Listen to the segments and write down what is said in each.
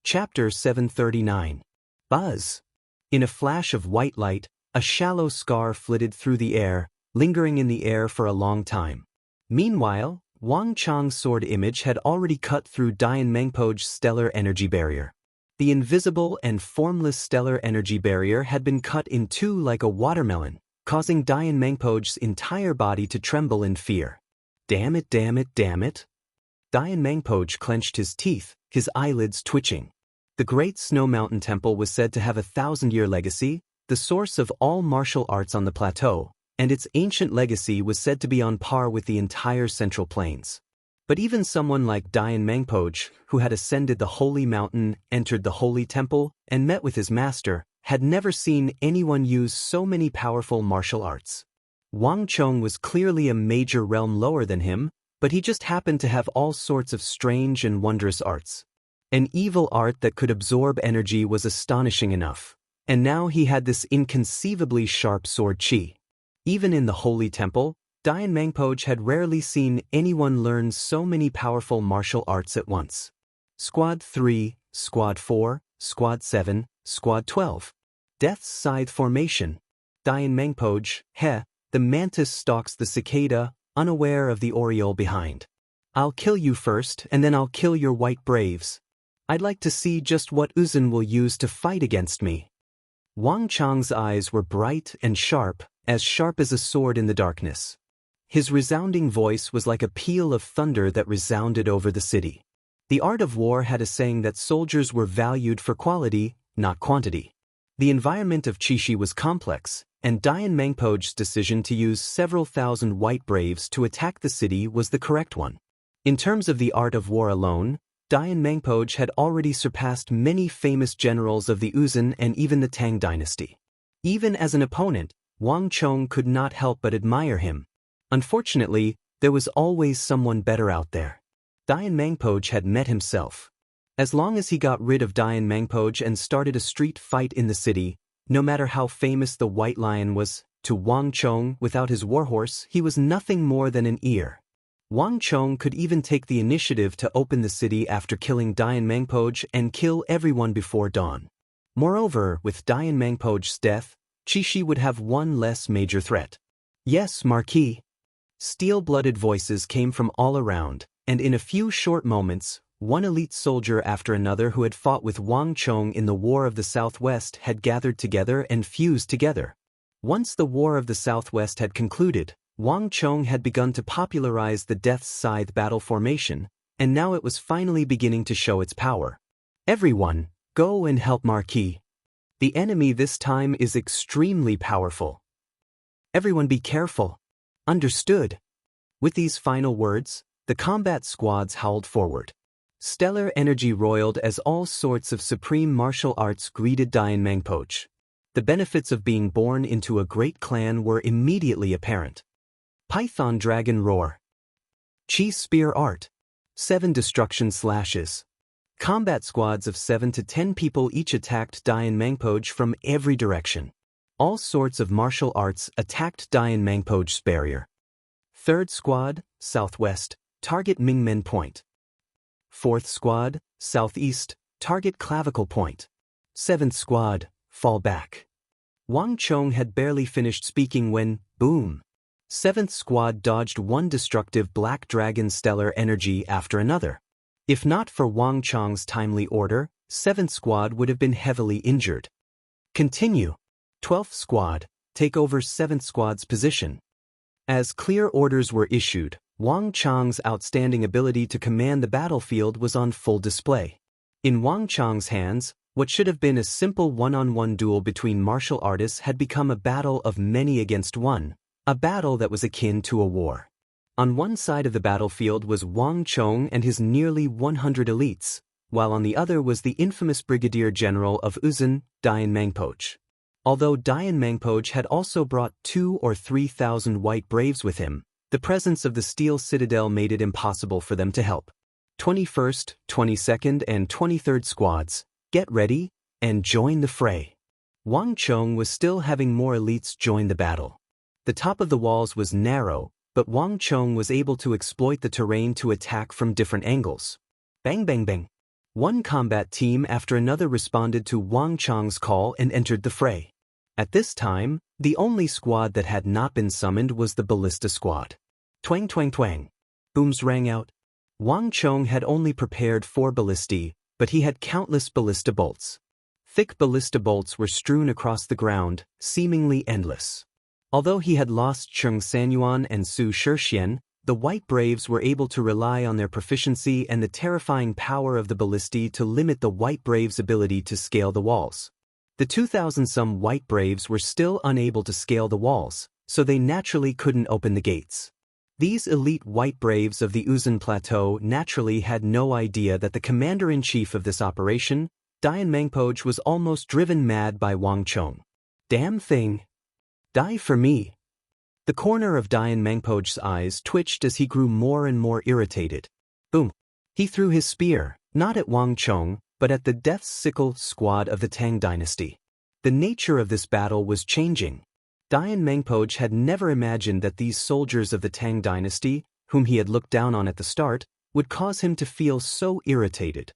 Chapter 739. Buzz. In a flash of white light, a shallow scar flitted through the air, lingering in the air for a long time. Meanwhile, Wang Chang's sword image had already cut through Dian Mengpo's stellar energy barrier. The invisible and formless stellar energy barrier had been cut in two like a watermelon, causing Dian Mengpo's entire body to tremble in fear. Damn it, damn it, damn it. Dian Mengpo clenched his teeth, his eyelids twitching. The Great Snow Mountain Temple was said to have a 1,000-year legacy, the source of all martial arts on the plateau, and its ancient legacy was said to be on par with the entire Central Plains. But even someone like Dian Mengpo, who had ascended the holy mountain, entered the holy temple, and met with his master, had never seen anyone use so many powerful martial arts. Wang Chong was clearly a major realm lower than him, but he just happened to have all sorts of strange and wondrous arts. An evil art that could absorb energy was astonishing enough, and now he had this inconceivably sharp sword chi. Even in the holy temple, Dian Mengpo had rarely seen anyone learn so many powerful martial arts at once. Squad 3, Squad 4, Squad 7, Squad 12. Death's Scythe Formation. Dian Mengpo, the mantis stalks the cicada, unaware of the oriole behind. I'll kill you first, and then I'll kill your white braves. I'd like to see just what Uzun will use to fight against me. Wang Chang's eyes were bright and sharp as a sword in the darkness. His resounding voice was like a peal of thunder that resounded over the city. The art of war had a saying that soldiers were valued for quality, not quantity. The environment of Qixi was complex, and Dian Mengpo's decision to use several thousand white braves to attack the city was the correct one. In terms of the art of war alone, Dian Mengpo had already surpassed many famous generals of the Uzun and even the Tang dynasty. Even as an opponent, Wang Chong could not help but admire him. Unfortunately, there was always someone better out there. Dian Mengpo had met himself. As long as he got rid of Dian Mengpo and started a street fight in the city, no matter how famous the White Lion was, to Wang Chong without his warhorse he was nothing more than an ear. Wang Chong could even take the initiative to open the city after killing Dian Mengpo and kill everyone before dawn. Moreover, with Dian Mengpo's death, Qixi would have one less major threat. Yes, Marquis. Steel-blooded voices came from all around, and in a few short moments, one elite soldier after another who had fought with Wang Chong in the War of the Southwest had gathered together and fused together. Once the War of the Southwest had concluded, Wang Chong had begun to popularize the Death's Scythe battle formation, and now it was finally beginning to show its power. Everyone, go and help Marquis. The enemy this time is extremely powerful. Everyone be careful. Understood. With these final words, the combat squads howled forward. Stellar energy roiled as all sorts of supreme martial arts greeted Dian Mengpo. The benefits of being born into a great clan were immediately apparent. Python Dragon Roar. Chi Spear Art. 7 Destruction Slashes. Combat squads of 7 to 10 people each attacked Dian Mengpo from every direction. All sorts of martial arts attacked Dian Mengpo's barrier. 3rd Squad, Southwest, target Mingmen Point. 4th Squad, Southeast, target Clavicle Point. 7th Squad, fall back. Wang Chong had barely finished speaking when, boom! 7th Squad dodged one destructive black dragon stellar energy after another. If not for Wang Chong's timely order, 7th Squad would have been heavily injured. Continue. 12th Squad, take over 7th Squad's position. As clear orders were issued, Wang Chong's outstanding ability to command the battlefield was on full display. In Wang Chong's hands, what should have been a simple one-on-one duel between martial artists had become a battle of many against one, a battle that was akin to a war. On one side of the battlefield was Wang Chong and his nearly 100 elites, while on the other was the infamous Brigadier General of Uzun, Dian Mengpo. Although Dian Mengpo had also brought 2,000 or 3,000 white braves with him, the presence of the Steel Citadel made it impossible for them to help. 21st, 22nd, and 23rd Squads, get ready and join the fray. Wang Chong was still having more elites join the battle. The top of the walls was narrow, but Wang Chong was able to exploit the terrain to attack from different angles. Bang bang bang. One combat team after another responded to Wang Chang's call and entered the fray. At this time, the only squad that had not been summoned was the ballista squad. Twang twang twang. Booms rang out. Wang Chong had only prepared 4 ballistae, but he had countless ballista bolts. Thick ballista bolts were strewn across the ground, seemingly endless. Although he had lost Cheng Sanyuan and Su Shixian, the White Braves were able to rely on their proficiency and the terrifying power of the ballistae to limit the White Braves' ability to scale the walls. The 2,000-some White Braves were still unable to scale the walls, so they naturally couldn't open the gates. These elite White Braves of the Uzun Plateau naturally had no idea that the commander-in-chief of this operation, Dian Mangpoj, was almost driven mad by Wang Chong. Damn thing! Die for me! The corner of Dian Mangpoj's eyes twitched as he grew more and more irritated. Boom! He threw his spear, not at Wang Chong, but at the Death's Sickle squad of the Tang dynasty. The nature of this battle was changing. Dian Mangpoj had never imagined that these soldiers of the Tang dynasty, whom he had looked down on at the start, would cause him to feel so irritated.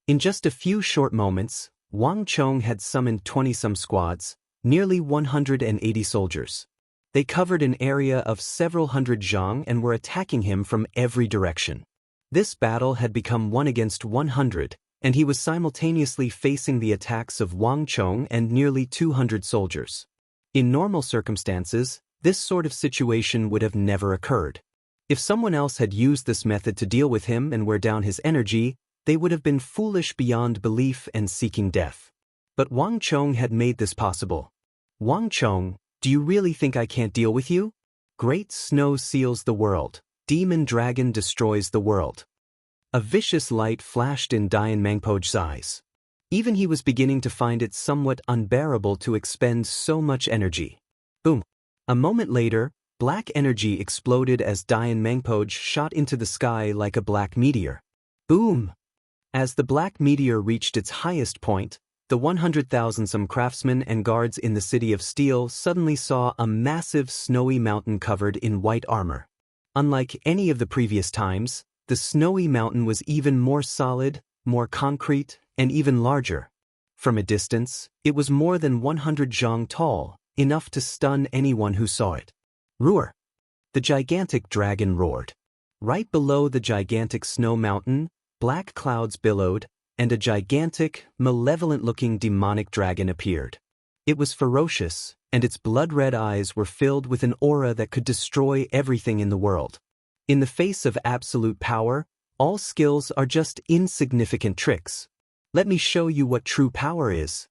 In just a few short moments, Wang Chong had summoned 20-some squads, nearly 180 soldiers. They covered an area of several hundred zhang and were attacking him from every direction. This battle had become 1 against 100, and he was simultaneously facing the attacks of Wang Chong and nearly 200 soldiers. In normal circumstances, this sort of situation would have never occurred. If someone else had used this method to deal with him and wear down his energy, they would have been foolish beyond belief and seeking death. But Wang Chong had made this possible. Wang Chong, do you really think I can't deal with you? Great snow seals the world. Demon dragon destroys the world. A vicious light flashed in Dian Mangpoj's eyes. Even he was beginning to find it somewhat unbearable to expend so much energy. Boom! A moment later, black energy exploded as Dian Mangpoj shot into the sky like a black meteor. Boom! As the black meteor reached its highest point, the 100,000-some craftsmen and guards in the city of Steel suddenly saw a massive snowy mountain covered in white armor. Unlike any of the previous times, the snowy mountain was even more solid, more concrete, and even larger. From a distance, it was more than 100 zhang tall, enough to stun anyone who saw it. Roar! The gigantic dragon roared. Right below the gigantic snow mountain, black clouds billowed, and a gigantic, malevolent-looking demonic dragon appeared. It was ferocious, and its blood-red eyes were filled with an aura that could destroy everything in the world. In the face of absolute power, all skills are just insignificant tricks. Let me show you what true power is.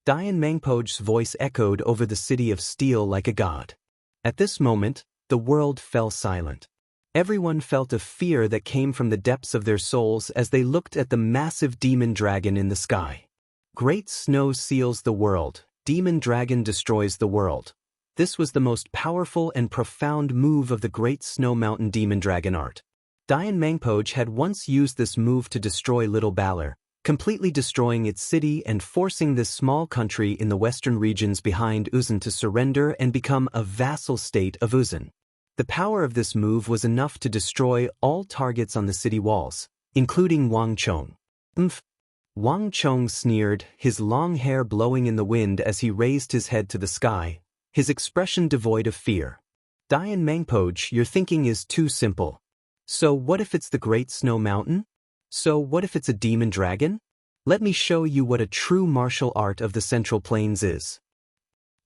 Dian Mangpoj's voice echoed over the city of Steel like a god. At this moment, the world fell silent. Everyone felt a fear that came from the depths of their souls as they looked at the massive demon dragon in the sky. Great snow seals the world, demon dragon destroys the world. This was the most powerful and profound move of the Great Snow Mountain Demon Dragon art. Dian Mangpoj had once used this move to destroy Little Balor, completely destroying its city and forcing this small country in the western regions behind Uzun to surrender and become a vassal state of Uzun. The power of this move was enough to destroy all targets on the city walls, including Wang Chong. Umph! Wang Chong sneered, his long hair blowing in the wind as he raised his head to the sky, his expression devoid of fear. Dian Mangpoj, your thinking is too simple. So what if it's the Great Snow Mountain? So what if it's a demon dragon? Let me show you what a true martial art of the Central Plains is.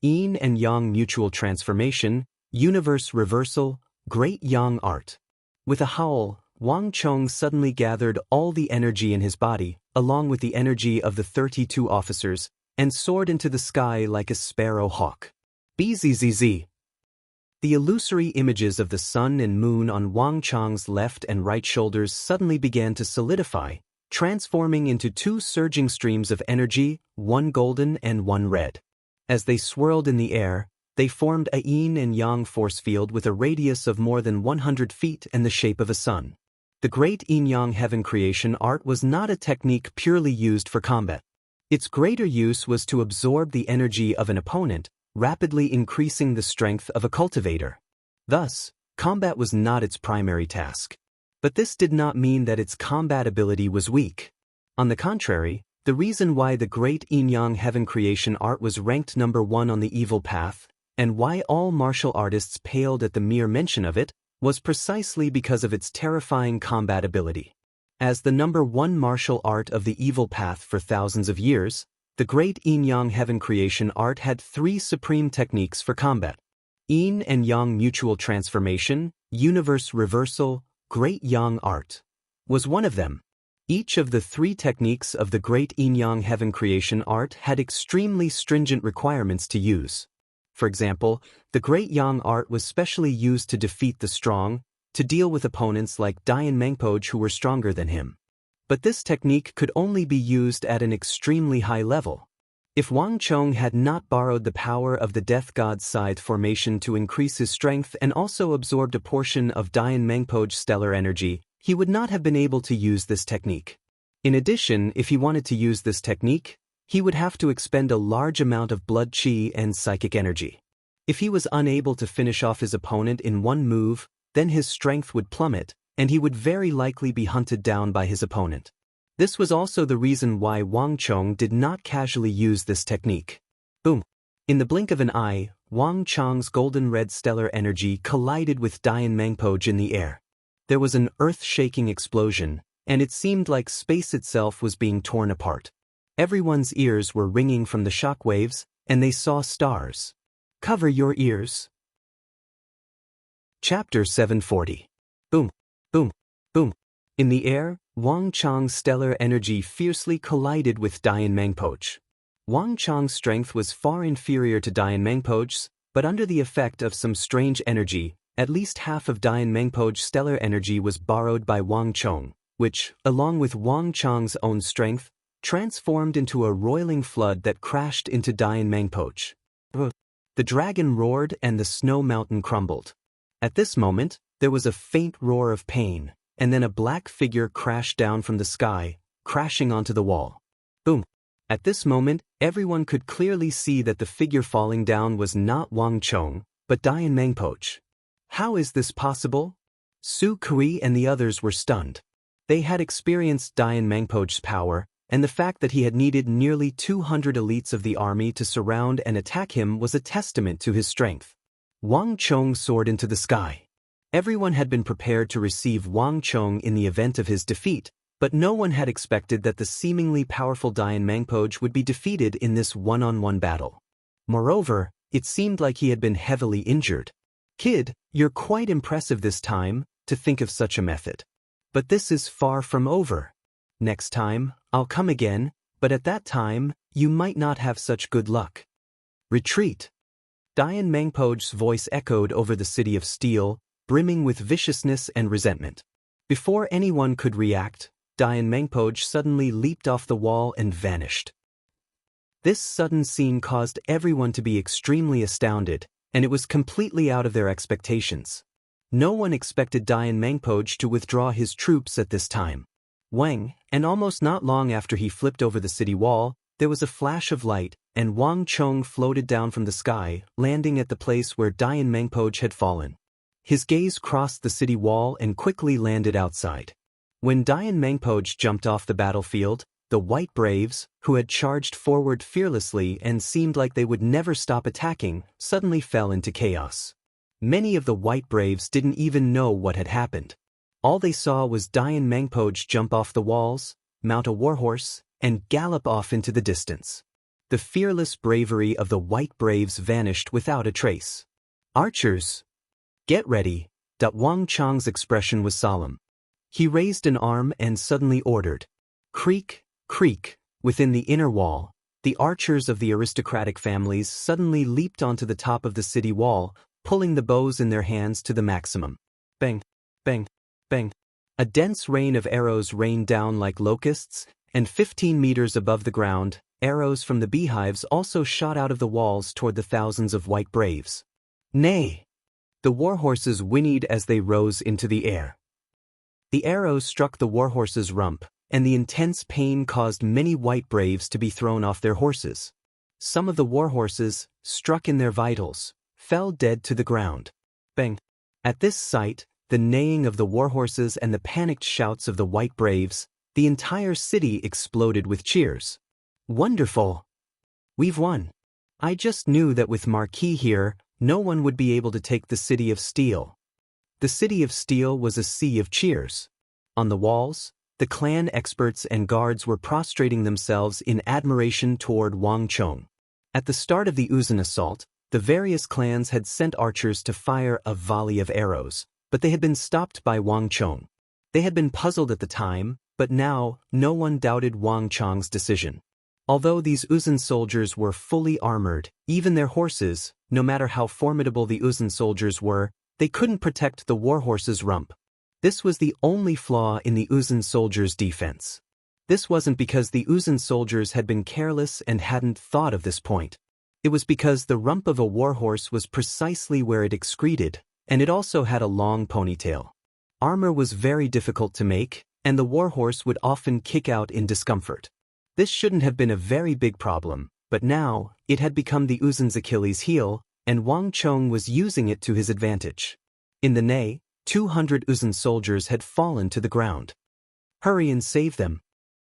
Yin and Yang mutual transformation, universe reversal, great Yang art. With a howl, Wang Chong suddenly gathered all the energy in his body, along with the energy of the 32 officers, and soared into the sky like a sparrow hawk. Bzzz. The illusory images of the sun and moon on Wang Chong's left and right shoulders suddenly began to solidify, transforming into 2 surging streams of energy, one golden and one red. As they swirled in the air, they formed a yin and yang force field with a radius of more than 100 feet and the shape of a sun. The great yin-yang heaven creation art was not a technique purely used for combat. Its greater use was to absorb the energy of an opponent, rapidly increasing the strength of a cultivator. Thus, combat was not its primary task. But this did not mean that its combat ability was weak. On the contrary, the reason why the great yin-yang heaven creation art was ranked number 1 on the evil path, and why all martial artists paled at the mere mention of it, was precisely because of its terrifying combat ability. As the number 1 martial art of the evil path for thousands of years, the great yin-yang heaven creation art had 3 supreme techniques for combat. Yin and yang mutual transformation, universe reversal, great yang art, was one of them. Each of the 3 techniques of the great yin-yang heaven creation art had extremely stringent requirements to use. For example, the great yang art was specially used to defeat the strong, to deal with opponents like Dian Mengpoj who were stronger than him. But this technique could only be used at an extremely high level. If Wang Chong had not borrowed the power of the Death God's Scythe formation to increase his strength and also absorbed a portion of Dian Mengpoj's stellar energy, he would not have been able to use this technique. In addition, if he wanted to use this technique, he would have to expend a large amount of blood qi and psychic energy. If he was unable to finish off his opponent in one move, then his strength would plummet, and he would very likely be hunted down by his opponent. This was also the reason why Wang Chong did not casually use this technique. Boom! In the blink of an eye, Wang Chong's golden red stellar energy collided with Dian Mengpoj in the air. There was an earth-shaking explosion, and it seemed like space itself was being torn apart. Everyone's ears were ringing from the shock waves, and they saw stars. Cover your ears. Chapter 740. Boom, boom, boom. In the air, Wang Chong's stellar energy fiercely collided with Dian Mengpoj. Wang Chong's strength was far inferior to Dian Mengpoj's, but under the effect of some strange energy, at least half of Dian Mengpoj's stellar energy was borrowed by Wang Chong, which, along with Wang Chong's own strength, transformed into a roiling flood that crashed into Dian Mengpoj. The dragon roared and the snow mountain crumbled. At this moment, there was a faint roar of pain, and then a black figure crashed down from the sky, crashing onto the wall. Boom! At this moment, everyone could clearly see that the figure falling down was not Wang Chong, but Dian Mengpoj. How is this possible? Su Kui and the others were stunned. They had experienced Dian Mengpoj's power, and the fact that he had needed nearly 200 elites of the army to surround and attack him was a testament to his strength. Wang Chong soared into the sky. Everyone had been prepared to receive Wang Chong in the event of his defeat, but no one had expected that the seemingly powerful Dian Mengpoj would be defeated in this one-on-one battle. Moreover, it seemed like he had been heavily injured. Kid, you're quite impressive this time, to think of such a method. But this is far from over. Next time, I'll come again, but at that time, you might not have such good luck. Retreat. Dian Mengpoj's voice echoed over the city of steel, brimming with viciousness and resentment. Before anyone could react, Dian Mengpoj suddenly leaped off the wall and vanished. This sudden scene caused everyone to be extremely astounded, and it was completely out of their expectations. No one expected Dian Mengpoj to withdraw his troops at this time. Wang, and almost not long after he flipped over the city wall, there was a flash of light, and Wang Chong floated down from the sky, landing at the place where Dian Mengpoj had fallen. His gaze crossed the city wall and quickly landed outside. When Dian Mengpoj jumped off the battlefield, the White Braves, who had charged forward fearlessly and seemed like they would never stop attacking, suddenly fell into chaos. Many of the White Braves didn't even know what had happened. All they saw was Dian Mengpoj jump off the walls, mount a warhorse, and gallop off into the distance. The fearless bravery of the White Braves vanished without a trace. Archers! Get ready! Wang Chong's expression was solemn. He raised an arm and suddenly ordered. Creak, creak, within the inner wall, the archers of the aristocratic families suddenly leaped onto the top of the city wall, pulling the bows in their hands to the maximum. Bang, bang, bang. A dense rain of arrows rained down like locusts, and 15 meters above the ground, arrows from the beehives also shot out of the walls toward the thousands of White Braves. Nay! The warhorses whinnied as they rose into the air. The arrows struck the warhorse's rump, and the intense pain caused many White Braves to be thrown off their horses. Some of the warhorses, struck in their vitals, fell dead to the ground. Bang! At this sight, the neighing of the warhorses and the panicked shouts of the White Braves, the entire city exploded with cheers. Wonderful! We've won. I just knew that with Marquis here, no one would be able to take the City of Steel. The City of Steel was a sea of cheers. On the walls, the clan experts and guards were prostrating themselves in admiration toward Wang Chong. At the start of the Uzun assault, the various clans had sent archers to fire a volley of arrows, but they had been stopped by Wang Chong. They had been puzzled at the time, but now no one doubted Wang Chong's decision. Although these Uzun soldiers were fully armored, even their horses, no matter how formidable the Uzun soldiers were, they couldn't protect the warhorse's rump. This was the only flaw in the Uzun soldiers' defense. This wasn't because the Uzun soldiers had been careless and hadn't thought of this point. It was because the rump of a warhorse was precisely where it excreted, and it also had a long ponytail. Armor was very difficult to make, and the warhorse would often kick out in discomfort. This shouldn't have been a very big problem, but now, it had become the Uzun's Achilles heel, and Wang Chong was using it to his advantage. In the Nei, 200 Uzun soldiers had fallen to the ground. Hurry and save them.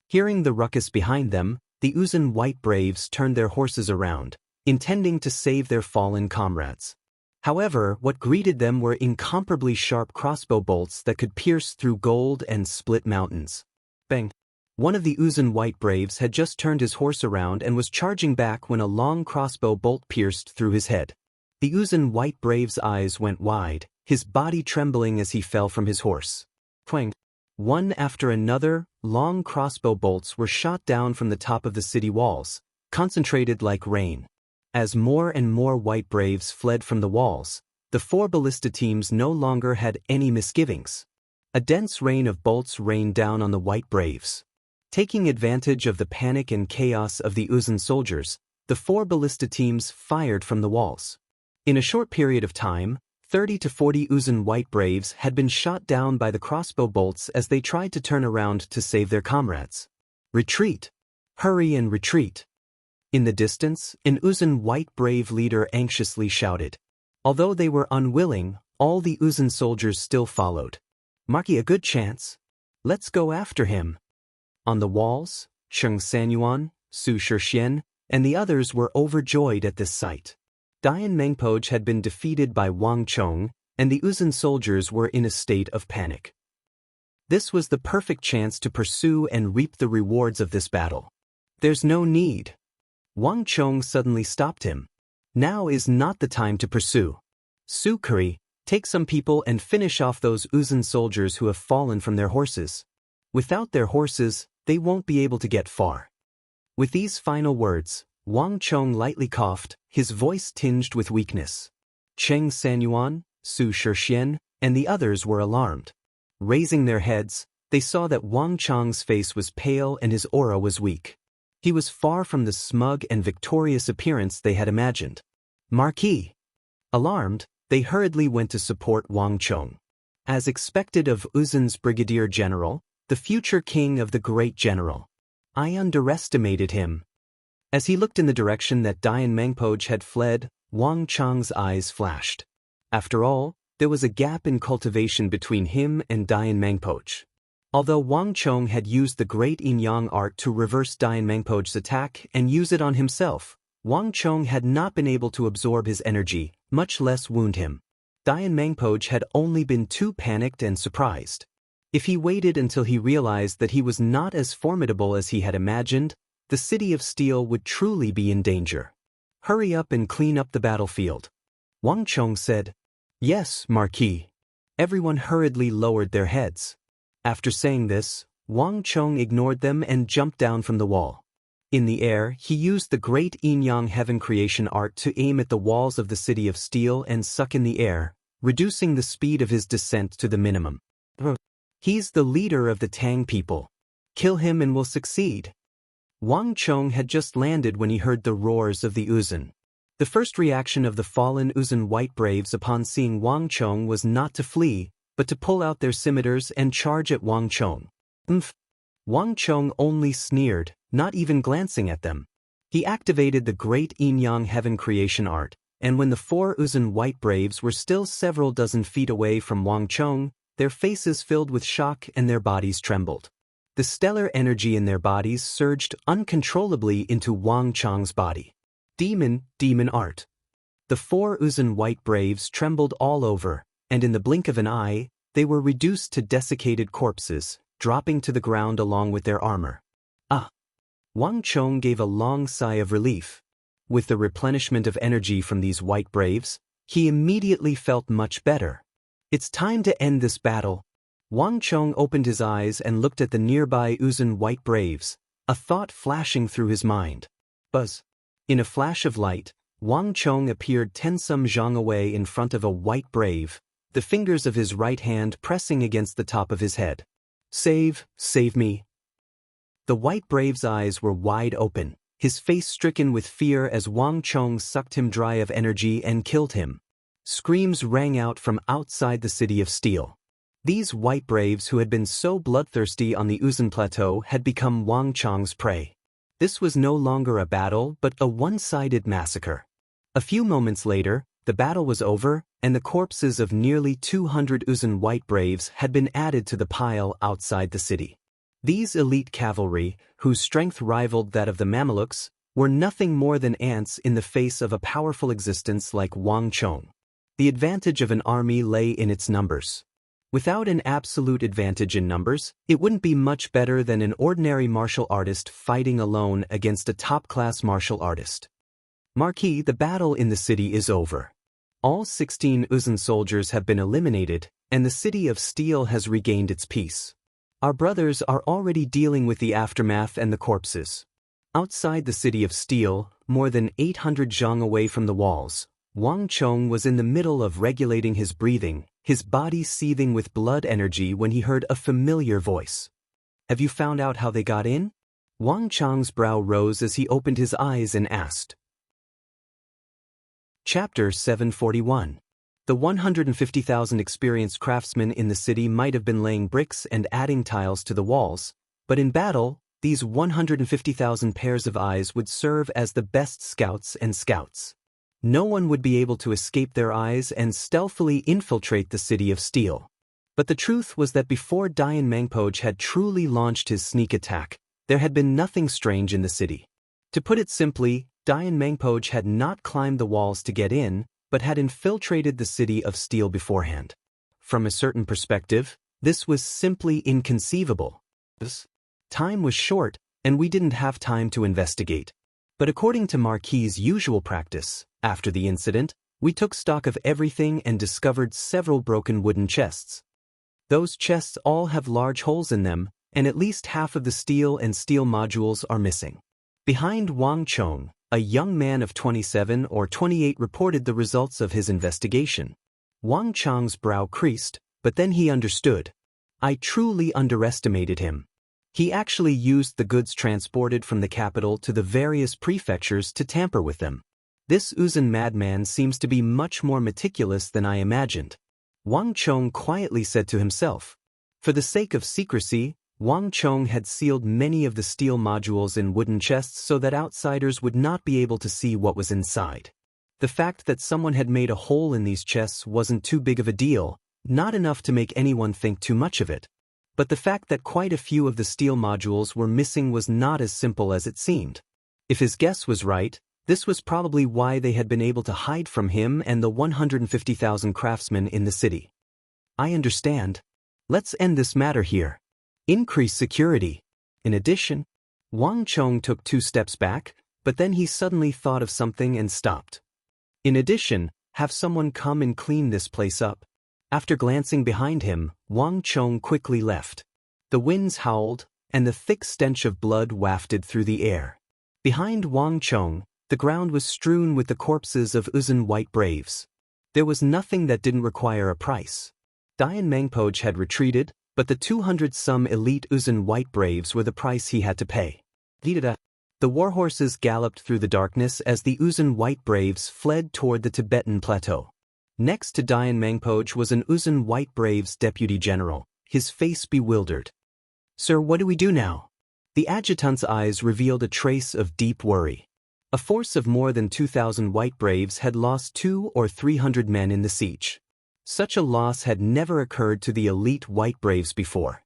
Hearing the ruckus behind them, the Uzun White Braves turned their horses around, intending to save their fallen comrades. However, what greeted them were incomparably sharp crossbow bolts that could pierce through gold and split mountains. Bang! One of the Uzun White Braves had just turned his horse around and was charging back when a long crossbow bolt pierced through his head. The Uzun White Brave's eyes went wide, his body trembling as he fell from his horse. Twang! One after another, long crossbow bolts were shot down from the top of the city walls, concentrated like rain. As more and more White Braves fled from the walls, the four ballista teams no longer had any misgivings. A dense rain of bolts rained down on the White Braves. Taking advantage of the panic and chaos of the Uzun soldiers, the four ballista teams fired from the walls. In a short period of time, 30 to 40 Uzun White Braves had been shot down by the crossbow bolts as they tried to turn around to save their comrades. Retreat! Hurry and retreat! In the distance, an Uzun White Brave leader anxiously shouted. Although they were unwilling, all the Uzun soldiers still followed. Marquis, a good chance. Let's go after him. On the walls, Sheng Sanyuan, Su Shixian, and the others were overjoyed at this sight. Dian Mengpoj had been defeated by Wang Chong, and the Uzun soldiers were in a state of panic. This was the perfect chance to pursue and reap the rewards of this battle. There's no need. Wang Chong suddenly stopped him. Now is not the time to pursue. Su Kuri, take some people and finish off those Uzun soldiers who have fallen from their horses. Without their horses, they won't be able to get far. With these final words, Wang Chong lightly coughed, his voice tinged with weakness. Cheng Sanyuan, Su Shixian, and the others were alarmed. Raising their heads, they saw that Wang Chong's face was pale and his aura was weak. He was far from the smug and victorious appearance they had imagined. Marquis! Alarmed, they hurriedly went to support Wang Chong. As expected of Uzun's brigadier general, the future king of the great general. I underestimated him. As he looked in the direction that Dian Mengpoj had fled, Wang Chong's eyes flashed. After all, there was a gap in cultivation between him and Dian Mengpoj. Although Wang Chong had used the great yin-yang art to reverse Dian Mengpoj's attack and use it on himself, Wang Chong had not been able to absorb his energy, much less wound him. Dian Mengpoj had only been too panicked and surprised. If he waited until he realized that he was not as formidable as he had imagined, the City of Steel would truly be in danger. Hurry up and clean up the battlefield. Wang Chong said. Yes, Marquis. Everyone hurriedly lowered their heads. After saying this, Wang Chong ignored them and jumped down from the wall. In the air, he used the great yin-yang heaven creation art to aim at the walls of the City of Steel and suck in the air, reducing the speed of his descent to the minimum. He's the leader of the Tang people. Kill him and we'll succeed. Wang Chong had just landed when he heard the roars of the Uzun. The first reaction of the fallen Uzun White Braves upon seeing Wang Chong was not to flee, but to pull out their scimitars and charge at Wang Chong. Wang Chong only sneered, not even glancing at them. He activated the great yin-yang heaven creation art, and when the four Uzun White Braves were still several dozen feet away from Wang Chong, their faces filled with shock and their bodies trembled. The stellar energy in their bodies surged uncontrollably into Wang Chang's body. Demon art. The 4 Uzun White Braves trembled all over, and in the blink of an eye, they were reduced to desiccated corpses, dropping to the ground along with their armor. Ah! Wang Chong gave a long sigh of relief. With the replenishment of energy from these White Braves, he immediately felt much better. It's time to end this battle. Wang Chong opened his eyes and looked at the nearby Uzun White Braves, a thought flashing through his mind. Buzz! In a flash of light, Wang Chong appeared 10 some zhang away in front of a White Brave, the fingers of his right hand pressing against the top of his head. Save me. The White Brave's eyes were wide open, his face stricken with fear as Wang Chong sucked him dry of energy and killed him. Screams rang out from outside the city of steel. These White Braves who had been so bloodthirsty on the Uzun Plateau had become Wang Chong's prey. This was no longer a battle but a one-sided massacre. A few moments later, the battle was over, and the corpses of nearly 200 Uzun White Braves had been added to the pile outside the city. These elite cavalry, whose strength rivaled that of the Mamelukes, were nothing more than ants in the face of a powerful existence like Wang Chong. The advantage of an army lay in its numbers. Without an absolute advantage in numbers, it wouldn't be much better than an ordinary martial artist fighting alone against a top-class martial artist. Marquis, the battle in the city is over. All 16 Uzun soldiers have been eliminated, and the city of steel has regained its peace. Our brothers are already dealing with the aftermath and the corpses. Outside the city of steel, more than 800 zhang away from the walls, Wang Chong was in the middle of regulating his breathing, his body seething with blood energy when he heard a familiar voice. Have you found out how they got in? Wang Chong's brow rose as he opened his eyes and asked. Chapter 741. The 150,000 experienced craftsmen in the city might have been laying bricks and adding tiles to the walls, but in battle, these 150,000 pairs of eyes would serve as the best scouts and scouts. No one would be able to escape their eyes and stealthily infiltrate the city of steel. But the truth was that before Dian Mangpoj had truly launched his sneak attack, there had been nothing strange in the city. To put it simply, Dian Mangpoj had not climbed the walls to get in, but had infiltrated the city of steel beforehand. From a certain perspective, this was simply inconceivable. Time was short, and we didn't have time to investigate. But according to Marquis's usual practice, after the incident, we took stock of everything and discovered several broken wooden chests. Those chests all have large holes in them, and at least half of the steel and steel modules are missing. Behind Wang Chong, a young man of 27 or 28 reported the results of his investigation. Wang Chong's brow creased, but then he understood. I truly underestimated him. He actually used the goods transported from the capital to the various prefectures to tamper with them. This Uzun madman seems to be much more meticulous than I imagined. Wang Chong quietly said to himself. For the sake of secrecy, Wang Chong had sealed many of the steel modules in wooden chests so that outsiders would not be able to see what was inside. The fact that someone had made a hole in these chests wasn't too big of a deal, not enough to make anyone think too much of it. But the fact that quite a few of the steel modules were missing was not as simple as it seemed. If his guess was right, this was probably why they had been able to hide from him and the 150,000 craftsmen in the city. I understand. Let's end this matter here. Increase security. In addition, Wang Chong took 2 steps back, but then he suddenly thought of something and stopped. In addition, have someone come and clean this place up. After glancing behind him, Wang Chong quickly left. The winds howled, and the thick stench of blood wafted through the air. Behind Wang Chong, the ground was strewn with the corpses of Uzun White Braves. There was nothing that didn't require a price. Dian Mangpoj had retreated, but the 200-some elite Uzun White Braves were the price he had to pay. The warhorses galloped through the darkness as the Uzun White Braves fled toward the Tibetan plateau. Next to Dian Mangpoj was an Uzun White Braves deputy general, his face bewildered. Sir, what do we do now? The adjutant's eyes revealed a trace of deep worry. A force of more than 2,000 White Braves had lost 200 or 300 men in the siege. Such a loss had never occurred to the elite White Braves before.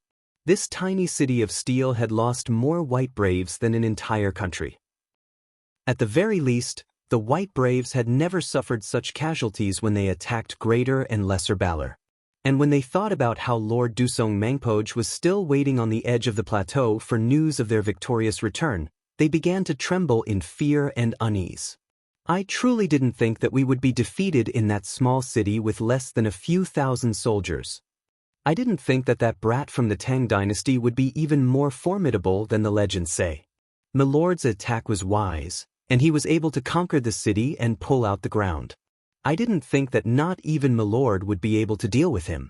This tiny city of steel had lost more white braves than an entire country. At the very least, the white braves had never suffered such casualties when they attacked greater and lesser valor. And when they thought about how Lord Dusong Mangpoj was still waiting on the edge of the plateau for news of their victorious return, they began to tremble in fear and unease. I truly didn't think that we would be defeated in that small city with less than a few thousand soldiers. I didn't think that that brat from the Tang dynasty would be even more formidable than the legends say. Milord's attack was wise, and he was able to conquer the city and pull out the ground. I didn't think that not even Milord would be able to deal with him.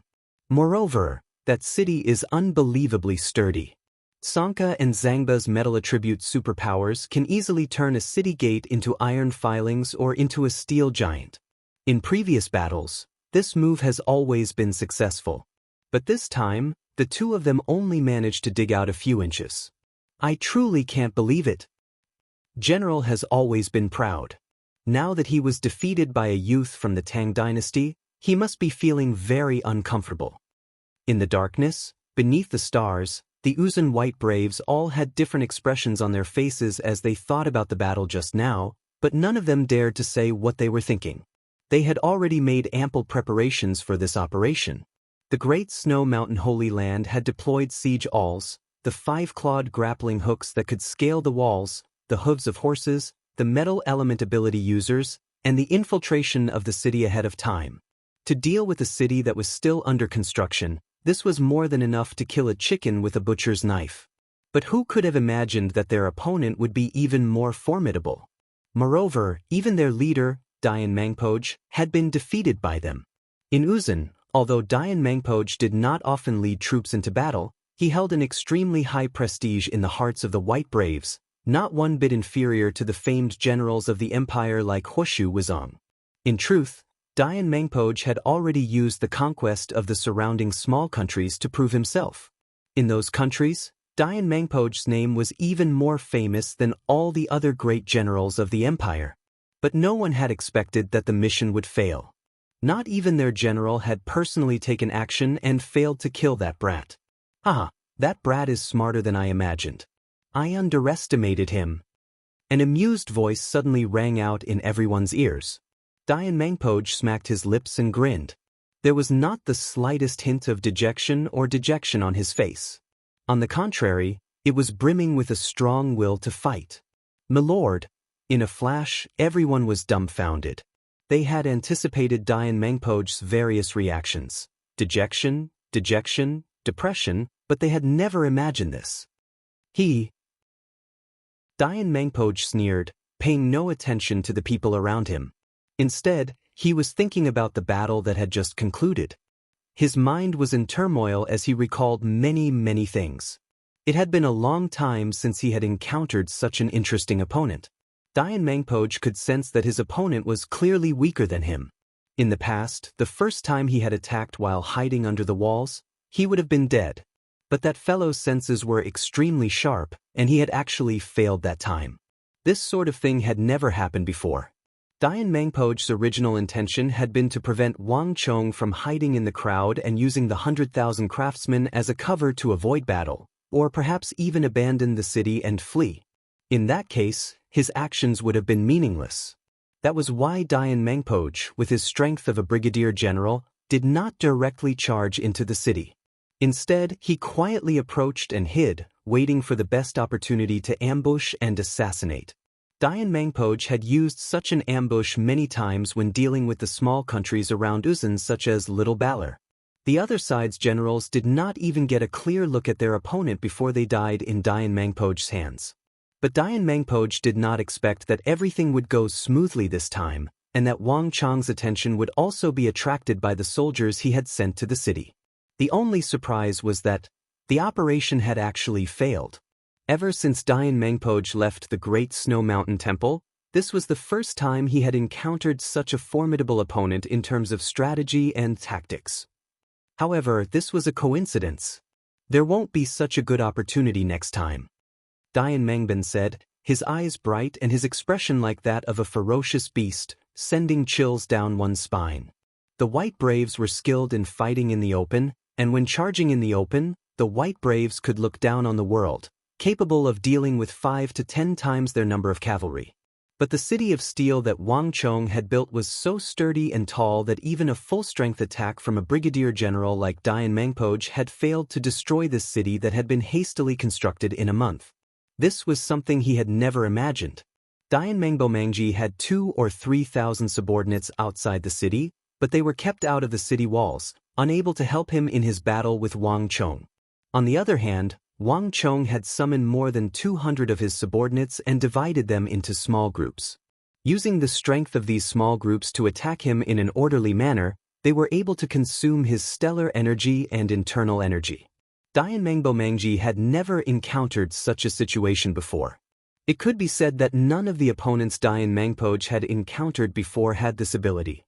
Moreover, that city is unbelievably sturdy. Sanka and Zangba's metal attribute superpowers can easily turn a city gate into iron filings or into a steel giant. In previous battles, this move has always been successful. But this time, the two of them only managed to dig out a few inches. I truly can't believe it. General has always been proud. Now that he was defeated by a youth from the Tang dynasty, he must be feeling very uncomfortable. In the darkness, beneath the stars, the Uzun white braves all had different expressions on their faces as they thought about the battle just now, but none of them dared to say what they were thinking. They had already made ample preparations for this operation. The Great Snow Mountain Holy Land had deployed siege awls, the 5-clawed grappling hooks that could scale the walls, the hooves of horses, the metal element ability users, and the infiltration of the city ahead of time. To deal with a city that was still under construction, this was more than enough to kill a chicken with a butcher's knife. But who could have imagined that their opponent would be even more formidable? Moreover, even their leader, Dayan Mangpoj, had been defeated by them. In Uzun, although Dayan Mangpoj did not often lead troops into battle, he held an extremely high prestige in the hearts of the White Braves, not one bit inferior to the famed generals of the empire like Hoshu Wuzong. In truth, Dayan Mangpoj had already used the conquest of the surrounding small countries to prove himself. In those countries, Dayan Mangpoj's name was even more famous than all the other great generals of the empire. But no one had expected that the mission would fail. Not even their general had personally taken action and failed to kill that brat. That brat is smarter than I imagined. I underestimated him. An amused voice suddenly rang out in everyone's ears. Dayan Mangpoj smacked his lips and grinned. There was not the slightest hint of dejection on his face. On the contrary, it was brimming with a strong will to fight. Milord, in a flash, everyone was dumbfounded. They had anticipated Dayan Mangpoj's various reactions. Dejection, depression, but they had never imagined this. Dayan Mangpoj sneered, paying no attention to the people around him. Instead, he was thinking about the battle that had just concluded. His mind was in turmoil as he recalled many things. It had been a long time since he had encountered such an interesting opponent. Dayan Mangpoj could sense that his opponent was clearly weaker than him. In the past, the first time he had attacked while hiding under the walls, he would have been dead. But that fellow's senses were extremely sharp, and he had actually failed that time. This sort of thing had never happened before. Dayan Mangpoj's original intention had been to prevent Wang Chong from hiding in the crowd and using the 100,000 craftsmen as a cover to avoid battle, or perhaps even abandon the city and flee. In that case, his actions would have been meaningless. That was why Dayan Mangpoj, with his strength of a brigadier general, did not directly charge into the city. Instead, he quietly approached and hid, waiting for the best opportunity to ambush and assassinate. Dayan Mangpoj had used such an ambush many times when dealing with the small countries around Uzun such as Little Balor. The other side's generals did not even get a clear look at their opponent before they died in Dayan Mangpoj's hands. But Dayan Mangpoj did not expect that everything would go smoothly this time, and that Wang Chong's attention would also be attracted by the soldiers he had sent to the city. The only surprise was that the operation had actually failed. Ever since Dayan Mangpoj left the Great Snow Mountain Temple, this was the first time he had encountered such a formidable opponent in terms of strategy and tactics. However, this was a coincidence. There won't be such a good opportunity next time. Dayan Mangban said, his eyes bright and his expression like that of a ferocious beast, sending chills down one's spine. The White Braves were skilled in fighting in the open, and when charging in the open, the White Braves could look down on the world, capable of dealing with 5 to 10 times their number of cavalry. But the city of steel that Wang Chong had built was so sturdy and tall that even a full-strength attack from a brigadier general like Dian Mangpoj had failed to destroy this city that had been hastily constructed in a month. This was something he had never imagined. Dian Mangbo Mangji had 2,000 or 3,000 subordinates outside the city, but they were kept out of the city walls, unable to help him in his battle with Wang Chong. On the other hand, Wang Chong had summoned more than 200 of his subordinates and divided them into small groups. Using the strength of these small groups to attack him in an orderly manner, they were able to consume his stellar energy and internal energy. Dian Mangbo Mangji had never encountered such a situation before. It could be said that none of the opponents Dian Mangpoj had encountered before had this ability.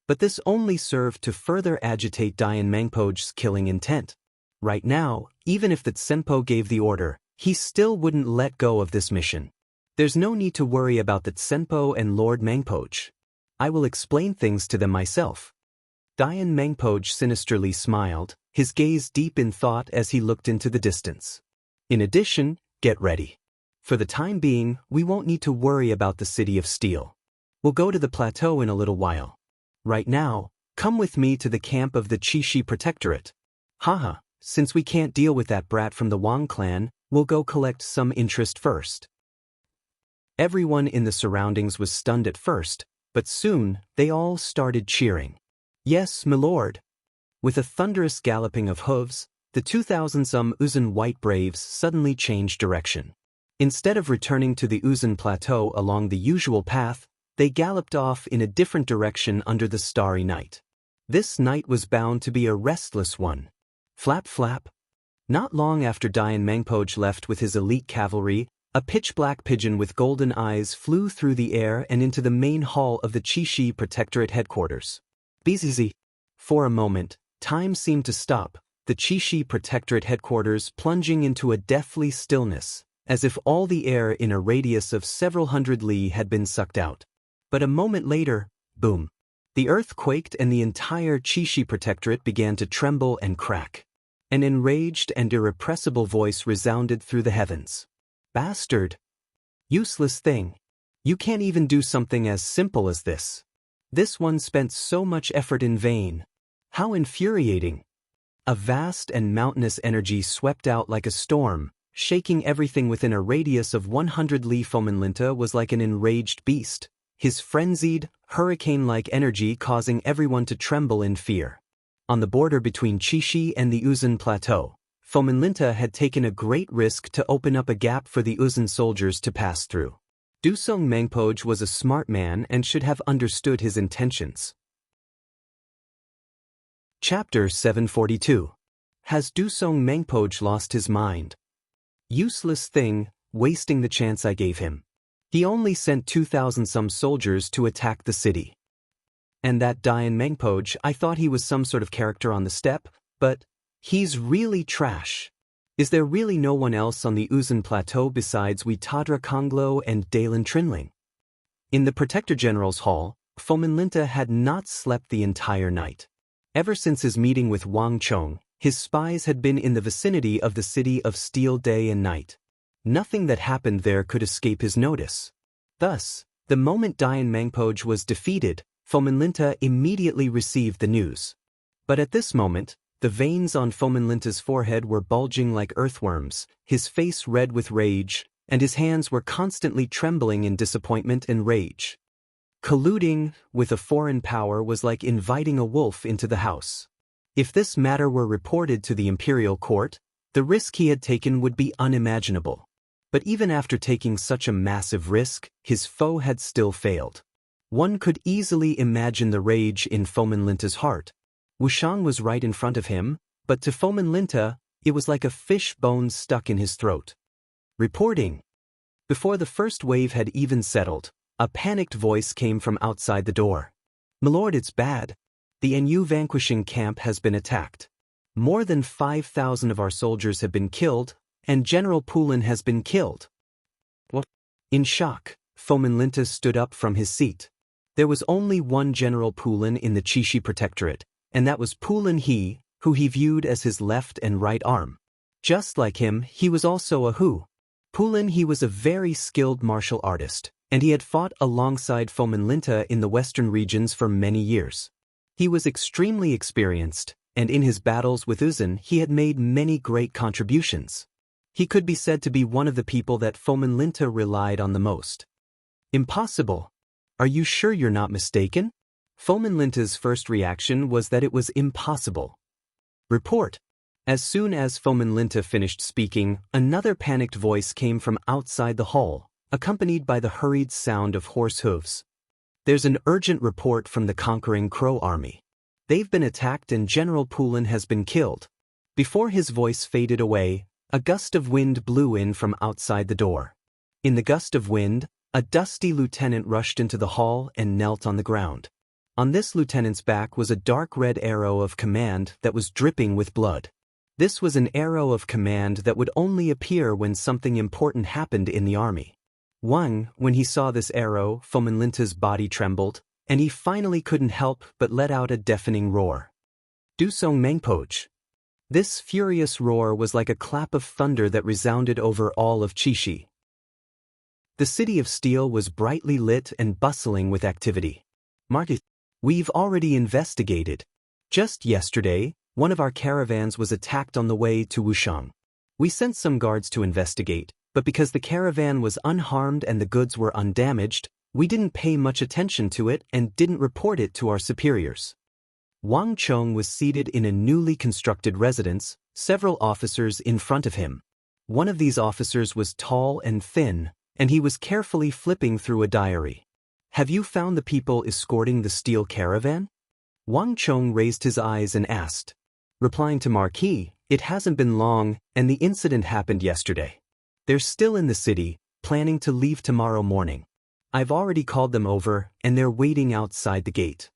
But this only served to further agitate Dian Mangpoj's killing intent. Right now, even if the Tsenpo gave the order, he still wouldn't let go of this mission. There's no need to worry about the Tsenpo and Lord Mangpoj. I will explain things to them myself. Dian Mangpoj sinisterly smiled, his gaze deep in thought as he looked into the distance. In addition, get ready. For the time being, we won't need to worry about the city of steel. We'll go to the plateau in a little while. Right now, come with me to the camp of the Qixi Protectorate. Haha. Since we can't deal with that brat from the Wang clan, we'll go collect some interest first. Everyone in the surroundings was stunned at first, but soon they all started cheering. Yes, my lord. With a thunderous galloping of hooves, the 2,000-some Uzun White Braves suddenly changed direction. Instead of returning to the Uzun Plateau along the usual path, they galloped off in a different direction under the starry night. This night was bound to be a restless one. Flap flap. Not long after Dian Mangpoj left with his elite cavalry, a pitch-black pigeon with golden eyes flew through the air and into the main hall of the Qixi Protectorate headquarters. Bzz. For a moment, time seemed to stop, the Qixi Protectorate headquarters plunging into a deathly stillness, as if all the air in a radius of several hundred li had been sucked out. But a moment later, boom. The earth quaked and the entire Qixi Protectorate began to tremble and crack. An enraged and irrepressible voice resounded through the heavens. Bastard! Useless thing! You can't even do something as simple as this. This one spent so much effort in vain. How infuriating! A vast and mountainous energy swept out like a storm, shaking everything within a radius of 100 li. Fomenlinta was like an enraged beast, his frenzied, hurricane-like energy causing everyone to tremble in fear. On the border between Qixi and the Uzun Plateau, Fomenlinta had taken a great risk to open up a gap for the Uzun soldiers to pass through. Dusong Mangpoj was a smart man and should have understood his intentions. Chapter 742. Has Dusong Mangpoj lost his mind? Useless thing, wasting the chance I gave him. He only sent 2,000-some soldiers to attack the city. And that Dian Mangpoj, I thought he was some sort of character on the steppe, but he's really trash. Is there really no one else on the Uzun Plateau besides Witadra Konglo and Dalen Trinling? In the Protector General's hall, Fomenlinta had not slept the entire night. Ever since his meeting with Wang Chong, his spies had been in the vicinity of the city of steel day and night. Nothing that happened there could escape his notice. Thus, the moment Dian Mangpoj was defeated, Fomenlinta immediately received the news. But at this moment, the veins on Fomenlinta's forehead were bulging like earthworms, his face red with rage, and his hands were constantly trembling in disappointment and rage. Colluding with a foreign power was like inviting a wolf into the house. If this matter were reported to the imperial court, the risk he had taken would be unimaginable. But even after taking such a massive risk, his foe had still failed. One could easily imagine the rage in Fomenlinta's heart. Wushang was right in front of him, but to Fomenlinta, it was like a fish bone stuck in his throat. Reporting. Before the first wave had even settled, a panicked voice came from outside the door. "Milord, it's bad. The NU vanquishing camp has been attacked. More than 5,000 of our soldiers have been killed, and General Poulin has been killed." What? In shock, Fomenlinta stood up from his seat. There was only one General Poulin in the Qixi Protectorate, and that was Poulin He, who he viewed as his left and right arm. Just like him, he was also a Hu. Pulin. He was a very skilled martial artist, and he had fought alongside Fomenlinta in the western regions for many years. He was extremely experienced, and in his battles with Uzun he had made many great contributions. He could be said to be one of the people that Fomenlinta relied on the most. Impossible. Are you sure you're not mistaken? Fomenlinta's first reaction was that it was impossible. Report. As soon as Fomenlinta finished speaking, another panicked voice came from outside the hall, accompanied by the hurried sound of horse hooves. There's an urgent report from the conquering Crow army. They've been attacked and General Pulin has been killed. Before his voice faded away, a gust of wind blew in from outside the door. In the gust of wind, a dusty lieutenant rushed into the hall and knelt on the ground. On this lieutenant's back was a dark red arrow of command that was dripping with blood. This was an arrow of command that would only appear when something important happened in the army. When he saw this arrow, Fomenlinta's body trembled, and he finally couldn't help but let out a deafening roar. Dusong Mengpoj. This furious roar was like a clap of thunder that resounded over all of Chishi. The city of Steel was brightly lit and bustling with activity. Market. We've already investigated. Just yesterday, one of our caravans was attacked on the way to Wushang. We sent some guards to investigate, but because the caravan was unharmed and the goods were undamaged, we didn't pay much attention to it and didn't report it to our superiors. Wang Chong was seated in a newly constructed residence, several officers in front of him. One of these officers was tall and thin, and he was carefully flipping through a diary. Have you found the people escorting the steel caravan? Wang Chong raised his eyes and asked. Replying to Marquis, it hasn't been long, and the incident happened yesterday. They're still in the city, planning to leave tomorrow morning. I've already called them over, and they're waiting outside the gate.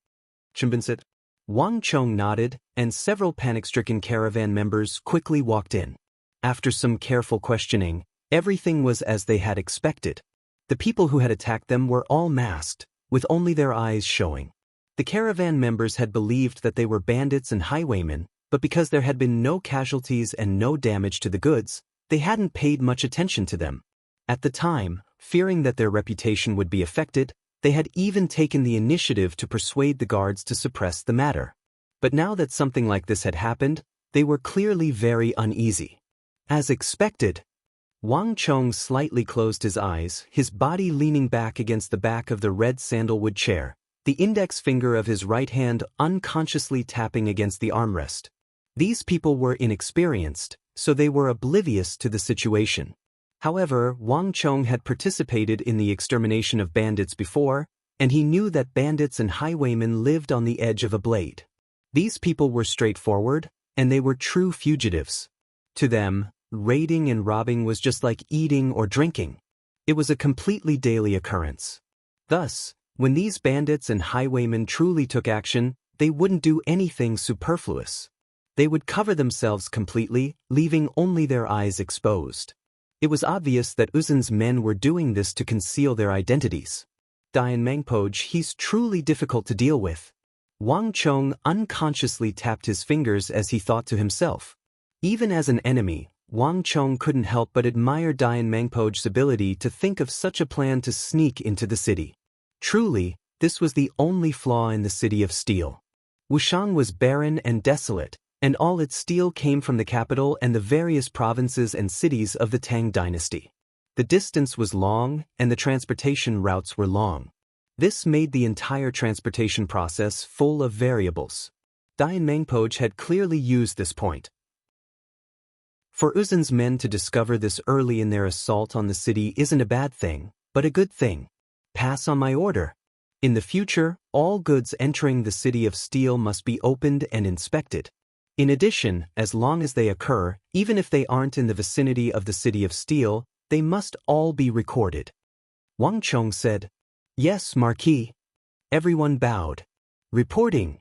Chimbin said. Wang Chong nodded, and several panic-stricken caravan members quickly walked in. After some careful questioning, everything was as they had expected. The people who had attacked them were all masked, with only their eyes showing. The caravan members had believed that they were bandits and highwaymen, but because there had been no casualties and no damage to the goods, they hadn't paid much attention to them. At the time, fearing that their reputation would be affected, they had even taken the initiative to persuade the guards to suppress the matter. But now that something like this had happened, they were clearly very uneasy. As expected, Wang Chong slightly closed his eyes, his body leaning back against the back of the red sandalwood chair, the index finger of his right hand unconsciously tapping against the armrest. These people were inexperienced, so they were oblivious to the situation. However, Wang Chong had participated in the extermination of bandits before, and he knew that bandits and highwaymen lived on the edge of a blade. These people were straightforward, and they were true fugitives. To them, raiding and robbing was just like eating or drinking. It was a completely daily occurrence. Thus, when these bandits and highwaymen truly took action, they wouldn't do anything superfluous. They would cover themselves completely, leaving only their eyes exposed. It was obvious that Uzun's men were doing this to conceal their identities. Dian Mengpoj, he's truly difficult to deal with. Wang Chong unconsciously tapped his fingers as he thought to himself. Even as an enemy, Wang Chong couldn't help but admire Dian Mengpoj's ability to think of such a plan to sneak into the city. Truly, this was the only flaw in the city of steel. Wushang was barren and desolate, and all its steel came from the capital and the various provinces and cities of the Tang dynasty. The distance was long, and the transportation routes were long. This made the entire transportation process full of variables. Dian Mengpoj had clearly used this point. For Uzun's men to discover this early in their assault on the city isn't a bad thing, but a good thing. Pass on my order. In the future, all goods entering the city of steel must be opened and inspected. In addition, as long as they occur, even if they aren't in the vicinity of the city of steel, they must all be recorded. Wang Chong said, Yes, Marquis. Everyone bowed. Reporting.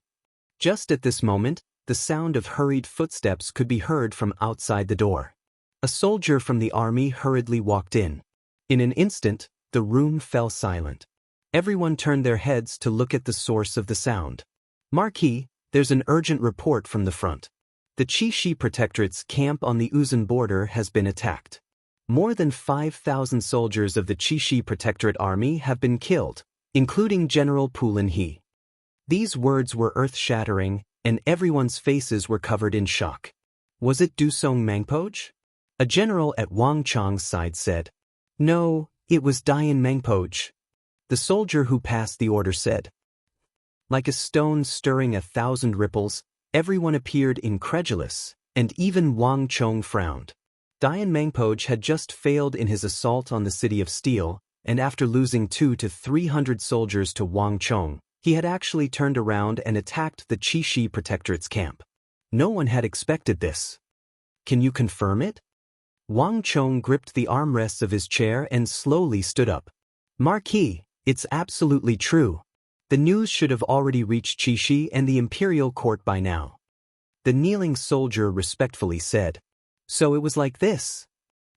Just at this moment, the sound of hurried footsteps could be heard from outside the door. A soldier from the army hurriedly walked in. In an instant, the room fell silent. Everyone turned their heads to look at the source of the sound. Marquis, there's an urgent report from the front. The Qixi Protectorate's camp on the Uzun border has been attacked. More than 5,000 soldiers of the Qixi Protectorate army have been killed, including General Pu Linhe. These words were earth-shattering, and everyone's faces were covered in shock. Was it Dusong Mangpoj? A general at Wang Chang's side said. No, it was Dian Mangpoj. The soldier who passed the order said. Like a stone stirring 1,000 ripples, everyone appeared incredulous, and even Wang Chong frowned. Dian Mangpoj had just failed in his assault on the City of Steel, and after losing 200 to 300 soldiers to Wang Chong, he had actually turned around and attacked the Qixi Protectorate's camp. No one had expected this. Can you confirm it? Wang Chong gripped the armrests of his chair and slowly stood up. Marquis, it's absolutely true. The news should have already reached Qixi and the imperial court by now. The kneeling soldier respectfully said. So it was like this.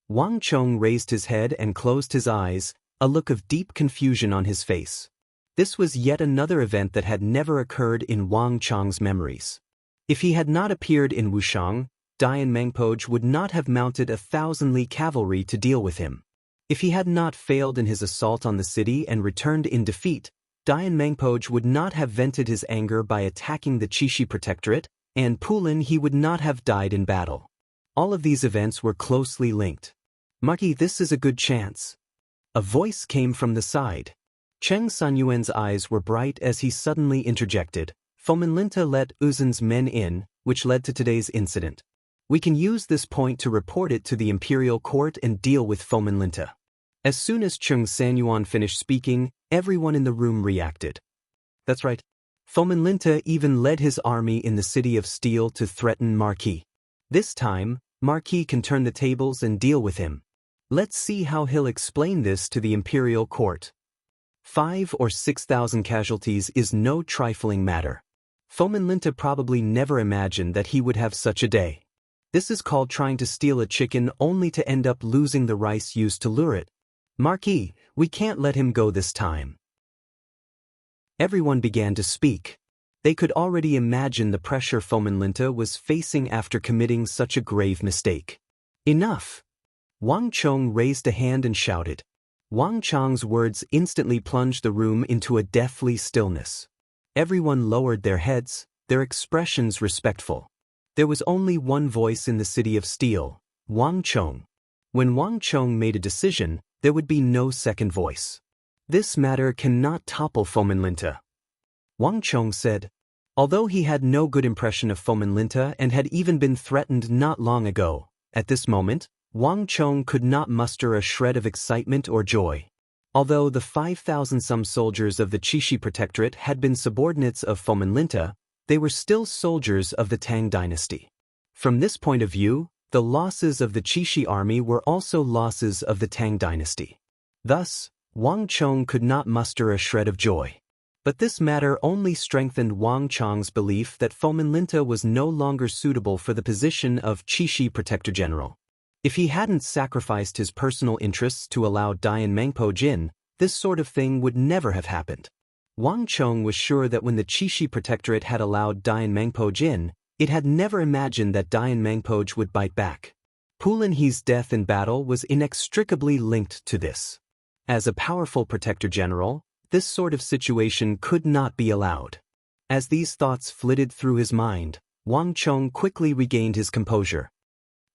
Wang Chong raised his head and closed his eyes, a look of deep confusion on his face. This was yet another event that had never occurred in Wang Chong's memories. If he had not appeared in Wushang, Dian Mangpoj would not have mounted 1,000 Li cavalry to deal with him. If he had not failed in his assault on the city and returned in defeat, Dian Mangpoj would not have vented his anger by attacking the Qixi Protectorate, and Pu Linhe would not have died in battle. All of these events were closely linked. Marquis, this is a good chance. A voice came from the side. Cheng Sanyuan's eyes were bright as he suddenly interjected. Fomenlinta let Uzun's men in, which led to today's incident. We can use this point to report it to the imperial court and deal with Fomenlinta. As soon as Cheng Sanyuan finished speaking, everyone in the room reacted. That's right. Fomenlinta even led his army in the City of Steel to threaten Marquis. This time, Marquis can turn the tables and deal with him. Let's see how he'll explain this to the imperial court. 5,000 or 6,000 casualties is no trifling matter. Fomenlinta probably never imagined that he would have such a day. This is called trying to steal a chicken only to end up losing the rice used to lure it. Marquis, we can't let him go this time. Everyone began to speak. They could already imagine the pressure Fomenlinta was facing after committing such a grave mistake. Enough! Wang Chong raised a hand and shouted. Wang Chong's words instantly plunged the room into a deathly stillness. Everyone lowered their heads, their expressions respectful. There was only one voice in the City of Steel, Wang Chong. When Wang Chong made a decision, there would be no second voice. This matter cannot topple Fomenlinta. Wang Chong said. Although he had no good impression of Fomenlinta and had even been threatened not long ago, at this moment, Wang Chong could not muster a shred of excitement or joy. Although the 5,000-some soldiers of the Qixi Protectorate had been subordinates of Fomenlinta, they were still soldiers of the Tang dynasty. From this point of view, the losses of the Qixi army were also losses of the Tang dynasty. Thus, Wang Chong could not muster a shred of joy. But this matter only strengthened Wang Chong's belief that Fomenlinta was no longer suitable for the position of Qixi Protector General. If he hadn't sacrificed his personal interests to allow Dian Mangpoj in, this sort of thing would never have happened. Wang Chong was sure that when the Qixi Protectorate had allowed Dian Mangpoj in, it had never imagined that Dian Mangpoj would bite back. Pu Linhe's death in battle was inextricably linked to this. As a powerful Protector General, this sort of situation could not be allowed. As these thoughts flitted through his mind, Wang Chong quickly regained his composure.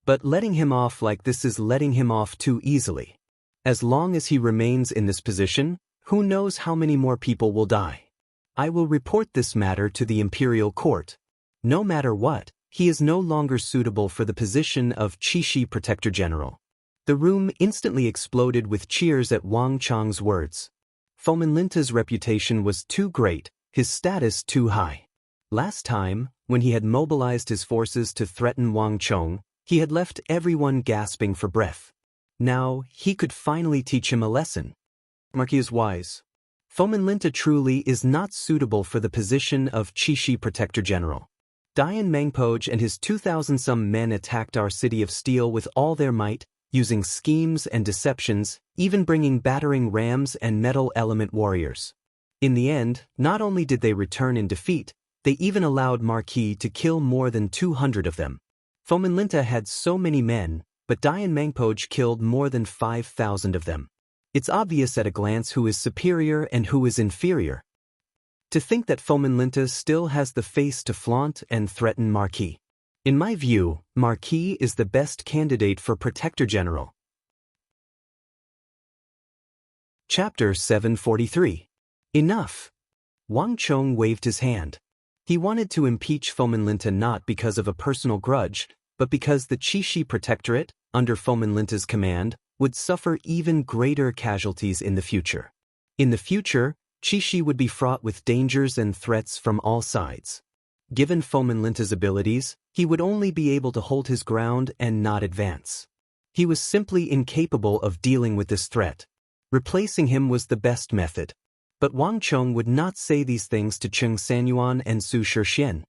But letting him off like this is letting him off too easily. As long as he remains in this position, who knows how many more people will die. I will report this matter to the imperial court. No matter what, he is no longer suitable for the position of Qixi Protector General. The room instantly exploded with cheers at Wang Chong's words. Fomenlinta's reputation was too great, his status too high. Last time, when he had mobilized his forces to threaten Wang Chong, he had left everyone gasping for breath. Now, he could finally teach him a lesson. Marquis is wise. Fomenlinta truly is not suitable for the position of Qixi Protector General. Dian Mangpoj and his 2,000-some men attacked our City of Steel with all their might, using schemes and deceptions, even bringing battering rams and metal element warriors. In the end, not only did they return in defeat, They even allowed Marquis to kill more than 200 of them. Fomenlinta had so many men, but Dian Mangpoj killed more than 5,000 of them. It's obvious at a glance who is superior and who is inferior. To think that Fomenlinta still has the face to flaunt and threaten Marquis. In my view, Marquis is the best candidate for Protector General. Chapter 743. Enough. Wang Chong waved his hand. He wanted to impeach Fomenlinta not because of a personal grudge, but because the Qixi Protectorate, under Fomenlinta's command, would suffer even greater casualties in the future. In the future, Qixi would be fraught with dangers and threats from all sides. Given Fomenlinta's abilities, he would only be able to hold his ground and not advance. He was simply incapable of dealing with this threat. Replacing him was the best method. But Wang Chong would not say these things to Cheng Sanyuan and Su Shixian.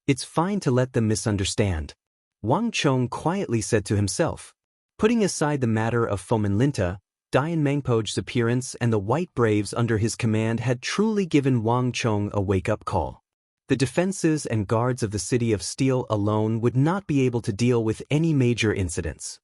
It's fine to let them misunderstand. Wang Chong quietly said to himself. Putting aside the matter of Fomenlinta, Dian Mangpoj's appearance and the White Braves under his command had truly given Wang Chong a wake-up call. The defenses and guards of the City of Steel alone would not be able to deal with any major incidents.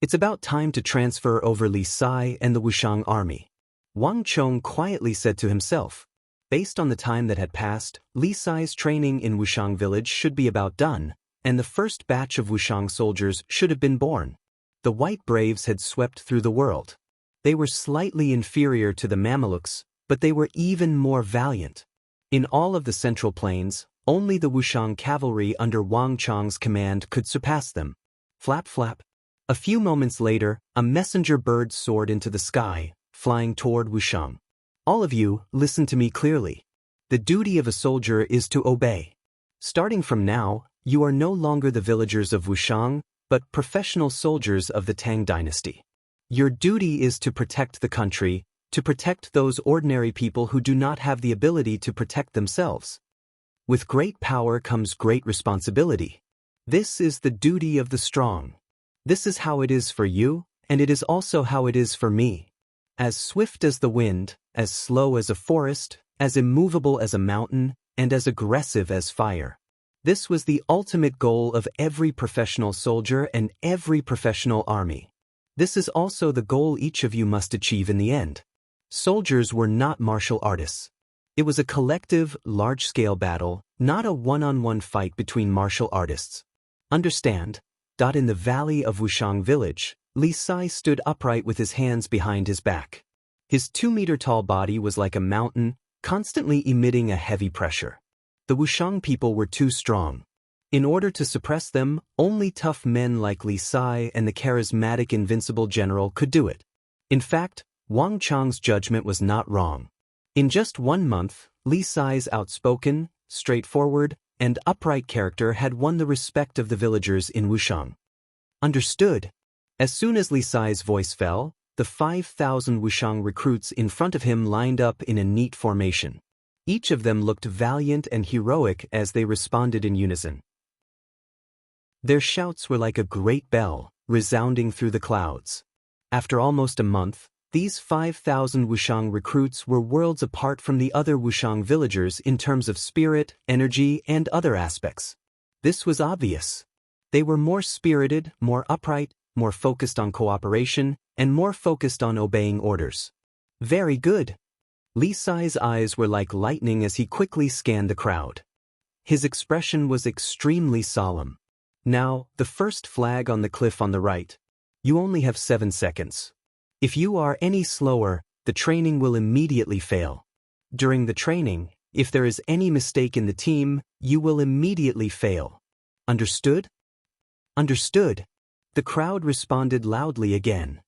It's about time to transfer over Li Sai and the Wushang army. Wang Chong quietly said to himself. Based on the time that had passed, Li Sai's training in Wushang village should be about done, and the first batch of Wushang soldiers should have been born. The White Braves had swept through the world. They were slightly inferior to the Mamelukes, but they were even more valiant. In all of the Central Plains, only the Wushang cavalry under Wang Chong's command could surpass them. Flap flap. A few moments later, a messenger bird soared into the sky, flying toward Wushang. All of you, listen to me clearly. The duty of a soldier is to obey. Starting from now, you are no longer the villagers of Wushang, but professional soldiers of the Tang dynasty. Your duty is to protect the country, to protect those ordinary people who do not have the ability to protect themselves. With great power comes great responsibility. This is the duty of the strong. This is how it is for you, and it is also how it is for me. As swift as the wind, as slow as a forest, as immovable as a mountain, and as aggressive as fire. This was the ultimate goal of every professional soldier and every professional army. This is also the goal each of you must achieve in the end. Soldiers were not martial artists. It was a collective, large-scale battle, not a one-on-one fight between martial artists. Understand? In the valley of Wushang village, Li Sai stood upright with his hands behind his back. His 2-meter-tall body was like a mountain, constantly emitting a heavy pressure. The Wushang people were too strong. In order to suppress them, only tough men like Li Sai and the charismatic invincible general could do it. In fact, Wang Chong's judgment was not wrong. In just 1 month, Li Sai's outspoken, straightforward, and upright character had won the respect of the villagers in Wushang. Understood? As soon as Li Sai's voice fell, the 5,000 Wushang recruits in front of him lined up in a neat formation. Each of them looked valiant and heroic as they responded in unison. Their shouts were like a great bell, resounding through the clouds. After almost a month, these 5,000 Wushang recruits were worlds apart from the other Wushang villagers in terms of spirit, energy, and other aspects. This was obvious. They were more spirited, more upright, more focused on cooperation, and more focused on obeying orders. Very good. Li Sai's eyes were like lightning as he quickly scanned the crowd. His expression was extremely solemn. Now, the first flag on the cliff on the right. You only have 7 seconds. If you are any slower, the training will immediately fail. During the training, if there is any mistake in the team, you will immediately fail. Understood? Understood. The crowd responded loudly again.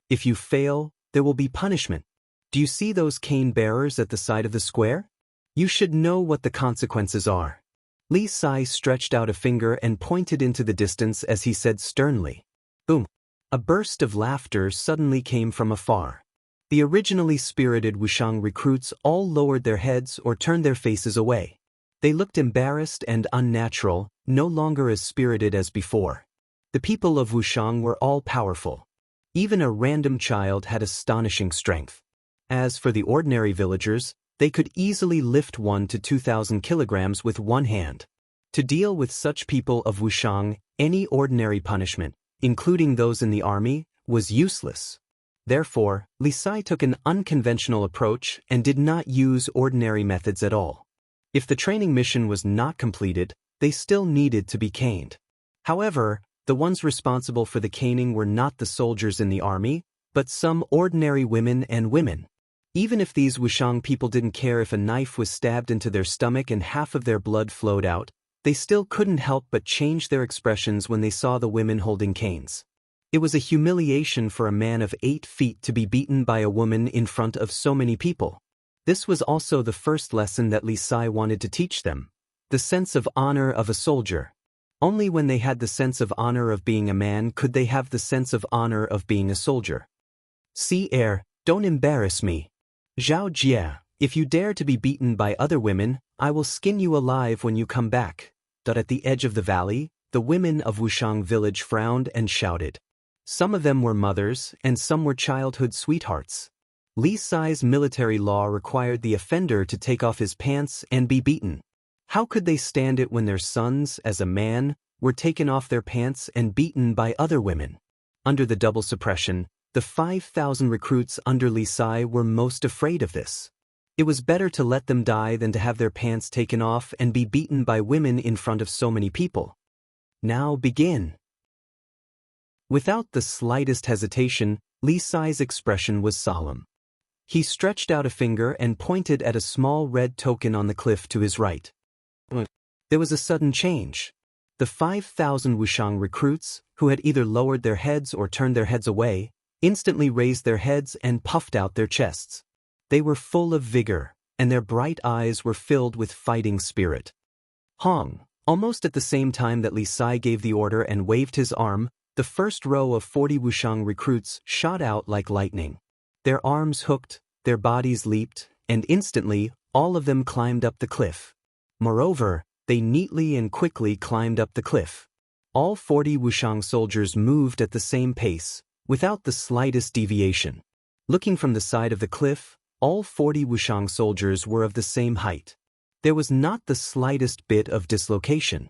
If you fail, there will be punishment. Do you see those cane bearers at the side of the square? You should know what the consequences are. Li Sai stretched out a finger and pointed into the distance as he said sternly. Boom! A burst of laughter suddenly came from afar. The originally spirited Wushang recruits all lowered their heads or turned their faces away. They looked embarrassed and unnatural, no longer as spirited as before. The people of Wushang were all powerful. Even a random child had astonishing strength. As for the ordinary villagers, they could easily lift 1 to 2,000 kilograms with one hand. To deal with such people of Wushang, any ordinary punishment, including those in the army, was useless. Therefore, Li Sai took an unconventional approach and did not use ordinary methods at all. If the training mission was not completed, they still needed to be caned. However, the ones responsible for the caning were not the soldiers in the army, but some ordinary women and women. Even if these Wushang people didn't care if a knife was stabbed into their stomach and half of their blood flowed out, they still couldn't help but change their expressions when they saw the women holding canes. It was a humiliation for a man of 8 feet to be beaten by a woman in front of so many people. This was also the first lesson that Li Sai wanted to teach them, the sense of honor of a soldier. Only when they had the sense of honor of being a man could they have the sense of honor of being a soldier. See air, don't embarrass me. Zhao Jie, if you dare to be beaten by other women, I will skin you alive when you come back. At the edge of the valley, the women of Wushang village frowned and shouted. Some of them were mothers, and some were childhood sweethearts. Li Sai's military law required the offender to take off his pants and be beaten. How could they stand it when their sons, as a man, were taken off their pants and beaten by other women? Under the double suppression, the 5,000 recruits under Li Sai were most afraid of this. It was better to let them die than to have their pants taken off and be beaten by women in front of so many people. Now begin. Without the slightest hesitation, Li Sai's expression was solemn. He stretched out a finger and pointed at a small red token on the cliff to his right. There was a sudden change. The 5,000 Wushang recruits, who had either lowered their heads or turned their heads away, instantly raised their heads and puffed out their chests. They were full of vigor, and their bright eyes were filled with fighting spirit. Hong, almost at the same time that Li Sai gave the order and waved his arm, the first row of 40 Wushang recruits shot out like lightning. Their arms hooked, their bodies leaped, and instantly, all of them climbed up the cliff. Moreover, they neatly and quickly climbed up the cliff. All 40 Wushang soldiers moved at the same pace, without the slightest deviation. Looking from the side of the cliff, all 40 Wushang soldiers were of the same height. There was not the slightest bit of dislocation.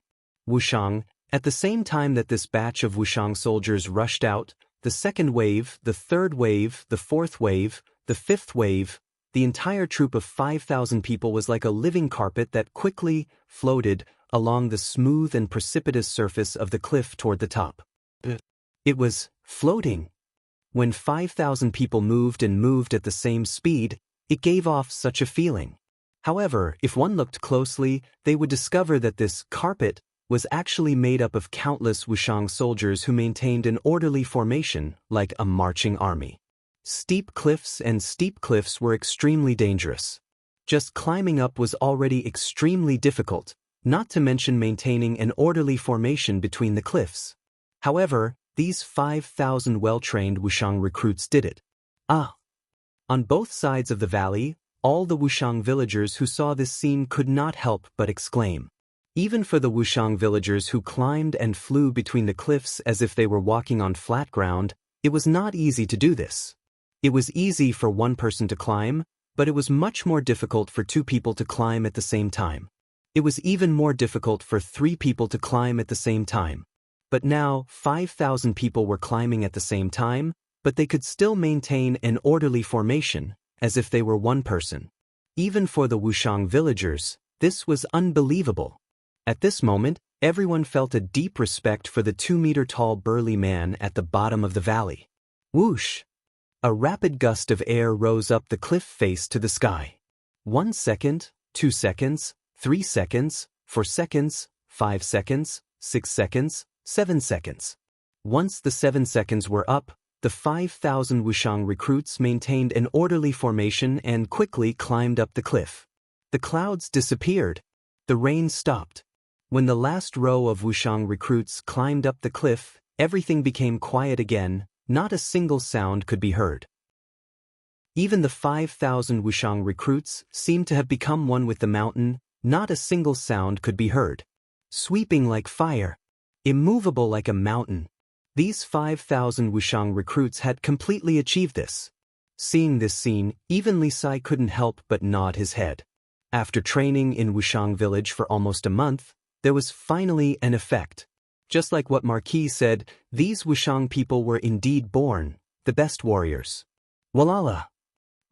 Wushang, at the same time that this batch of Wushang soldiers rushed out, the second wave, the third wave, the fourth wave, the fifth wave, the entire troop of 5,000 people was like a living carpet that quickly floated along the smooth and precipitous surface of the cliff toward the top. It was floating. When 5,000 people moved and moved at the same speed, it gave off such a feeling. However, if one looked closely, they would discover that this carpet was actually made up of countless Wushang soldiers who maintained an orderly formation like a marching army. Steep cliffs were extremely dangerous. Just climbing up was already extremely difficult, not to mention maintaining an orderly formation between the cliffs. However, these 5,000 well-trained Wushang recruits did it. On both sides of the valley, all the Wushang villagers who saw this scene could not help but exclaim. Even for the Wushang villagers who climbed and flew between the cliffs as if they were walking on flat ground, it was not easy to do this. It was easy for one person to climb, but it was much more difficult for 2 people to climb at the same time. It was even more difficult for 3 people to climb at the same time. But now, 5,000 people were climbing at the same time, but they could still maintain an orderly formation, as if they were one person. Even for the Wushang villagers, this was unbelievable. At this moment, everyone felt a deep respect for the 2-meter-tall burly man at the bottom of the valley. Whoosh! A rapid gust of air rose up the cliff face to the sky. 1 second, 2 seconds, 3 seconds, 4 seconds, 5 seconds, 6 seconds, 7 seconds. Once the 7 seconds were up, the 5,000 Wushang recruits maintained an orderly formation and quickly climbed up the cliff. The clouds disappeared. The rain stopped. When the last row of Wushang recruits climbed up the cliff, everything became quiet again. Not a single sound could be heard. Even the 5,000 Wushang recruits seemed to have become one with the mountain. Not a single sound could be heard. Sweeping like fire. Immovable like a mountain. These 5,000 Wushang recruits had completely achieved this. Seeing this scene, even Li Sai couldn't help but nod his head. After training in Wushang village for almost a month, there was finally an effect. Just like what Marquis said, these Wushang people were indeed born, the best warriors. Walala!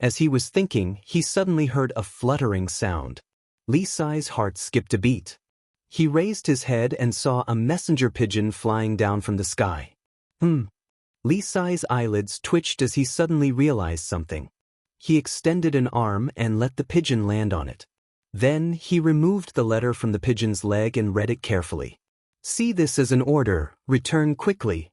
As he was thinking, he suddenly heard a fluttering sound. Li Sai's heart skipped a beat. He raised his head and saw a messenger pigeon flying down from the sky. Li Sai's eyelids twitched as he suddenly realized something. He extended an arm and let the pigeon land on it. Then he removed the letter from the pigeon's leg and read it carefully. See this as an order, return quickly.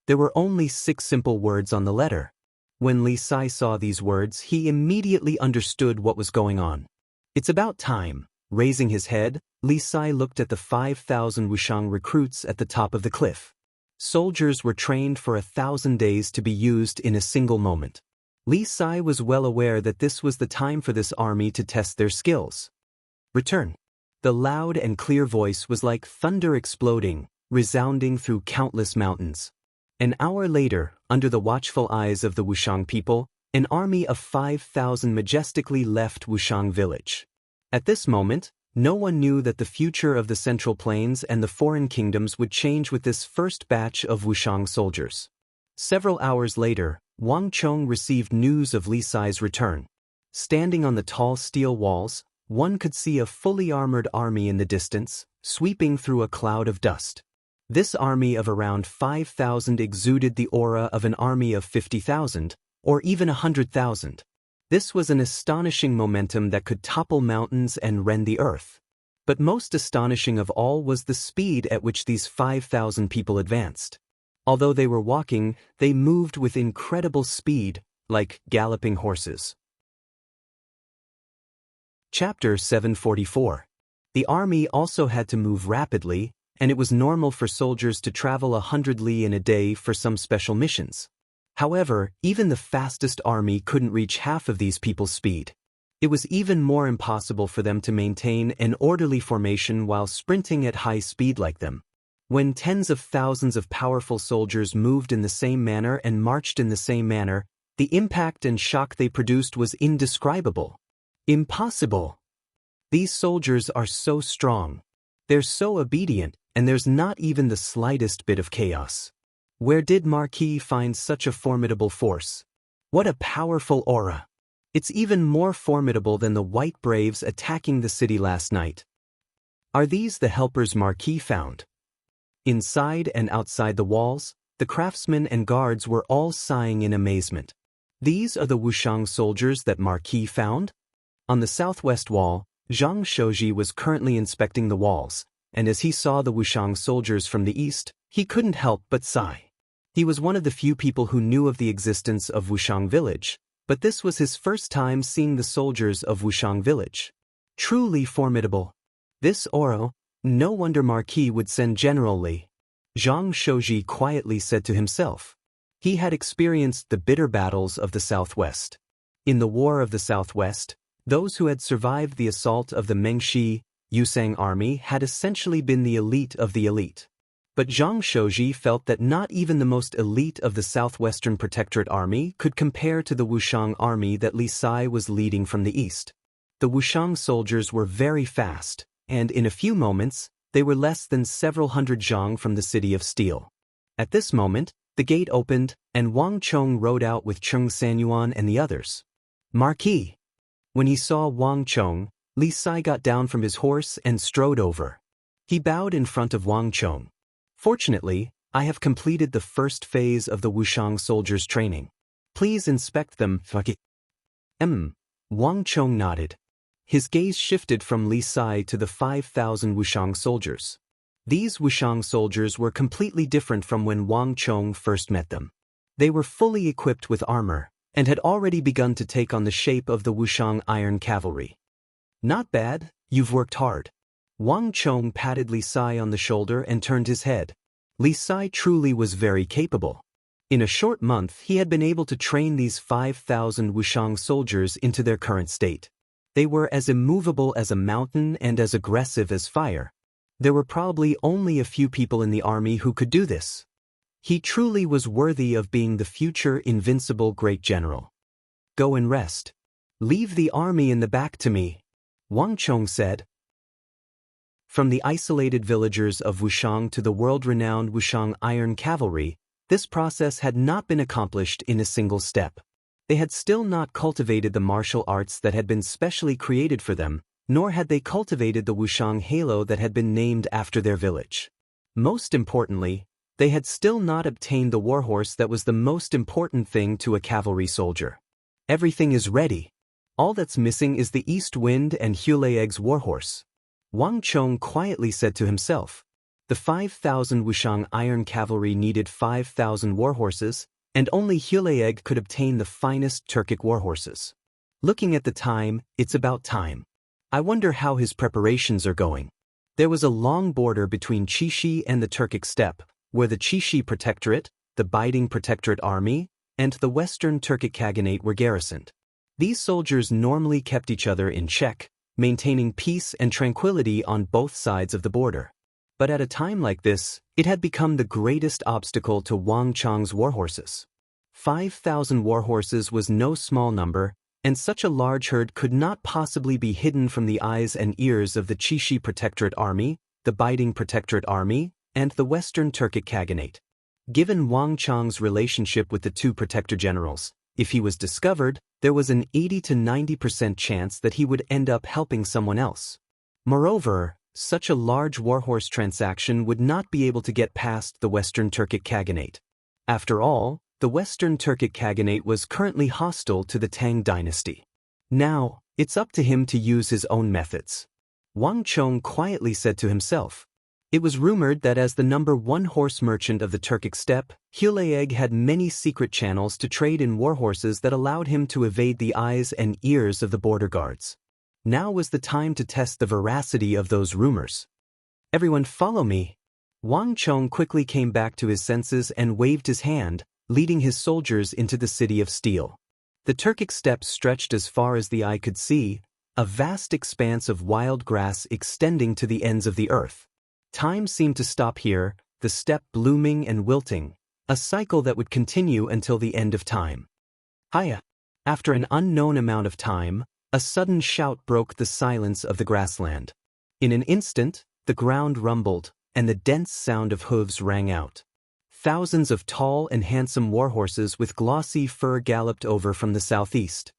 There were only 6 simple words on the letter. When Li Sai saw these words, he immediately understood what was going on. It's about time. Raising his head, Li Sai looked at the 5,000 Wushang recruits at the top of the cliff. Soldiers were trained for 1,000 days to be used in a single moment. Li Sai was well aware that this was the time for this army to test their skills. Return. The loud and clear voice was like thunder exploding, resounding through countless mountains. An hour later, under the watchful eyes of the Wushang people, an army of 5,000 majestically left Wushang village. At this moment, no one knew that the future of the Central Plains and the foreign kingdoms would change with this first batch of Wushang soldiers. Several hours later, Wang Chong received news of Li Sai's return. Standing on the tall steel walls, one could see a fully armored army in the distance, sweeping through a cloud of dust. This army of around 5,000 exuded the aura of an army of 50,000, or even 100,000. This was an astonishing momentum that could topple mountains and rend the earth. But most astonishing of all was the speed at which these 5,000 people advanced. Although they were walking, they moved with incredible speed, like galloping horses. Chapter 744. The army also had to move rapidly, and it was normal for soldiers to travel 100 li in a day for some special missions. However, even the fastest army couldn't reach half of these people's speed. It was even more impossible for them to maintain an orderly formation while sprinting at high speed like them. When tens of thousands of powerful soldiers moved in the same manner and marched in the same manner, the impact and shock they produced was indescribable. Impossible! These soldiers are so strong. They're so obedient, and there's not even the slightest bit of chaos. Where did Marquis find such a formidable force? What a powerful aura! It's even more formidable than the White Braves attacking the city last night. Are these the helpers Marquis found? Inside and outside the walls, the craftsmen and guards were all sighing in amazement. These are the Wushang soldiers that Marquis found? On the southwest wall, Zhang Shouji was currently inspecting the walls, and as he saw the Wushang soldiers from the east, he couldn't help but sigh. He was one of the few people who knew of the existence of Wushang village, but this was his first time seeing the soldiers of Wushang village. Truly formidable. This aura, no wonder Marquis would send General Li. Zhang Shouji quietly said to himself. He had experienced the bitter battles of the Southwest. In the War of the Southwest, those who had survived the assault of the Mengshi, Yusang army had essentially been the elite of the elite. But Zhang Shouji felt that not even the most elite of the Southwestern Protectorate army could compare to the Wushang army that Li Sai was leading from the east. The Wushang soldiers were very fast, and in a few moments, they were less than several hundred zhang from the City of Steel. At this moment, the gate opened, and Wang Chong rode out with Cheng Sanyuan and the others. Marquis! When he saw Wang Chong, Li Sai got down from his horse and strode over. He bowed in front of Wang Chong. Fortunately, I have completed the first phase of the Wushang soldiers' training. Please inspect them. Wang Chong nodded. His gaze shifted from Li Sai to the 5,000 Wushang soldiers. These Wushang soldiers were completely different from when Wang Chong first met them. They were fully equipped with armor, and had already begun to take on the shape of the Wushang Iron Cavalry. Not bad, you've worked hard. Wang Chong patted Li Sai on the shoulder and turned his head. Li Sai truly was very capable. In a short month he had been able to train these 5,000 Wushang soldiers into their current state. They were as immovable as a mountain and as aggressive as fire. There were probably only a few people in the army who could do this. He truly was worthy of being the future invincible great general. go and rest. Leave the army in the back to me, Wang Chong said. From the isolated villagers of Wushang to the world-renowned Wushang Iron Cavalry, this process had not been accomplished in a single step. They had still not cultivated the martial arts that had been specially created for them, nor had they cultivated the Wushang halo that had been named after their village. Most importantly, they had still not obtained the warhorse that was the most important thing to a cavalry soldier. Everything is ready. All that's missing is the East Wind and Huleeg's warhorse, Wang Chong quietly said to himself. The 5,000 Wushang Iron Cavalry needed 5,000 warhorses, and only Huleeg could obtain the finest Turkic warhorses. Looking at the time, it's about time. I wonder how his preparations are going. There was a long border between Qixi and the Turkic steppe, where the Qixi Protectorate, the Biding Protectorate Army, and the Western Turkic Khaganate were garrisoned. These soldiers normally kept each other in check, maintaining peace and tranquility on both sides of the border. But at a time like this, it had become the greatest obstacle to Wang Chong's warhorses. 5,000 warhorses was no small number, and such a large herd could not possibly be hidden from the eyes and ears of the Qixi Protectorate Army, the Biding Protectorate Army, and the Western Turkic Khaganate. Given Wang Chong's relationship with the two protector generals, if he was discovered, there was an 80 to 90% chance that he would end up helping someone else. Moreover, such a large warhorse transaction would not be able to get past the Western Turkic Khaganate. After all, the Western Turkic Khaganate was currently hostile to the Tang dynasty. Now, it's up to him to use his own methods, Wang Chong quietly said to himself. It was rumored that as the #1 horse merchant of the Turkic steppe, Huleeg had many secret channels to trade in warhorses that allowed him to evade the eyes and ears of the border guards. Now was the time to test the veracity of those rumors. Everyone follow me. Wang Chong quickly came back to his senses and waved his hand, leading his soldiers into the city of steel. The Turkic steppe stretched as far as the eye could see, a vast expanse of wild grass extending to the ends of the earth. Time seemed to stop here, the steppe blooming and wilting, a cycle that would continue until the end of time. Hiya! After an unknown amount of time, a sudden shout broke the silence of the grassland. In an instant, the ground rumbled, and the dense sound of hooves rang out. Thousands of tall and handsome warhorses with glossy fur galloped over from the southeast.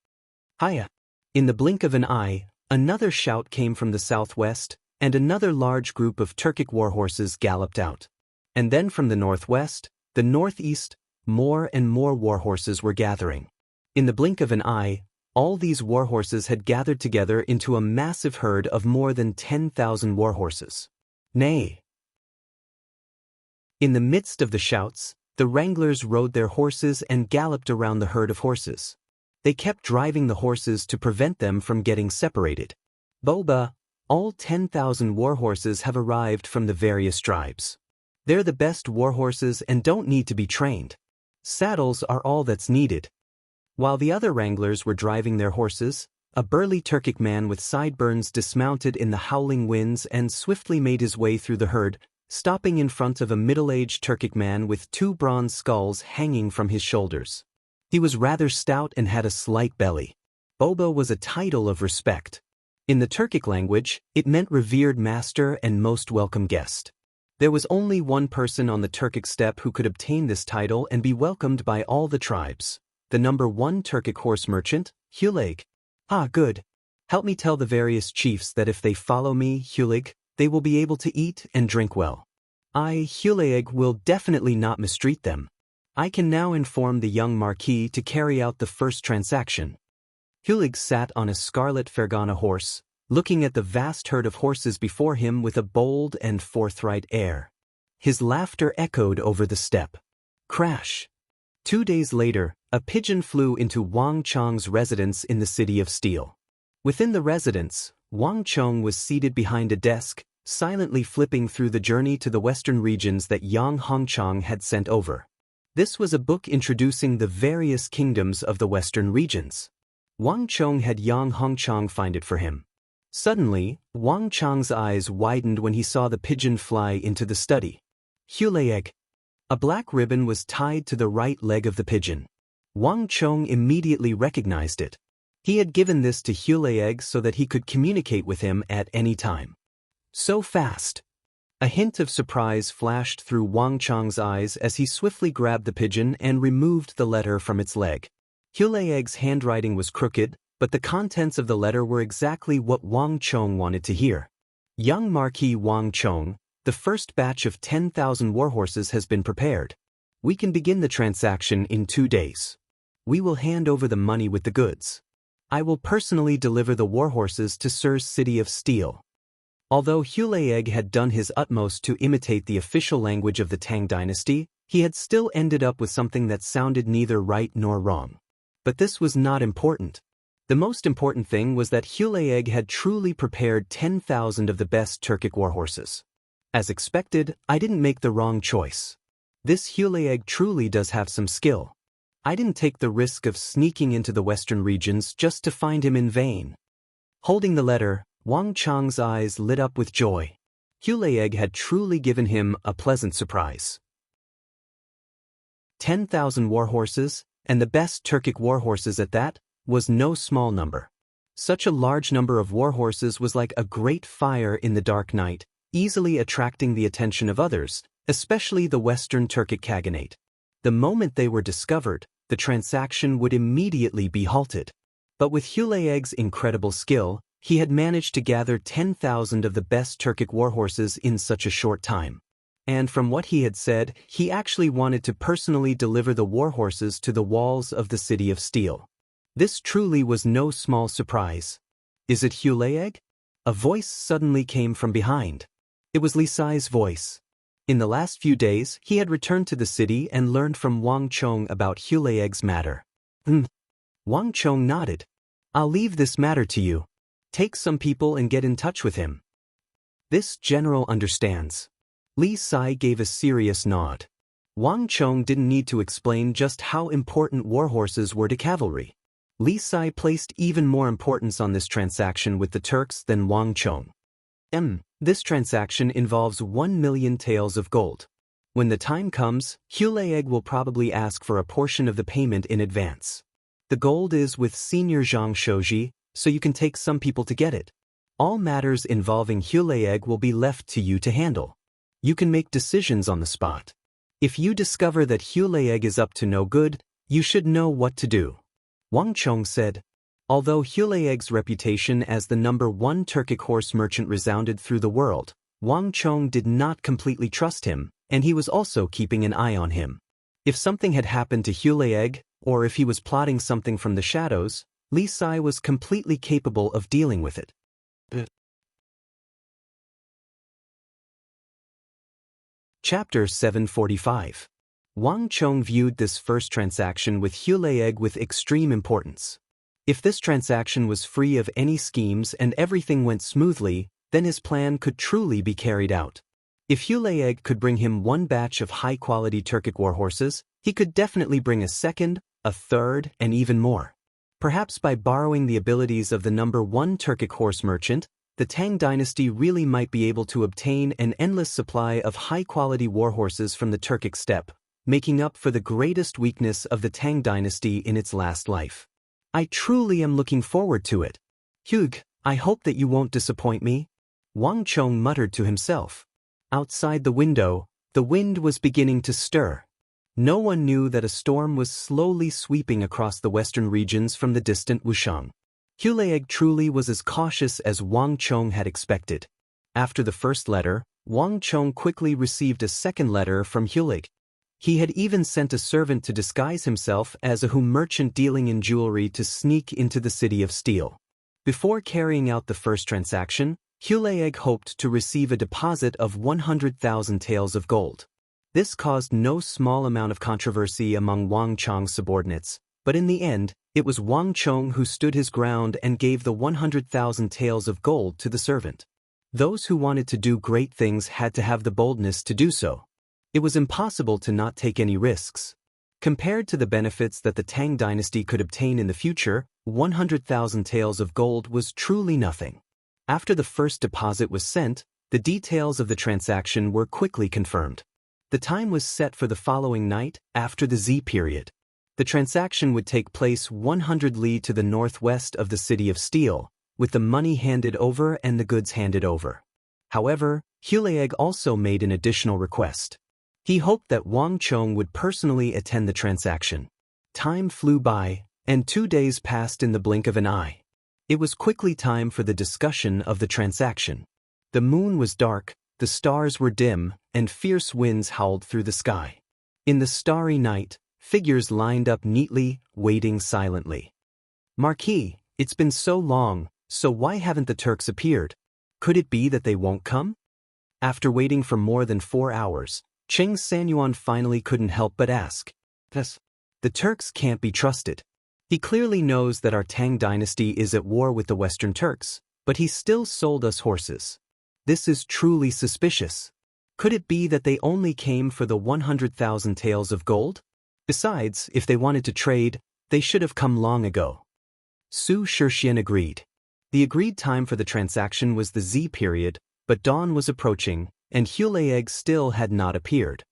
Hiya! In the blink of an eye, another shout came from the southwest, and another large group of Turkic warhorses galloped out. And then from the northwest, the northeast, more and more warhorses were gathering. In the blink of an eye, all these warhorses had gathered together into a massive herd of more than 10,000 warhorses. Nay! In the midst of the shouts, the wranglers rode their horses and galloped around the herd of horses. They kept driving the horses to prevent them from getting separated. Boba! All 10,000 warhorses have arrived from the various tribes. They're the best warhorses and don't need to be trained. Saddles are all that's needed. While the other wranglers were driving their horses, a burly Turkic man with sideburns dismounted in the howling winds and swiftly made his way through the herd, stopping in front of a middle-aged Turkic man with 2 bronze skulls hanging from his shoulders. He was rather stout and had a slight belly. Boba was a title of respect. In the Turkic language, it meant revered master and most welcome guest. There was only one person on the Turkic steppe who could obtain this title and be welcomed by all the tribes. The #1 Turkic horse merchant, Huleeg. Ah, good. Help me tell the various chiefs that if they follow me, Huleeg, they will be able to eat and drink well. I, Huleeg, will definitely not mistreat them. I can now inform the young marquis to carry out the first transaction. Huleeg sat on a scarlet Fergana horse, looking at the vast herd of horses before him with a bold and forthright air. His laughter echoed over the steppe. Crash! 2 days later, a pigeon flew into Wang Chong's residence in the city of steel. Within the residence, Wang Chong was seated behind a desk, silently flipping through the journey to the western regions that Yang Hongchang had sent over. This was a book introducing the various kingdoms of the western regions. Wang Chong had Yang Hongchang find it for him. Suddenly, Wang Chong's eyes widened when he saw the pigeon fly into the study. Huleeg. A black ribbon was tied to the right leg of the pigeon. Wang Chong immediately recognized it. He had given this to Hulieg so that he could communicate with him at any time. So fast. A hint of surprise flashed through Wang Chong's eyes as he swiftly grabbed the pigeon and removed the letter from its leg. Hulieg's handwriting was crooked, but the contents of the letter were exactly what Wang Chong wanted to hear. Young Marquis Wang Chong, the first batch of 10,000 warhorses has been prepared. We can begin the transaction in 2 days. We will hand over the money with the goods. I will personally deliver the warhorses to Sir's City of Steel. Although Hulieg had done his utmost to imitate the official language of the Tang dynasty, he had still ended up with something that sounded neither right nor wrong. But this was not important. The most important thing was that Hulieg had truly prepared 10,000 of the best Turkic warhorses. As expected, I didn't make the wrong choice. This Hulieg truly does have some skill. I didn't take the risk of sneaking into the western regions just to find him in vain. Holding the letter, Wang Chong's eyes lit up with joy. Hulieg had truly given him a pleasant surprise. 10,000 warhorses, and the best Turkic warhorses at that, was no small number. Such a large number of warhorses was like a great fire in the dark night, easily attracting the attention of others, especially the Western Turkic Khaganate. The moment they were discovered, the transaction would immediately be halted. But with Hulieg's incredible skill, he had managed to gather 10,000 of the best Turkic warhorses in such a short time. And from what he had said, he actually wanted to personally deliver the warhorses to the walls of the City of Steel. This truly was no small surprise. Is it Hulieg? A voice suddenly came from behind. It was Li Sai's voice. In the last few days, he had returned to the city and learned from Wang Chong about Hulieg's matter. Wang Chong nodded. I'll leave this matter to you. Take some people and get in touch with him. This general understands. Li Sai gave a serious nod. Wang Chong didn't need to explain just how important warhorses were to cavalry. Li Sai placed even more importance on this transaction with the Turks than Wang Chong. This transaction involves 1 million taels of gold. When the time comes, Hulieg will probably ask for a portion of the payment in advance. The gold is with Senior Zhang Shouji, so you can take some people to get it. All matters involving Hulieg will be left to you to handle. You can make decisions on the spot. If you discover that Hulieg is up to no good, you should know what to do. Wang Chong said. Although Hulieg's reputation as the #1 Turkic horse merchant resounded through the world, Wang Chong did not completely trust him, and he was also keeping an eye on him. If something had happened to Hulieg, or if he was plotting something from the shadows, Li Sai was completely capable of dealing with it. Chapter 745. Wang Chong viewed this first transaction with Hulieg with extreme importance. If this transaction was free of any schemes and everything went smoothly, then his plan could truly be carried out. If Hulieg could bring him 1 batch of high-quality Turkic warhorses, he could definitely bring a second, a third, and even more. Perhaps by borrowing the abilities of the #1 Turkic horse merchant, the Tang dynasty really might be able to obtain an endless supply of high-quality warhorses from the Turkic steppe, making up for the greatest weakness of the Tang dynasty in its last life. I truly am looking forward to it. Hugh, I hope that you won't disappoint me. Wang Chong muttered to himself. Outside the window, the wind was beginning to stir. No one knew that a storm was slowly sweeping across the western regions from the distant Wushang. Hulieg truly was as cautious as Wang Chong had expected. After the first letter, Wang Chong quickly received a second letter from Hulieg. He had even sent a servant to disguise himself as a merchant dealing in jewelry to sneak into the City of Steel. Before carrying out the first transaction, Hulieg hoped to receive a deposit of 100,000 taels of gold. This caused no small amount of controversy among Wang Chong's subordinates, but in the end, it was Wang Chong who stood his ground and gave the 100,000 taels of gold to the servant. Those who wanted to do great things had to have the boldness to do so. It was impossible to not take any risks. Compared to the benefits that the Tang dynasty could obtain in the future, 100,000 taels of gold was truly nothing. After the first deposit was sent, the details of the transaction were quickly confirmed. The time was set for the following night, after the Z period. The transaction would take place 100 li to the northwest of the city of Steel, with the money handed over and the goods handed over. However, Hulaeg also made an additional request. He hoped that Wang Chong would personally attend the transaction. Time flew by, and 2 days passed in the blink of an eye. It was quickly time for the discussion of the transaction. The moon was dark, the stars were dim, and fierce winds howled through the sky. In the starry night, figures lined up neatly, waiting silently. "Marquis, it's been so long, so why haven't the Turks appeared? Could it be that they won't come?" After waiting for more than 4 hours, Cheng Sanyuan finally couldn't help but ask. "Yes, the Turks can't be trusted. He clearly knows that our Tang dynasty is at war with the Western Turks, but he still sold us horses. This is truly suspicious. Could it be that they only came for the 100,000 taels of gold? Besides, if they wanted to trade, they should have come long ago." Su Shixian agreed. The agreed time for the transaction was the Z period, but dawn was approaching, and Hulaeg still had not appeared.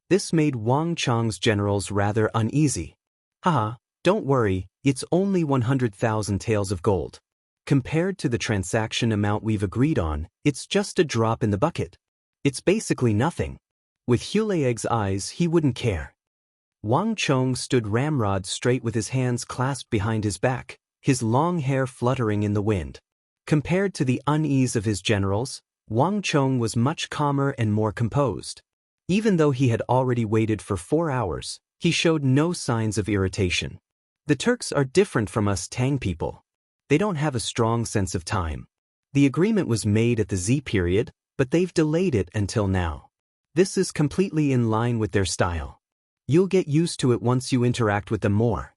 This made Wang Chong's generals rather uneasy. "Haha, don't worry, it's only 100,000 taels of gold. Compared to the transaction amount we've agreed on, it's just a drop in the bucket. It's basically nothing." With Hulaeg's eyes, he wouldn't care. Wang Chong stood ramrod straight with his hands clasped behind his back, his long hair fluttering in the wind. Compared to the unease of his generals, Wang Chong was much calmer and more composed. Even though he had already waited for 4 hours, he showed no signs of irritation. "The Turks are different from us Tang people. They don't have a strong sense of time. The agreement was made at the Z period, but they've delayed it until now. This is completely in line with their style. You'll get used to it once you interact with them more."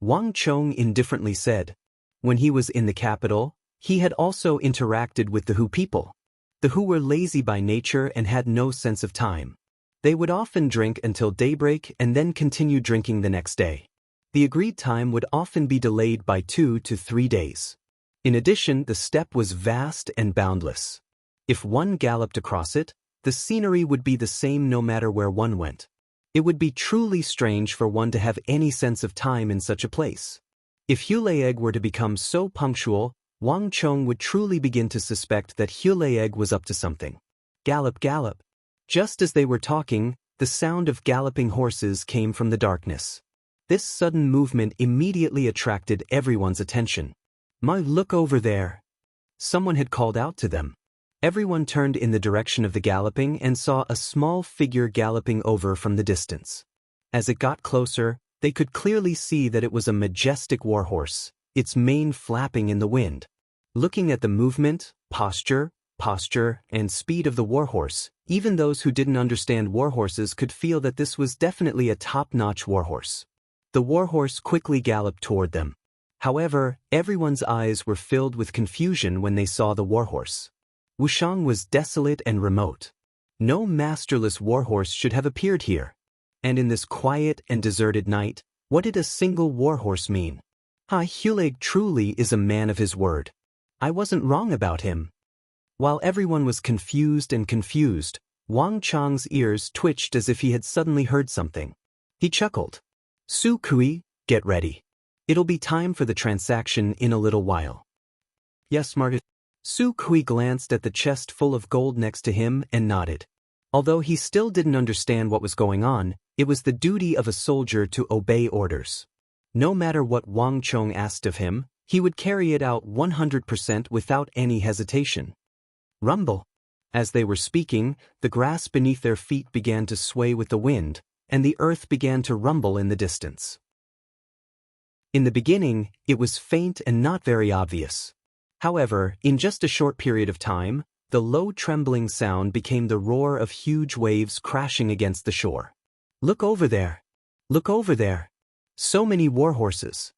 Wang Chong indifferently said. When he was in the capital, he had also interacted with the Hu people. The Hu were lazy by nature and had no sense of time. They would often drink until daybreak and then continue drinking the next day. The agreed time would often be delayed by 2 to 3 days. In addition, the steppe was vast and boundless. If one galloped across it, the scenery would be the same no matter where one went. It would be truly strange for one to have any sense of time in such a place. If Hulaeg were to become so punctual, Wang Chong would truly begin to suspect that Hulaeg was up to something. Gallop, gallop. Just as they were talking, the sound of galloping horses came from the darkness. This sudden movement immediately attracted everyone's attention. Look over there." Someone had called out to them. Everyone turned in the direction of the galloping and saw a small figure galloping over from the distance. As it got closer, they could clearly see that it was a majestic warhorse, its mane flapping in the wind. Looking at the movement, posture, and speed of the warhorse, even those who didn't understand warhorses could feel that this was definitely a top-notch warhorse. The warhorse quickly galloped toward them. However, everyone's eyes were filled with confusion when they saw the warhorse. Wushang was desolate and remote. No masterless warhorse should have appeared here. And in this quiet and deserted night, what did a single warhorse mean? Hulaeg truly is a man of his word. I wasn't wrong about him. While everyone was confused, Wang Chong's ears twitched as if he had suddenly heard something. He chuckled. "Su Kui, get ready. It'll be time for the transaction in a little while." "Yes, Margaret." Su Kui glanced at the chest full of gold next to him and nodded. Although he still didn't understand what was going on, it was the duty of a soldier to obey orders. No matter what Wang Chong asked of him, he would carry it out 100% without any hesitation. Rumble. As they were speaking, the grass beneath their feet began to sway with the wind, and the earth began to rumble in the distance. In the beginning, it was faint and not very obvious. However, in just a short period of time, the low trembling sound became the roar of huge waves crashing against the shore. "Look over there! Look over there! So many warhorses!"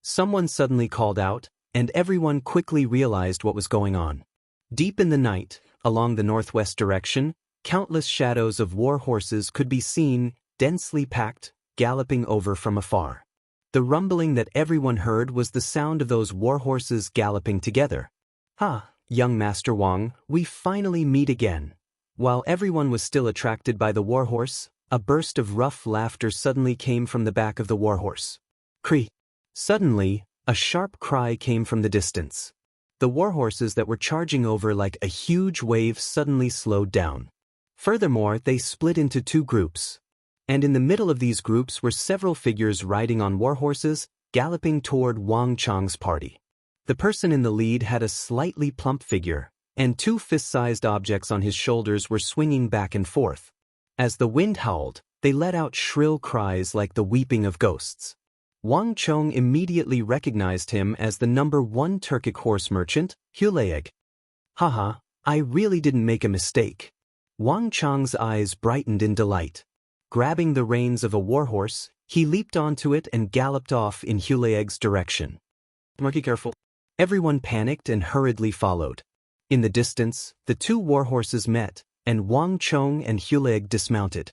Someone suddenly called out, and everyone quickly realized what was going on. Deep in the night, along the northwest direction, countless shadows of warhorses could be seen, densely packed, galloping over from afar. The rumbling that everyone heard was the sound of those warhorses galloping together. Young Master Wang, we finally meet again. While everyone was still attracted by the warhorse, A burst of rough laughter suddenly came from the back of the warhorse. Cree! Suddenly, a sharp cry came from the distance. The warhorses that were charging over like a huge wave suddenly slowed down. Furthermore, they split into two groups. And in the middle of these groups were several figures riding on warhorses, galloping toward Wang Chang's party. The person in the lead had a slightly plump figure, and two fist-sized objects on his shoulders were swinging back and forth. As the wind howled, they let out shrill cries like the weeping of ghosts. Wang Chong immediately recognized him as the #1 Turkic horse merchant, Hulayeg. Haha, I really didn't make a mistake. Wang Chang's eyes brightened in delight. Grabbing the reins of a warhorse, he leaped onto it and galloped off in Hulayeg's direction. Be careful. Everyone panicked and hurriedly followed. In the distance, the two warhorses met, and Wang Chong and Hulayeg dismounted.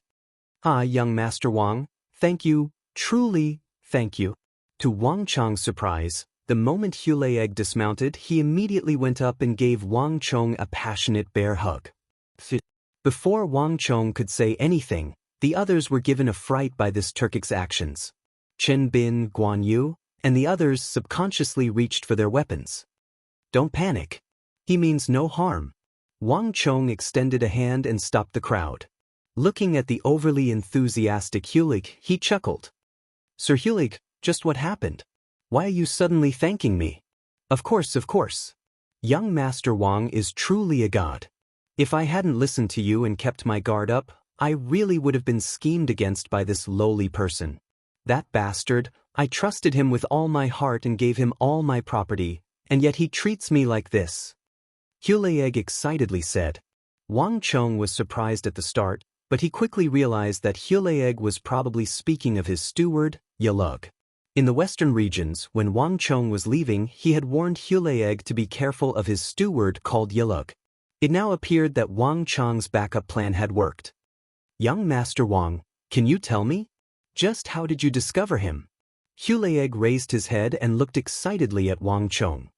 Ah, young Master Wang, thank you, truly, thank you. To Wang Chong's surprise, the moment Hulayeg dismounted, he immediately went up and gave Wang Chong a passionate bear hug. Before Wang Chong could say anything, the others were given a fright by this Turkic's actions. Chen Bin, Guan Yu, and the others subconsciously reached for their weapons. Don't panic. He means no harm. Wang Chong extended a hand and stopped the crowd. Looking at the overly enthusiastic Hulig, he chuckled. Sir Hulig, just what happened? Why are you suddenly thanking me? Of course. Young Master Wang is truly a god. If I hadn't listened to you and kept my guard up, I really would have been schemed against by this lowly person. That bastard, I trusted him with all my heart and gave him all my property, and yet he treats me like this. Hulayeg excitedly said. Wang Chong was surprised at the start, but he quickly realized that Hulayeg was probably speaking of his steward, Yalug. In the western regions, when Wang Chong was leaving, he had warned Hulayeg to be careful of his steward called Yalug. It now appeared that Wang Chong's backup plan had worked. Young Master Wang, can you tell me? Just how did you discover him? Hulayeg raised his head and looked excitedly at Wang Chong.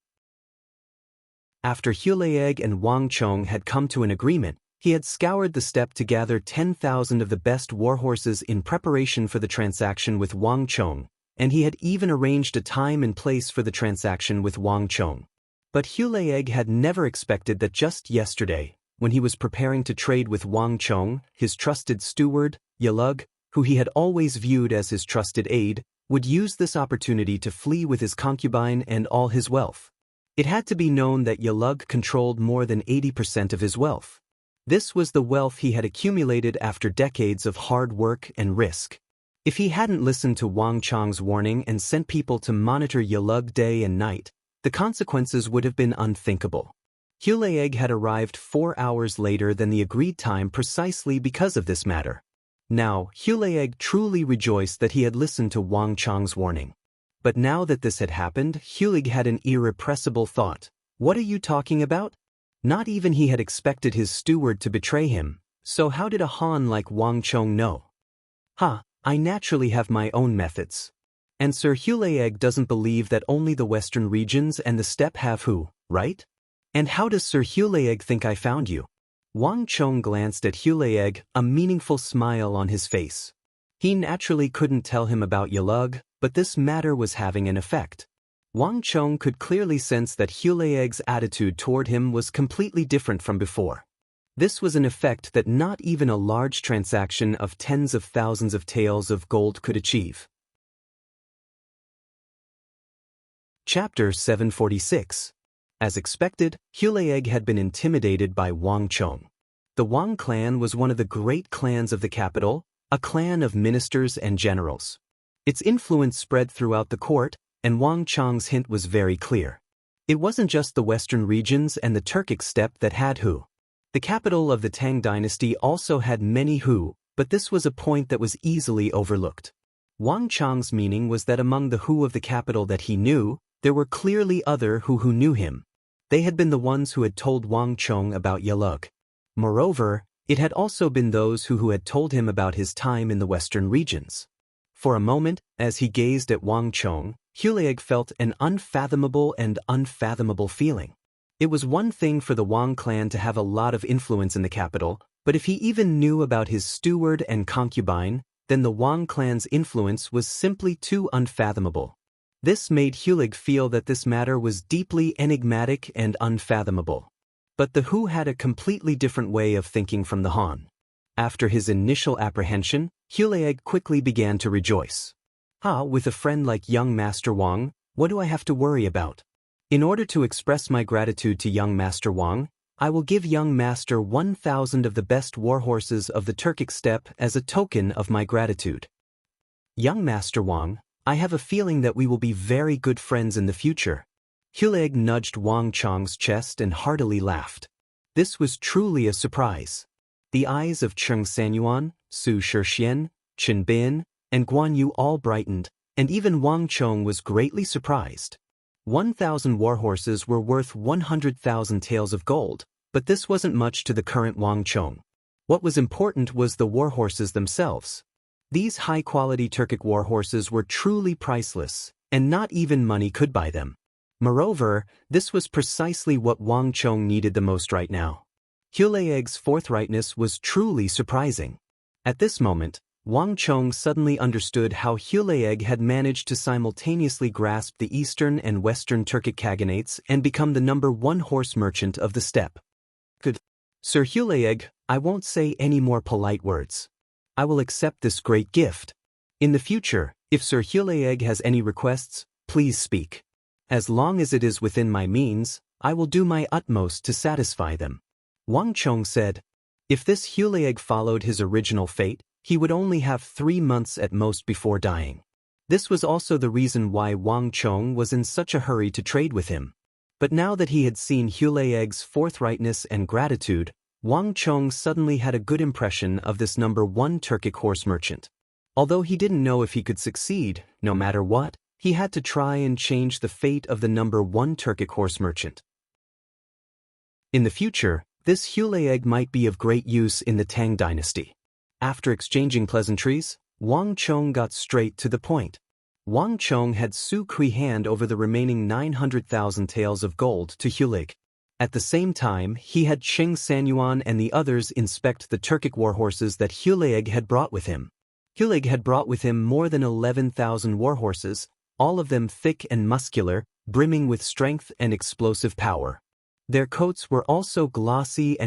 After Hulayeg and Wang Chong had come to an agreement, he had scoured the steppe to gather 10,000 of the best warhorses in preparation for the transaction with Wang Chong, and he had even arranged a time and place for the transaction with Wang Chong. But Hulayeg had never expected that just yesterday, when he was preparing to trade with Wang Chong, his trusted steward, Yalug, who he had always viewed as his trusted aide, would use this opportunity to flee with his concubine and all his wealth. It had to be known that Yalug controlled more than 80% of his wealth. This was the wealth he had accumulated after decades of hard work and risk. If he hadn't listened to Wang Chong's warning and sent people to monitor Yalug day and night, the consequences would have been unthinkable. Hulayeg had arrived 4 hours later than the agreed time precisely because of this matter. Now, Hulayeg truly rejoiced that he had listened to Wang Chong's warning. But now that this had happened, Hulayeg had an irrepressible thought. What are you talking about? Not even he had expected his steward to betray him, so how did a Han like Wang Chong know? I naturally have my own methods. And Sir Hulayeg doesn't believe that only the western regions and the steppe have who, right? And how does Sir Hulayeg think I found you? Wang Chong glanced at Hulayeg, a meaningful smile on his face. He naturally couldn't tell him about Yalug, but this matter was having an effect. Wang Chong could clearly sense that Hulayeg's attitude toward him was completely different from before. This was an effect that not even a large transaction of tens of thousands of taels of gold could achieve. Chapter 746. As expected, Hulayeg had been intimidated by Wang Chong. The Wang clan was one of the great clans of the capital, a clan of ministers and generals. Its influence spread throughout the court, and Wang Chong's hint was very clear. It wasn't just the western regions and the Turkic steppe that had Hu. The capital of the Tang dynasty also had many Hu, but this was a point that was easily overlooked. Wang Chong's meaning was that among the Hu of the capital that he knew, there were clearly other who knew him. They had been the ones who had told Wang Chong about Yalug. Moreover, it had also been those who had told him about his time in the western regions. For a moment, as he gazed at Wang Chong, Hulayeg felt an unfathomable feeling. It was one thing for the Wang clan to have a lot of influence in the capital, But if he even knew about his steward and concubine, then the Wang clan's influence was simply too unfathomable. This made Hulig feel that this matter was deeply enigmatic and unfathomable. But the Hu had a completely different way of thinking from the Han. After his initial apprehension, Hulig quickly began to rejoice. With a friend like young Master Wang, what do I have to worry about? In order to express my gratitude to young Master Wang, I will give young Master 1,000 of the best warhorses of the Turkic steppe as a token of my gratitude. Young Master Wang, I have a feeling that we will be very good friends in the future. Hulig nudged Wang Chong's chest and heartily laughed. This was truly a surprise. The eyes of Cheng Sanyuan, Su Shixian, Chen Bin, and Guan Yu all brightened, and even Wang Chong was greatly surprised. 1,000 warhorses were worth 100,000 taels of gold, but this wasn't much to the current Wang Chong. What was important was the warhorses themselves. These high-quality Turkic warhorses were truly priceless, and not even money could buy them. Moreover, this was precisely what Wang Chong needed the most right now. Hulig's forthrightness was truly surprising. At this moment, Wang Chong suddenly understood how Hulig had managed to simultaneously grasp the eastern and western Turkic khaganates and become the #1 horse merchant of the steppe. Good. Sir Hulig, I won't say any more polite words. I will accept this great gift. In the future, if Sir Hulig has any requests, please speak. As long as it is within my means, I will do my utmost to satisfy them. Wang Chong said. If this Hulig followed his original fate, he would only have 3 months at most before dying. This was also the reason why Wang Chong was in such a hurry to trade with him. But now that he had seen Hulig's forthrightness and gratitude, Wang Chong suddenly had a good impression of this #1 Turkic horse merchant. Although he didn't know if he could succeed, no matter what, he had to try and change the fate of the #1 Turkic horse merchant. In the future, this Hulig might be of great use in the Tang dynasty. After exchanging pleasantries, Wang Chong got straight to the point. Wang Chong had Su Kui hand over the remaining 900,000 taels of gold to Hulig. At the same time, he had Cheng Sanyuan and the others inspect the Turkic warhorses that Hulig had brought with him. Hulig had brought with him more than 11,000 warhorses, all of them thick and muscular, brimming with strength and explosive power. Their coats were also glossy,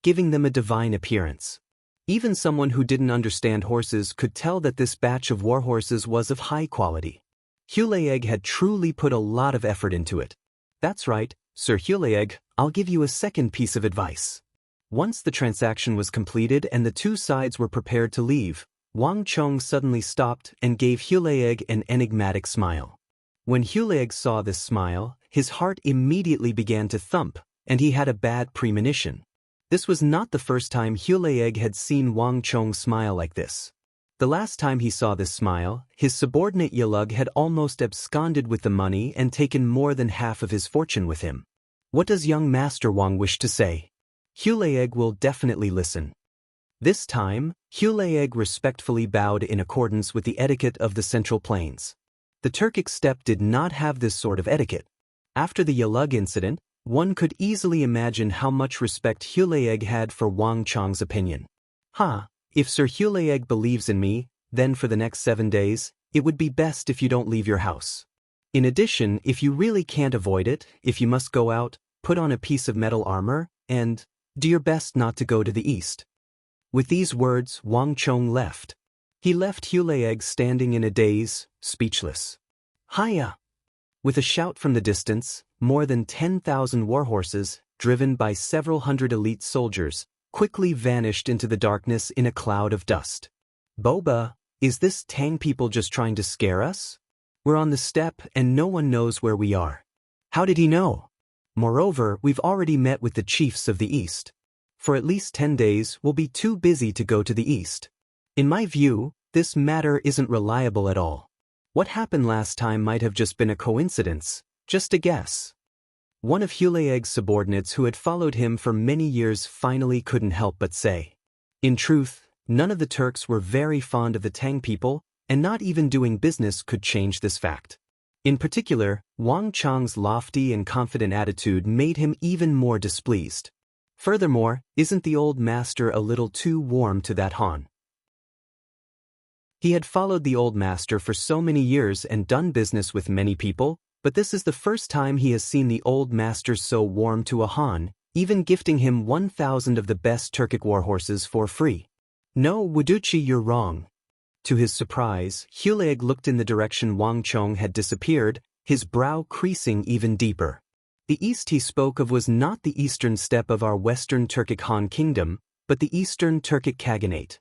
giving them a divine appearance. Even someone who didn't understand horses could tell that this batch of warhorses was of high quality. Hulig had truly put a lot of effort into it. That's right, Sir Hulig, I'll give you a second piece of advice. Once the transaction was completed and the two sides were prepared to leave, Wang Chong suddenly stopped and gave Hulig an enigmatic smile. When Hulig saw this smile, his heart immediately began to thump, and he had a bad premonition. This was not the first time Hulig had seen Wang Chong smile like this. The last time he saw this smile, his subordinate Yulug had almost absconded with the money and taken more than half of his fortune with him. What does young Master Wang wish to say? Hulig will definitely listen. This time, Hulig respectfully bowed in accordance with the etiquette of the Central Plains. The Turkic steppe did not have this sort of etiquette. After the Yulug incident, one could easily imagine how much respect Hulig had for Wang Chong's opinion. If Sir Hulig believes in me, then for the next 7 days, it would be best if you don't leave your house. In addition, if you really can't avoid it, if you must go out, put on a piece of metal armor, and do your best not to go to the east. With these words, Wang Chong left. He left Hulig standing in a daze, speechless. Hiya! With a shout from the distance, more than 10,000 warhorses, driven by several hundred elite soldiers, quickly vanished into the darkness in a cloud of dust. Boba, is this Tang people just trying to scare us? We're on the steppe and no one knows where we are. How did he know? Moreover, we've already met with the chiefs of the east. For at least 10 days, we'll be too busy to go to the east. In my view, this matter isn't reliable at all. What happened last time might have just been a coincidence, just a guess. One of Hulig's subordinates who had followed him for many years finally couldn't help but say. In truth, none of the Turks were very fond of the Tang people, and not even doing business could change this fact. In particular, Wang Chong's lofty and confident attitude made him even more displeased. Furthermore, isn't the old master a little too warm to that Han? He had followed the old master for so many years and done business with many people, but this is the first time he has seen the old master so warm to a Han, even gifting him 1,000 of the best Turkic warhorses for free. No, Wuduchi, you're wrong. To his surprise, Hulaeg looked in the direction Wang Chong had disappeared, his brow creasing even deeper. The east he spoke of was not the eastern steppe of our western Turkic Han kingdom, but the eastern Turkic Khaganate.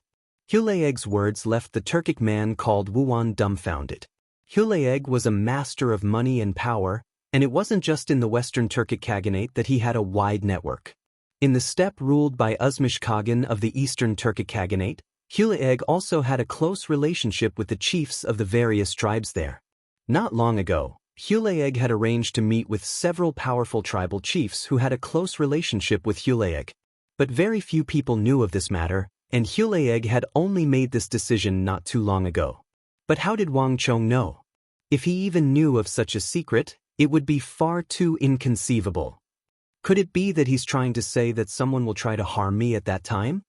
Hulaeg's words left the Turkic man called Wuwan dumbfounded. Hulaeg was a master of money and power, and it wasn't just in the western Turkic Khaganate that he had a wide network. In the steppe ruled by Uzmush Khagan of the eastern Turkic Khaganate, Hulaeg also had a close relationship with the chiefs of the various tribes there. Not long ago, Hulaeg had arranged to meet with several powerful tribal chiefs who had a close relationship with Hulaeg. But very few people knew of this matter, and Hulaeg had only made this decision not too long ago. But how did Wang Chong know? If he even knew of such a secret, it would be far too inconceivable. Could it be that he's trying to say that someone will try to harm me at that time?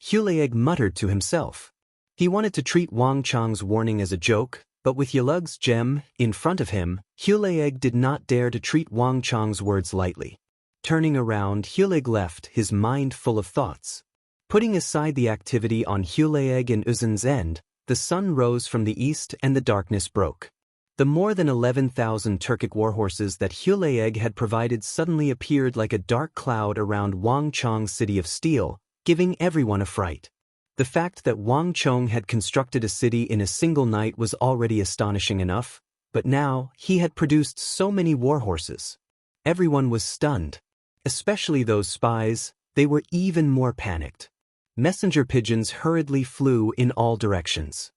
Hulaeg muttered to himself. He wanted to treat Wang Chong's warning as a joke, but with Yulug's gem in front of him, Hulaeg did not dare to treat Wang Chong's words lightly. Turning around, Hulaeg left, his mind full of thoughts. Putting aside the activity on Hulaeg and Uzun's end, the sun rose from the east and the darkness broke. The more than 11,000 Turkic warhorses that Hulaeg had provided suddenly appeared like a dark cloud around Wang Chong's city of steel, giving everyone a fright. The fact that Wang Chong had constructed a city in a single night was already astonishing enough, but now he had produced so many warhorses. Everyone was stunned. Especially those spies, they were even more panicked. Messenger pigeons hurriedly flew in all directions.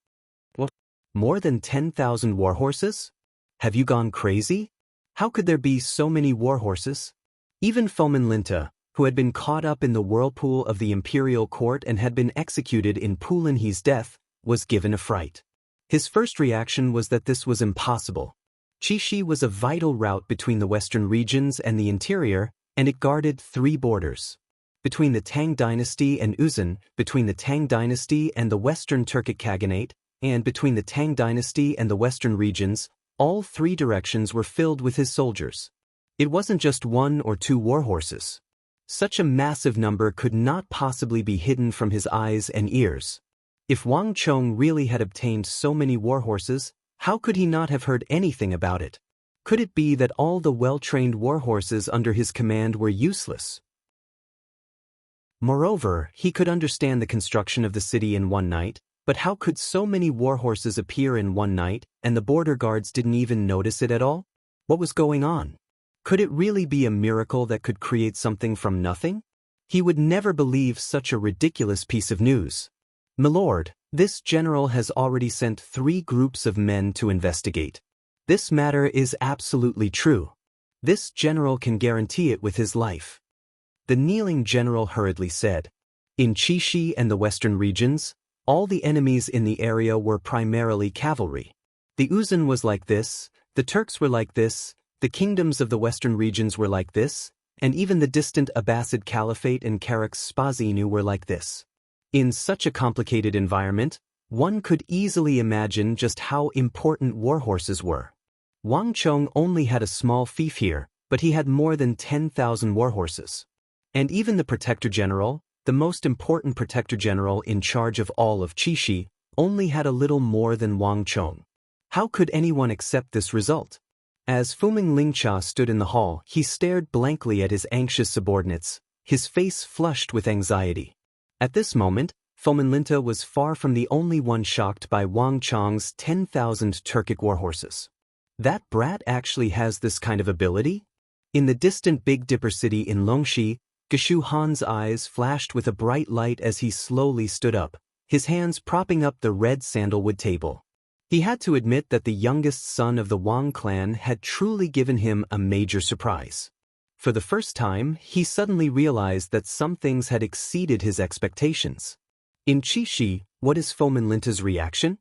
What? More than 10,000 warhorses? Have you gone crazy? How could there be so many warhorses? Even Fomin Linta, who had been caught up in the whirlpool of the imperial court and had been executed in Pulinhe's death, was given a fright. His first reaction was that this was impossible. Chishi was a vital route between the western regions and the interior, and it guarded 3 borders. Between the Tang dynasty and Uzun, between the Tang dynasty and the western Turkic Khaganate, and between the Tang dynasty and the western regions, all 3 directions were filled with his soldiers. It wasn't just 1 or 2 warhorses. Such a massive number could not possibly be hidden from his eyes and ears. If Wang Chong really had obtained so many warhorses, how could he not have heard anything about it? Could it be that all the well-trained warhorses under his command were useless? Moreover, he could understand the construction of the city in one night, but how could so many warhorses appear in one night, and the border guards didn't even notice it at all? What was going on? Could it really be a miracle that could create something from nothing? He would never believe such a ridiculous piece of news. "Milord, this general has already sent 3 groups of men to investigate. This matter is absolutely true. This general can guarantee it with his life." The kneeling general hurriedly said. In Chishi and the western regions, all the enemies in the area were primarily cavalry. The Uzun was like this, the Turks were like this, the kingdoms of the western regions were like this, and even the distant Abbasid Caliphate and Karak's Spazinu were like this. In such a complicated environment, one could easily imagine just how important warhorses were. Wang Chong only had a small fief here, but he had more than 10,000 warhorses. And even the Protector General, the most important Protector General in charge of all of Chishi, only had a little more than Wang Chong. How could anyone accept this result? As Fuming Lingcha stood in the hall, he stared blankly at his anxious subordinates, his face flushed with anxiety. At this moment, Fomin Linta was far from the only one shocked by Wang Chong's 10,000 Turkic warhorses. That brat actually has this kind of ability? In the distant Big Dipper city in Longxi, Geshu Han's eyes flashed with a bright light as he slowly stood up, his hands propping up the red sandalwood table. He had to admit that the youngest son of the Wang clan had truly given him a major surprise. For the first time, he suddenly realized that some things had exceeded his expectations. In Chishi, what is Fomin Linta's reaction?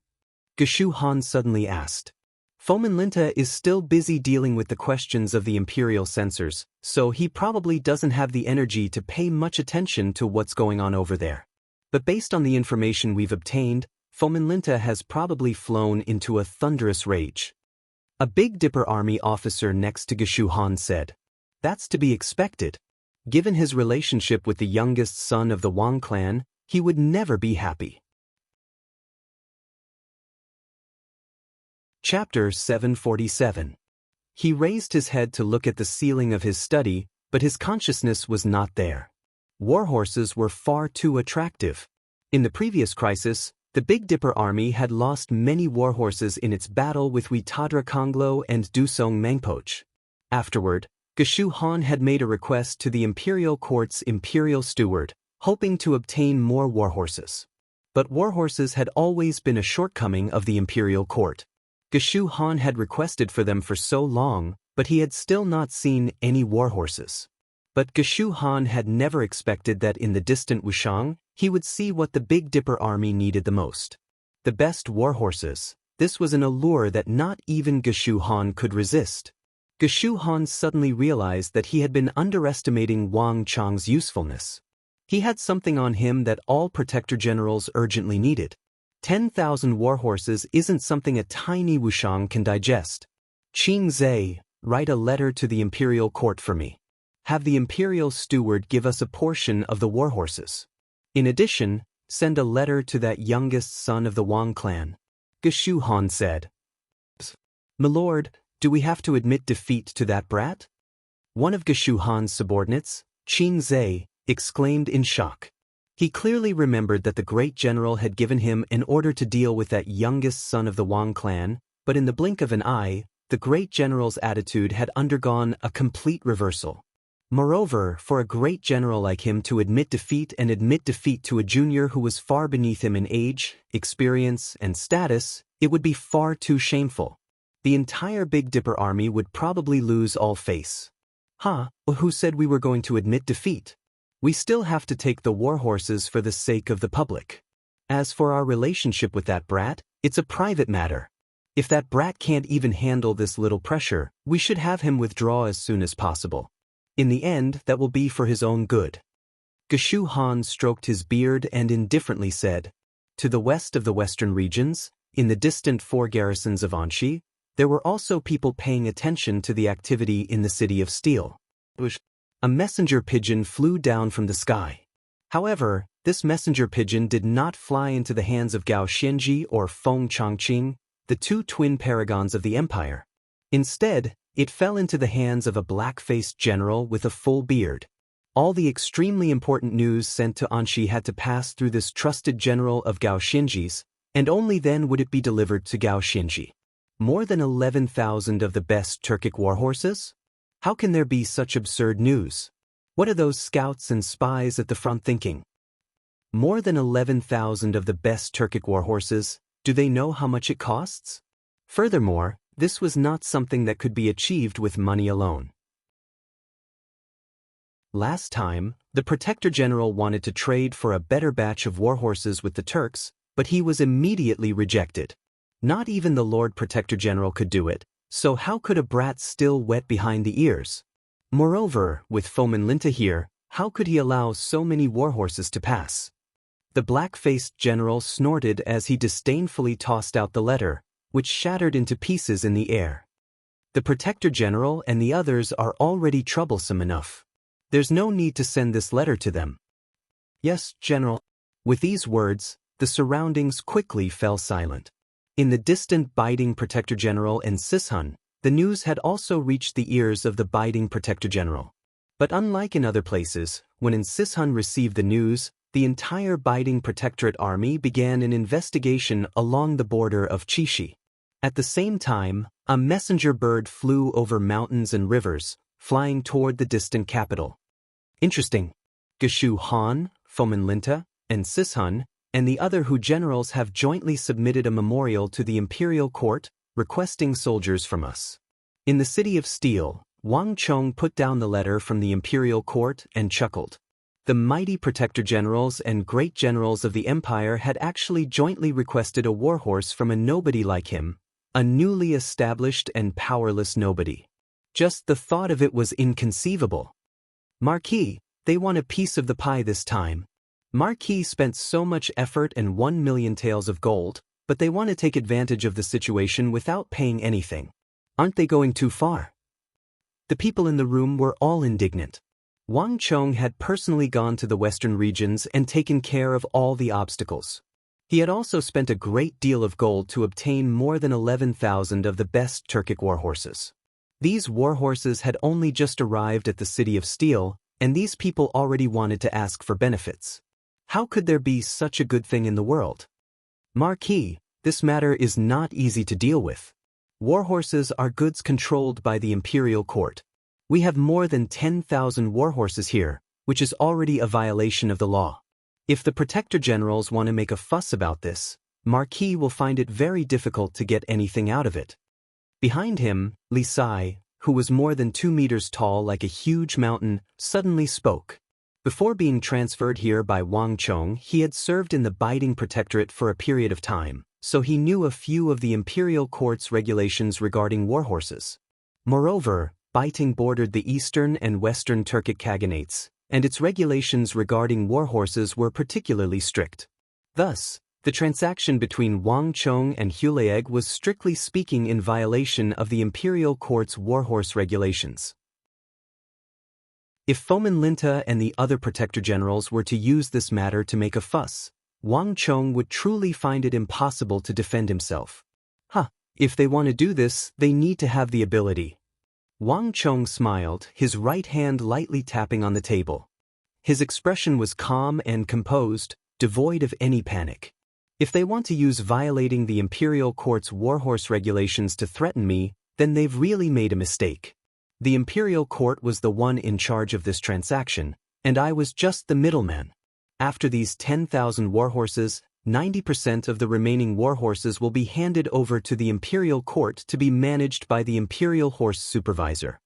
Geshu Han suddenly asked. Fomenlinta is still busy dealing with the questions of the imperial censors, so he probably doesn't have the energy to pay much attention to what's going on over there. But based on the information we've obtained, Fomenlinta has probably flown into a thunderous rage. A Big Dipper army officer next to Geshu Han said. That's to be expected. Given his relationship with the youngest son of the Wang clan, he would never be happy. Chapter 747. He raised his head to look at the ceiling of his study, but his consciousness was not there. Warhorses were far too attractive. In the previous crisis, the Big Dipper army had lost many warhorses in its battle with Uitadra Konglo and Dusong Mangpoch. Afterward, Geshu Han had made a request to the imperial court's imperial steward, hoping to obtain more warhorses. But warhorses had always been a shortcoming of the imperial court. Geshu Han had requested for them for so long, but he had still not seen any warhorses. But Geshu Han had never expected that in the distant Wushang, he would see what the Big Dipper army needed the most. The best warhorses. This was an allure that not even Geshu Han could resist. Geshu Han suddenly realized that he had been underestimating Wang Chang's usefulness. He had something on him that all protector generals urgently needed. 10,000 warhorses isn't something a tiny Wushang can digest. Qing Zhe, write a letter to the imperial court for me. Have the imperial steward give us a portion of the warhorses. In addition, send a letter to that youngest son of the Wang clan. Geshu Han said. My lord, do we have to admit defeat to that brat? One of Geshu Han's subordinates, Qing Zhe, exclaimed in shock. He clearly remembered that the great general had given him an order to deal with that youngest son of the Wang clan, but in the blink of an eye, the great general's attitude had undergone a complete reversal. Moreover, for a great general like him to admit defeat to a junior who was far beneath him in age, experience, and status, it would be far too shameful. The entire Big Dipper army would probably lose all face. Who said we were going to admit defeat? We still have to take the warhorses for the sake of the public. As for our relationship with that brat, it's a private matter. If that brat can't even handle this little pressure, we should have him withdraw as soon as possible. In the end, that will be for his own good. Geshu Han stroked his beard and indifferently said, to the west of the western regions, in the distant 4 garrisons of Anxi, there were also people paying attention to the activity in the city of Steel. A messenger pigeon flew down from the sky. However, this messenger pigeon did not fly into the hands of Gao Xianji or Feng Changqing, the 2 twin paragons of the empire. Instead, it fell into the hands of a black-faced general with a full beard. All the extremely important news sent to Anxi had to pass through this trusted general of Gao Xianji's, and only then would it be delivered to Gao Xianji. More than 11,000 of the best Turkic warhorses? How can there be such absurd news? What are those scouts and spies at the front thinking? More than 11,000 of the best Turkic warhorses, do they know how much it costs? Furthermore, this was not something that could be achieved with money alone. Last time, the Protector General wanted to trade for a better batch of warhorses with the Turks, but he was immediately rejected. Not even the Lord Protector General could do it, so how could a brat still wet behind the ears? Moreover, with Fomenlinta here, how could he allow so many warhorses to pass? The black-faced general snorted as he disdainfully tossed out the letter, which shattered into pieces in the air. The Protector General and the others are already troublesome enough. There's no need to send this letter to them. Yes, General. With these words, the surroundings quickly fell silent. In the distant Biding Protector General and Sishun, the news had also reached the ears of the Biding Protector General. But unlike in other places, when Sishun received the news, the entire Biding Protectorate army began an investigation along the border of Chishi. At the same time, a messenger bird flew over mountains and rivers, flying toward the distant capital. Interesting. Geshu Han, Fomenlinta, and Sishun, and the other Hu generals have jointly submitted a memorial to the imperial court, requesting soldiers from us. In the city of Steel, Wang Chong put down the letter from the imperial court and chuckled. The mighty protector generals and great generals of the empire had actually jointly requested a warhorse from a nobody like him, a newly established and powerless nobody. Just the thought of it was inconceivable. Marquis, they want a piece of the pie this time. Marquis spent so much effort and 1,000,000 taels of gold, but they want to take advantage of the situation without paying anything. Aren't they going too far? The people in the room were all indignant. Wang Chong had personally gone to the western regions and taken care of all the obstacles. He had also spent a great deal of gold to obtain more than 11,000 of the best Turkic warhorses. These warhorses had only just arrived at the City of Steel, and these people already wanted to ask for benefits. How could there be such a good thing in the world? Marquis, this matter is not easy to deal with. Warhorses are goods controlled by the imperial court. We have more than 10,000 warhorses here, which is already a violation of the law. If the Protector Generals want to make a fuss about this, Marquis will find it very difficult to get anything out of it. Behind him, Li Sai, who was more than 2 meters tall like a huge mountain, suddenly spoke. Before being transferred here by Wang Chong, he had served in the Biting Protectorate for a period of time, so he knew a few of the imperial court's regulations regarding warhorses. Moreover, Biting bordered the eastern and western Turkic Khaganates, and its regulations regarding warhorses were particularly strict. Thus, the transaction between Wang Chong and Hulaeg was strictly speaking in violation of the imperial court's warhorse regulations. If Fomin Linta and the other Protector Generals were to use this matter to make a fuss, Wang Chong would truly find it impossible to defend himself. If they want to do this, they need to have the ability. Wang Chong smiled, his right hand lightly tapping on the table. His expression was calm and composed, devoid of any panic. If they want to use violating the imperial court's warhorse regulations to threaten me, then they've really made a mistake. The imperial court was the one in charge of this transaction, and I was just the middleman. After these 10,000 warhorses, 90% of the remaining warhorses will be handed over to the imperial court to be managed by the imperial horse supervisor.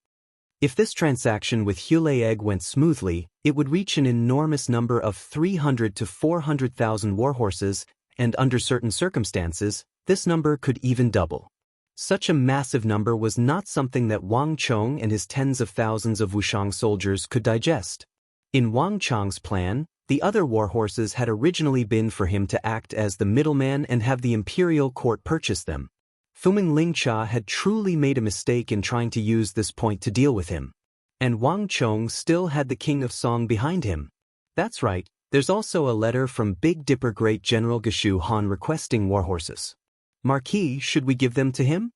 If this transaction with Hulaeg went smoothly, it would reach an enormous number of 300 to 400,000 warhorses, and under certain circumstances, this number could even double. Such a massive number was not something that Wang Chong and his tens of thousands of Wushang soldiers could digest. In Wang Chong's plan, the other warhorses had originally been for him to act as the middleman and have the imperial court purchase them. Fuming Lingcha had truly made a mistake in trying to use this point to deal with him. And Wang Chong still had the King of Song behind him. That's right, there's also a letter from Big Dipper Great General Geshu Han requesting warhorses. Marquis, should we give them to him?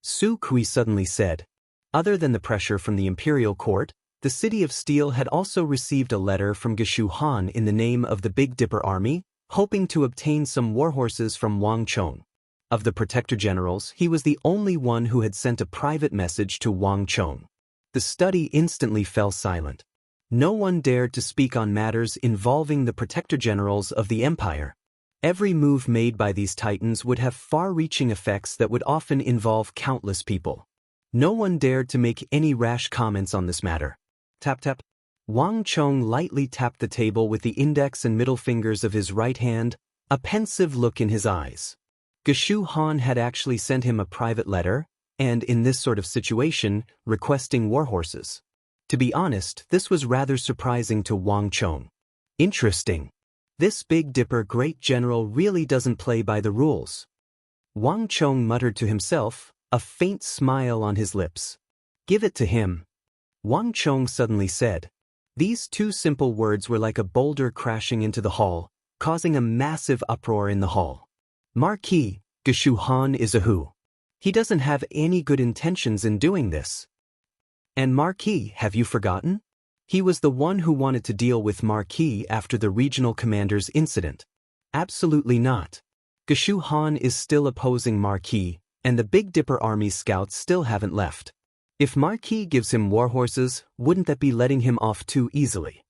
Su Kui suddenly said. Other than the pressure from the imperial court, the City of Steel had also received a letter from Geshu Han in the name of the Big Dipper Army, hoping to obtain some warhorses from Wang Chong. Of the Protector Generals, he was the only one who had sent a private message to Wang Chong. The study instantly fell silent. No one dared to speak on matters involving the Protector Generals of the Empire. Every move made by these titans would have far-reaching effects that would often involve countless people. No one dared to make any rash comments on this matter. Tap tap. Wang Chong lightly tapped the table with the index and middle fingers of his right hand, a pensive look in his eyes. Geshu Han had actually sent him a private letter, and in this sort of situation, requesting warhorses. To be honest, this was rather surprising to Wang Chong. Interesting. This Big Dipper Great General really doesn't play by the rules. Wang Chong muttered to himself, a faint smile on his lips. Give it to him. Wang Chong suddenly said. These two simple words were like a boulder crashing into the hall, causing a massive uproar in the hall. Marquis, Geshu Han is a who. He doesn't have any good intentions in doing this. And Marquis, have you forgotten? He was the one who wanted to deal with Marquis after the regional commander's incident. Absolutely not. Geshu Han is still opposing Marquis, and the Big Dipper Army's scouts still haven't left. If Marquis gives him warhorses, wouldn't that be letting him off too easily?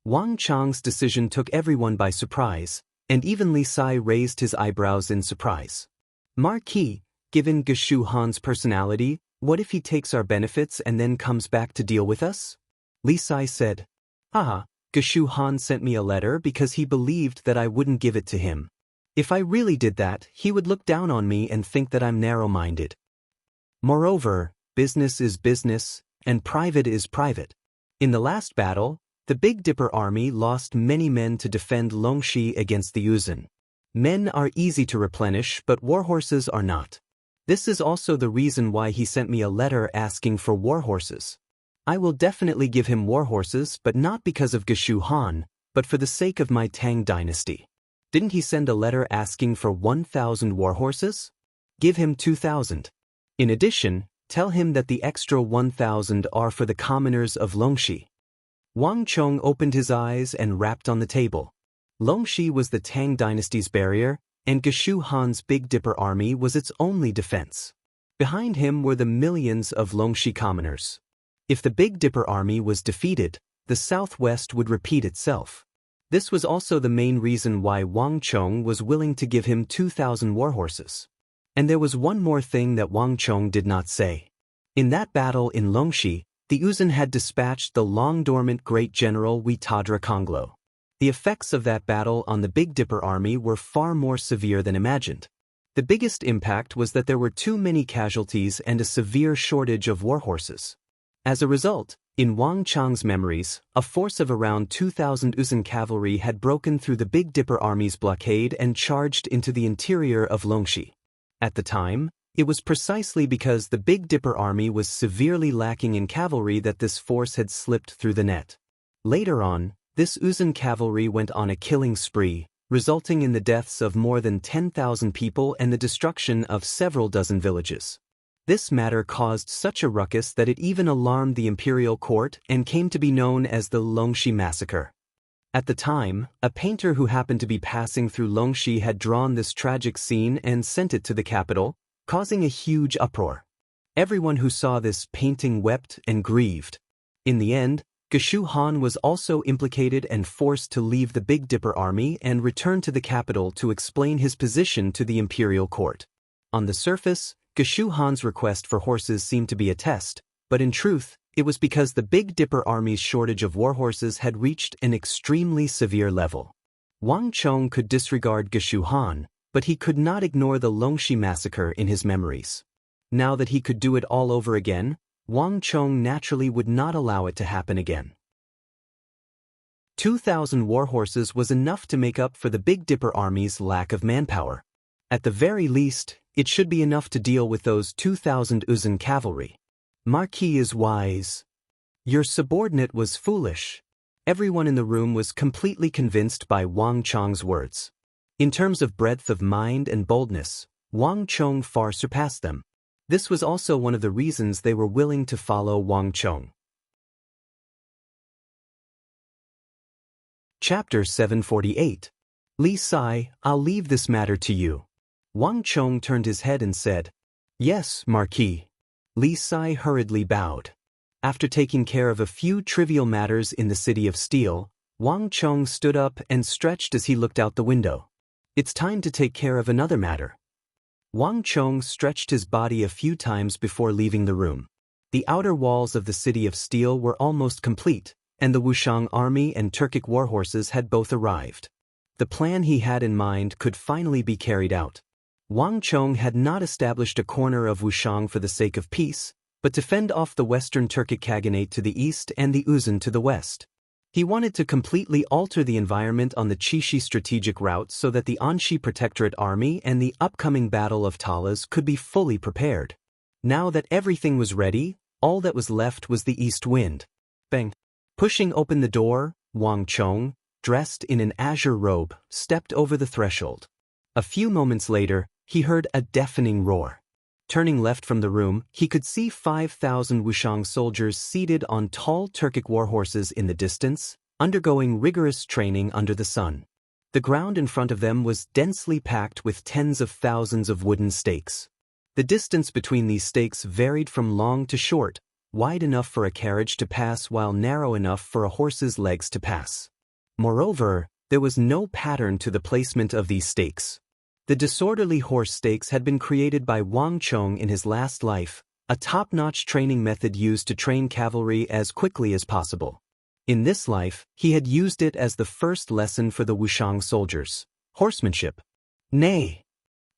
Wang Chong's decision took everyone by surprise, and even Li Sai raised his eyebrows in surprise. Marquis, given Geshu Han's personality, what if he takes our benefits and then comes back to deal with us? Li Sai said. Geshu Han sent me a letter because he believed that I wouldn't give it to him. If I really did that, he would look down on me and think that I'm narrow-minded. Moreover, business is business, and private is private. In the last battle, the Big Dipper army lost many men to defend Longxi against the Uzun. Men are easy to replenish, but warhorses are not. This is also the reason why he sent me a letter asking for warhorses. I will definitely give him warhorses, but not because of Geshu Han, but for the sake of my Tang dynasty. Didn't he send a letter asking for 1,000 warhorses? Give him 2,000. In addition, tell him that the extra 1,000 are for the commoners of Longxi. Wang Chong opened his eyes and rapped on the table. Longxi was the Tang dynasty's barrier, and Geshu Han's Big Dipper army was its only defense. Behind him were the millions of Longxi commoners. If the Big Dipper army was defeated, the southwest would repeat itself. This was also the main reason why Wang Chong was willing to give him 2,000 warhorses. And there was one more thing that Wang Chong did not say. In that battle in Longxi, the Uzun had dispatched the long-dormant great general Huitadra Konglo. The effects of that battle on the Big Dipper army were far more severe than imagined. The biggest impact was that there were too many casualties and a severe shortage of warhorses. As a result, in Wang Chong's memories, a force of around 2,000 Uzun cavalry had broken through the Big Dipper army's blockade and charged into the interior of Longxi. At the time, it was precisely because the Big Dipper army was severely lacking in cavalry that this force had slipped through the net. Later on, this Uzun cavalry went on a killing spree, resulting in the deaths of more than 10,000 people and the destruction of several dozen villages. This matter caused such a ruckus that it even alarmed the imperial court and came to be known as the Longxi massacre. At the time, a painter who happened to be passing through Longxi had drawn this tragic scene and sent it to the capital, causing a huge uproar. Everyone who saw this painting wept and grieved. In the end, Geshu Han was also implicated and forced to leave the Big Dipper army and return to the capital to explain his position to the imperial court. On the surface, Geshu Han's request for horses seemed to be a test, but in truth, it was because the Big Dipper army's shortage of warhorses had reached an extremely severe level. Wang Chong could disregard Geshu Han, but he could not ignore the Longxi massacre in his memories. Now that he could do it all over again, Wang Chong naturally would not allow it to happen again. 2,000 warhorses was enough to make up for the Big Dipper army's lack of manpower. At the very least, it should be enough to deal with those 2,000 Uzun cavalry. Marquis is wise. Your subordinate was foolish. Everyone in the room was completely convinced by Wang Chong's words. In terms of breadth of mind and boldness, Wang Chong far surpassed them. This was also one of the reasons they were willing to follow Wang Chong. Chapter 748. Li Sai, I'll leave this matter to you. Wang Chong turned his head and said, Yes, Marquis. Li Sai hurriedly bowed. After taking care of a few trivial matters in the City of Steel, Wang Chong stood up and stretched as he looked out the window. It's time to take care of another matter. Wang Chong stretched his body a few times before leaving the room. The outer walls of the City of Steel were almost complete, and the Wushang army and Turkic warhorses had both arrived. The plan he had in mind could finally be carried out. Wang Chong had not established a corner of Wushang for the sake of peace, but to fend off the Western Turkic Khaganate to the east and the Uzun to the west. He wanted to completely alter the environment on the Qixi strategic route so that the Anxi Protectorate army and the upcoming Battle of Talas could be fully prepared. Now that everything was ready, all that was left was the east wind. Bang! Pushing open the door, Wang Chong, dressed in an azure robe, stepped over the threshold. A few moments later, he heard a deafening roar. Turning left from the room, he could see 5,000 Wushang soldiers seated on tall Turkic warhorses in the distance, undergoing rigorous training under the sun. The ground in front of them was densely packed with tens of thousands of wooden stakes. The distance between these stakes varied from long to short, wide enough for a carriage to pass while narrow enough for a horse's legs to pass. Moreover, there was no pattern to the placement of these stakes. The disorderly horse stakes had been created by Wang Chong in his last life, a top-notch training method used to train cavalry as quickly as possible. In this life, he had used it as the first lesson for the Wushang soldiers: horsemanship. Neigh!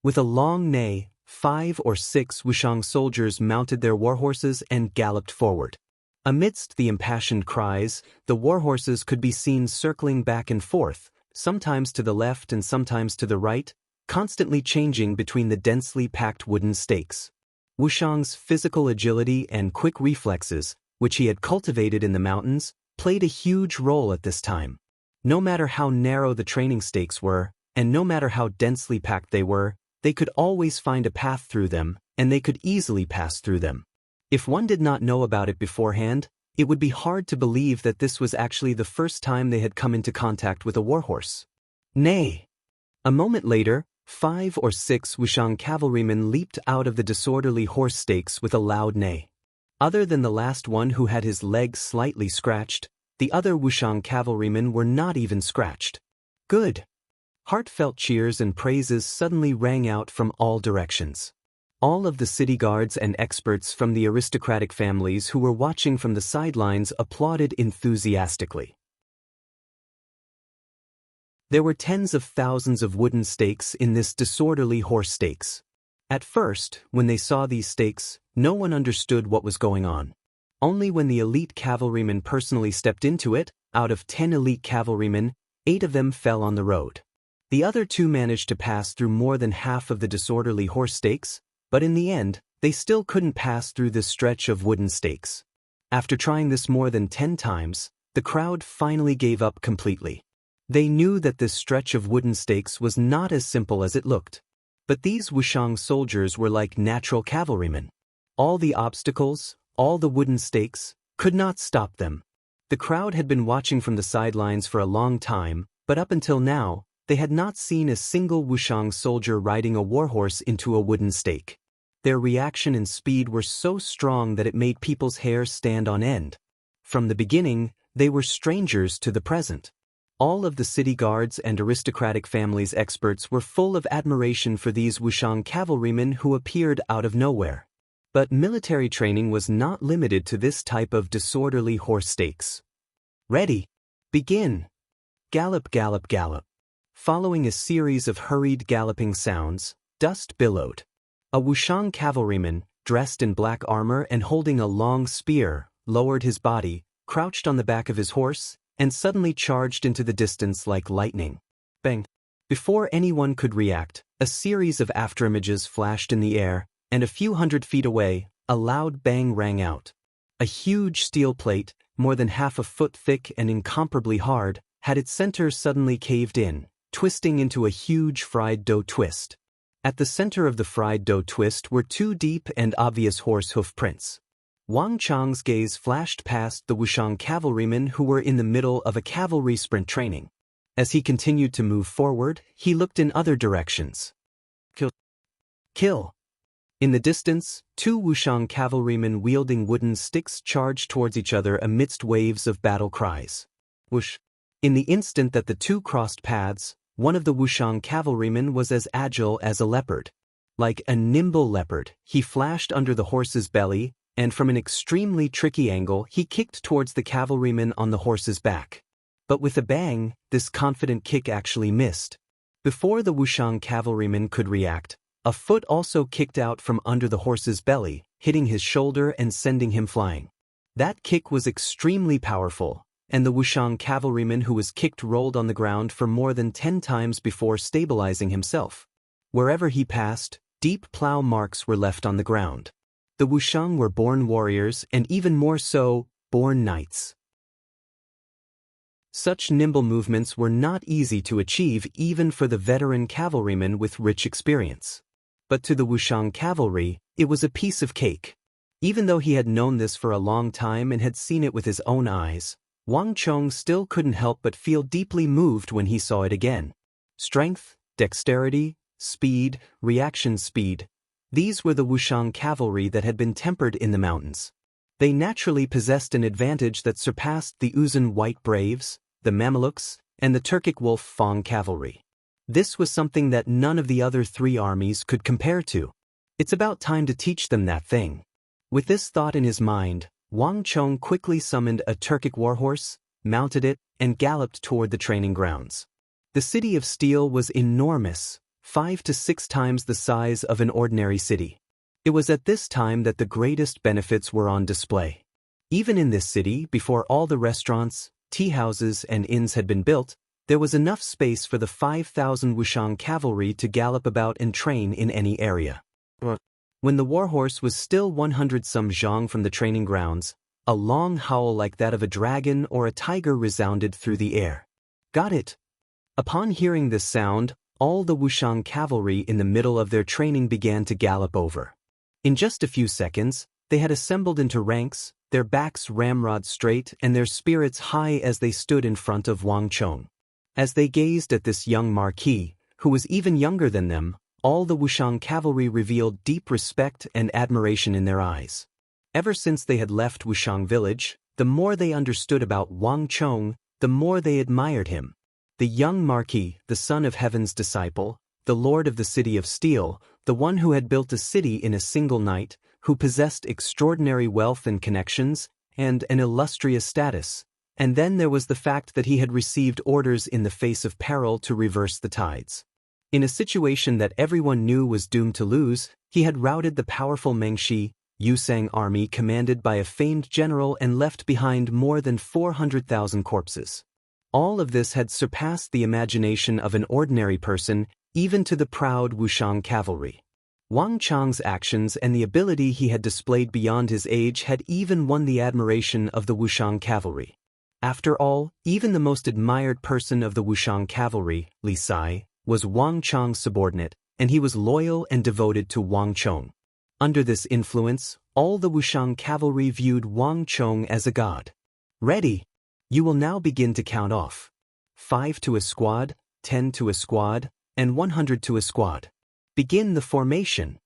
With a long neigh, 5 or 6 Wushang soldiers mounted their warhorses and galloped forward. Amidst the impassioned cries, the warhorses could be seen circling back and forth, sometimes to the left and sometimes to the right, constantly changing between the densely packed wooden stakes. Wushang's physical agility and quick reflexes, which he had cultivated in the mountains, played a huge role at this time. No matter how narrow the training stakes were, and no matter how densely packed they were, they could always find a path through them, and they could easily pass through them. If one did not know about it beforehand, it would be hard to believe that this was actually the first time they had come into contact with a warhorse. Neigh! A moment later, 5 or 6 Wushang cavalrymen leaped out of the disorderly horse stakes with a loud neigh. Other than the last one who had his leg slightly scratched, the other Wushang cavalrymen were not even scratched. Good! Heartfelt cheers and praises suddenly rang out from all directions. All of the city guards and experts from the aristocratic families who were watching from the sidelines applauded enthusiastically. There were tens of thousands of wooden stakes in this disorderly horse stakes. At first, when they saw these stakes, no one understood what was going on. Only when the elite cavalrymen personally stepped into it, out of 10 elite cavalrymen, 8 of them fell on the road. The other 2 managed to pass through more than half of the disorderly horse stakes, but in the end, they still couldn't pass through this stretch of wooden stakes. After trying this more than 10 times, the crowd finally gave up completely. They knew that this stretch of wooden stakes was not as simple as it looked. But these Wushang soldiers were like natural cavalrymen. All the obstacles, all the wooden stakes, could not stop them. The crowd had been watching from the sidelines for a long time, but up until now, they had not seen a single Wushang soldier riding a warhorse into a wooden stake. Their reaction and speed were so strong that it made people's hair stand on end. From the beginning, they were strangers to the present. All of the city guards and aristocratic families' experts were full of admiration for these Wushang cavalrymen who appeared out of nowhere. But military training was not limited to this type of disorderly horse stakes. Ready. Begin. Gallop, gallop, gallop. Following a series of hurried galloping sounds, dust billowed. A Wushang cavalryman, dressed in black armor and holding a long spear, lowered his body, crouched on the back of his horse, and suddenly charged into the distance like lightning. Bang! Before anyone could react, a series of afterimages flashed in the air, and a few hundred feet away, a loud bang rang out. A huge steel plate, more than half a foot thick and incomparably hard, had its center suddenly caved in, twisting into a huge fried dough twist. At the center of the fried dough twist were 2 deep and obvious horse hoof prints. Wang Chang's gaze flashed past the Wushang cavalrymen who were in the middle of a cavalry sprint training. As he continued to move forward, he looked in other directions. Kill! Kill! In the distance, 2 Wushang cavalrymen wielding wooden sticks charged towards each other amidst waves of battle cries. Whoosh! In the instant that the 2 crossed paths, one of the Wushang cavalrymen was as agile as a leopard. Like a nimble leopard, he flashed under the horse's belly, and from an extremely tricky angle he kicked towards the cavalryman on the horse's back. But with a bang, this confident kick actually missed. Before the Wushang cavalryman could react, a foot also kicked out from under the horse's belly, hitting his shoulder and sending him flying. That kick was extremely powerful, and the Wushang cavalryman who was kicked rolled on the ground for more than 10 times before stabilizing himself. Wherever he passed, deep plow marks were left on the ground. The Wushang were born warriors and even more so, born knights. Such nimble movements were not easy to achieve even for the veteran cavalryman with rich experience. But to the Wushang cavalry, it was a piece of cake. Even though he had known this for a long time and had seen it with his own eyes, Wang Chong still couldn't help but feel deeply moved when he saw it again. Strength, dexterity, speed, reaction speed. These were the Wushang cavalry that had been tempered in the mountains. They naturally possessed an advantage that surpassed the Uzun White Braves, the Mamelukes, and the Turkic Wolf Fang cavalry. This was something that none of the other 3 armies could compare to. It's about time to teach them that thing. With this thought in his mind, Wang Chong quickly summoned a Turkic warhorse, mounted it, and galloped toward the training grounds. The city of steel was enormous, 5 to 6 times the size of an ordinary city. It was at this time that the greatest benefits were on display. Even in this city, before all the restaurants, tea houses, and inns had been built, there was enough space for the 5,000 Wushang cavalry to gallop about and train in any area. When the warhorse was still 100-some zhang from the training grounds, a long howl like that of a dragon or a tiger resounded through the air. Got it? Upon hearing this sound, all the Wushang cavalry in the middle of their training began to gallop over. In just a few seconds, they had assembled into ranks, their backs ramrod straight and their spirits high as they stood in front of Wang Chong. As they gazed at this young marquis, who was even younger than them, all the Wushang cavalry revealed deep respect and admiration in their eyes. Ever since they had left Wushang village, the more they understood about Wang Chong, the more they admired him. The young marquis, the son of heaven's disciple, the lord of the city of steel, the one who had built a city in a single night, who possessed extraordinary wealth and connections, and an illustrious status. And then there was the fact that he had received orders in the face of peril to reverse the tides. In a situation that everyone knew was doomed to lose, he had routed the powerful Mengshi, Yusang army commanded by a famed general and left behind more than 400,000 corpses. All of this had surpassed the imagination of an ordinary person, even to the proud Wushang cavalry. Wang Chang's actions and the ability he had displayed beyond his age had even won the admiration of the Wushang cavalry. After all, even the most admired person of the Wushang cavalry, Li Sai, was Wang Chang's subordinate, and he was loyal and devoted to Wang Chong. Under this influence, all the Wushang cavalry viewed Wang Chong as a god. Ready? You will now begin to count off. 5 to a squad, 10 to a squad, and 100 to a squad. Begin the formation.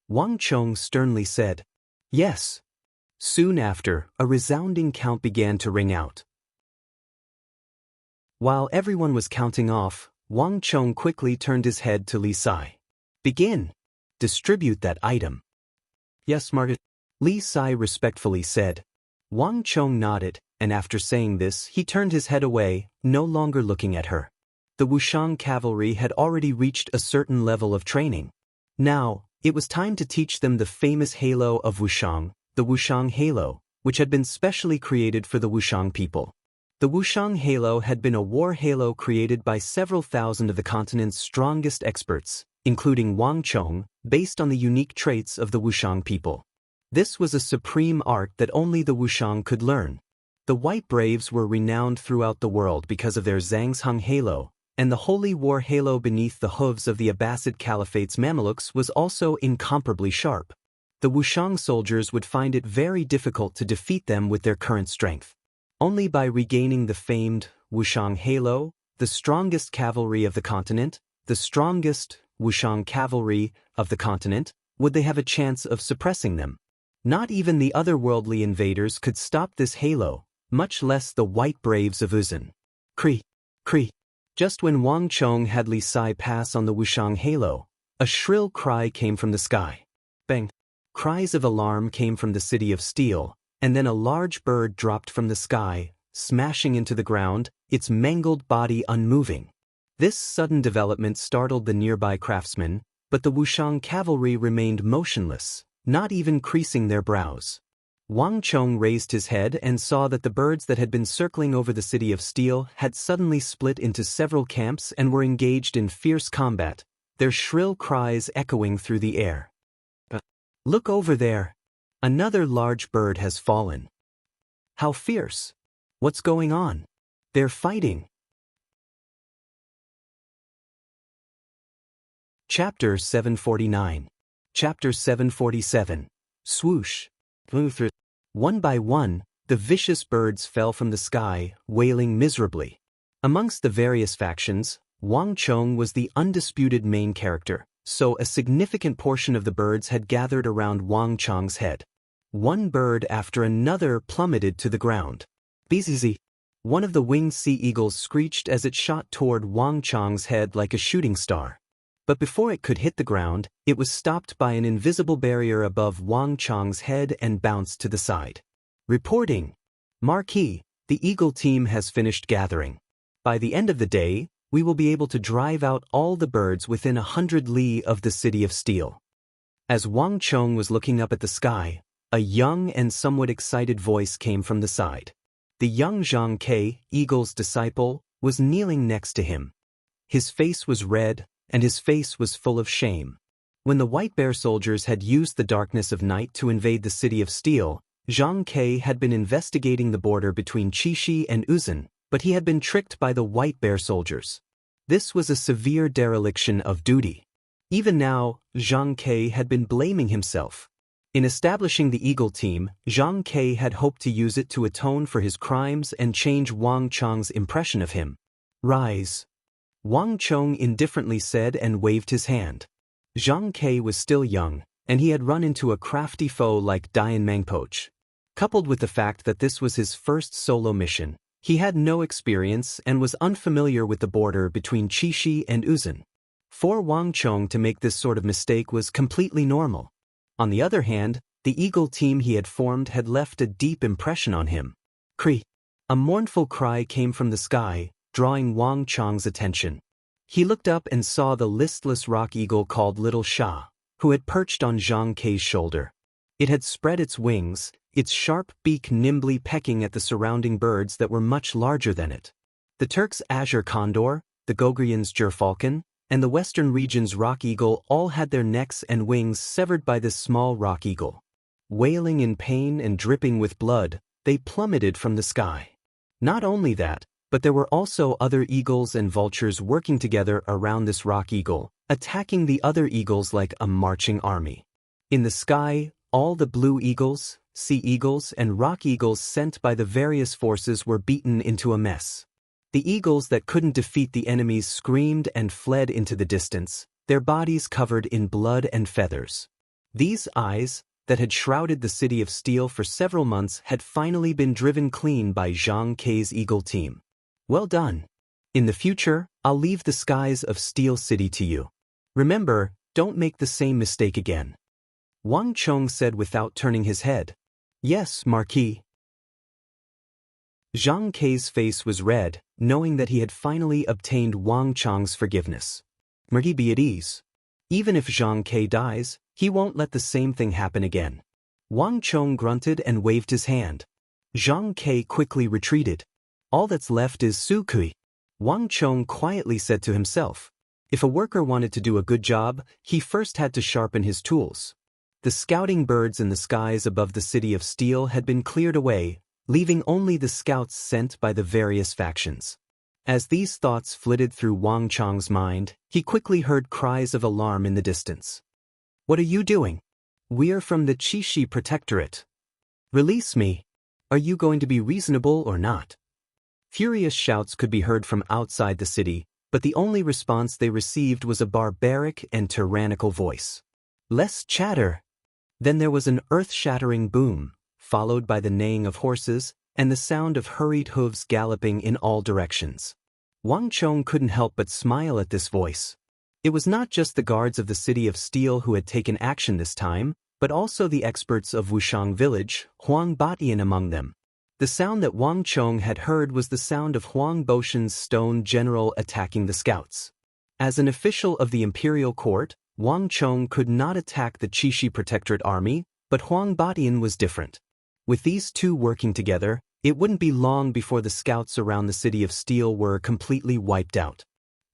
Wang Chong sternly said. Yes. Soon after, a resounding count began to ring out. While everyone was counting off, Wang Chong quickly turned his head to Li Sai. Begin. Distribute that item. Yes, Margaret. Li Sai respectfully said. Wang Chong nodded, and after saying this, he turned his head away, no longer looking at her. The Wushang cavalry had already reached a certain level of training. Now, it was time to teach them the famous halo of Wushang, the Wushang halo, which had been specially created for the Wushang people. The Wushang halo had been a war halo created by several thousand of the continent's strongest experts, including Wang Chong, based on the unique traits of the Wushang people. This was a supreme art that only the Wushang could learn. The White Braves were renowned throughout the world because of their Zhangsheng halo, and the holy war halo beneath the hooves of the Abbasid Caliphate's Mamelukes was also incomparably sharp. The Wushang soldiers would find it very difficult to defeat them with their current strength. Only by regaining the famed Wushang halo, the strongest cavalry of the continent, the strongest Wushang cavalry of the continent, would they have a chance of suppressing them. Not even the otherworldly invaders could stop this halo, much less the White Braves of Uzun. Kri. Just when Wang Chong had Li Sai pass on the Wushang halo, a shrill cry came from the sky. Bang! Cries of alarm came from the city of steel, and then a large bird dropped from the sky, smashing into the ground, its mangled body unmoving. This sudden development startled the nearby craftsmen, but the Wushang cavalry remained motionless, not even creasing their brows. Wang Chong raised his head and saw that the birds that had been circling over the city of steel had suddenly split into several camps and were engaged in fierce combat, their shrill cries echoing through the air. Look over there! Another large bird has fallen. How fierce! What's going on? They're fighting. Chapter 749. Chapter 747. Swoosh. One by one, the vicious birds fell from the sky, wailing miserably. Amongst the various factions, Wang Chong was the undisputed main character, so a significant portion of the birds had gathered around Wang Chong's head. One bird after another plummeted to the ground. Bzz. One of the winged sea eagles screeched as it shot toward Wang Chong's head like a shooting star. But before it could hit the ground, it was stopped by an invisible barrier above Wang Chong's head and bounced to the side. Reporting. Marquis, the Eagle team has finished gathering. By the end of the day, we will be able to drive out all the birds within 100 li of the city of steel. As Wang Chong was looking up at the sky, a young and somewhat excited voice came from the side. The young Zhang Ke, Eagle's disciple, was kneeling next to him. His face was red, and his face was full of shame. When the White Bear soldiers had used the darkness of night to invade the city of steel, Zhang Ke had been investigating the border between Qixi and Uzan, but he had been tricked by the White Bear soldiers. This was a severe dereliction of duty. Even now, Zhang Ke had been blaming himself. In establishing the Eagle team, Zhang Ke had hoped to use it to atone for his crimes and change Wang Chong's impression of him. Rise. Wang Chong indifferently said and waved his hand. Zhang Ke was still young, and he had run into a crafty foe like Dian Mangpoch. Coupled with the fact that this was his first solo mission, he had no experience and was unfamiliar with the border between Qixi and Uzan. For Wang Chong to make this sort of mistake was completely normal. On the other hand, the Eagle team he had formed had left a deep impression on him. Cree! A mournful cry came from the sky, drawing Wang Chong's attention. He looked up and saw the listless rock eagle called Little Sha, who had perched on Zhang Ke's shoulder. It had spread its wings, its sharp beak nimbly pecking at the surrounding birds that were much larger than it. The Turks' azure condor, the Gogrians' gerfalcon, and the western region's rock eagle all had their necks and wings severed by this small rock eagle. Wailing in pain and dripping with blood, they plummeted from the sky. Not only that, but there were also other eagles and vultures working together around this rock eagle, attacking the other eagles like a marching army. In the sky, all the blue eagles, sea eagles, and rock eagles sent by the various forces were beaten into a mess. The eagles that couldn't defeat the enemies screamed and fled into the distance, their bodies covered in blood and feathers. These eyes, that had shrouded the city of steel for several months, had finally been driven clean by Zhang Ke's Eagle team. Well done. In the future, I'll leave the skies of Steel City to you. Remember, don't make the same mistake again. Wang Chong said without turning his head. Yes, Marquis. Zhang Ke's face was red, knowing that he had finally obtained Wang Chong's forgiveness. Marquis, be at ease. Even if Zhang Ke dies, he won't let the same thing happen again. Wang Chong grunted and waved his hand. Zhang Ke quickly retreated. All that's left is Su Kui. Wang Chong quietly said to himself. If a worker wanted to do a good job, he first had to sharpen his tools. The scouting birds in the skies above the city of steel had been cleared away, leaving only the scouts sent by the various factions. As these thoughts flitted through Wang Chong's mind, he quickly heard cries of alarm in the distance. What are you doing? We're from the Qixi Protectorate. Release me. Are you going to be reasonable or not? Furious shouts could be heard from outside the city, but the only response they received was a barbaric and tyrannical voice. Less chatter. Then there was an earth-shattering boom, followed by the neighing of horses and the sound of hurried hooves galloping in all directions. Wang Chong couldn't help but smile at this voice. It was not just the guards of the city of steel who had taken action this time, but also the experts of Wushang village, Huang Batian among them. The sound that Wang Chong had heard was the sound of Huang Boshan's stone general attacking the scouts. As an official of the imperial court, Wang Chong could not attack the Qixi Protectorate army, but Huang Batian was different. With these two working together, it wouldn't be long before the scouts around the city of steel were completely wiped out.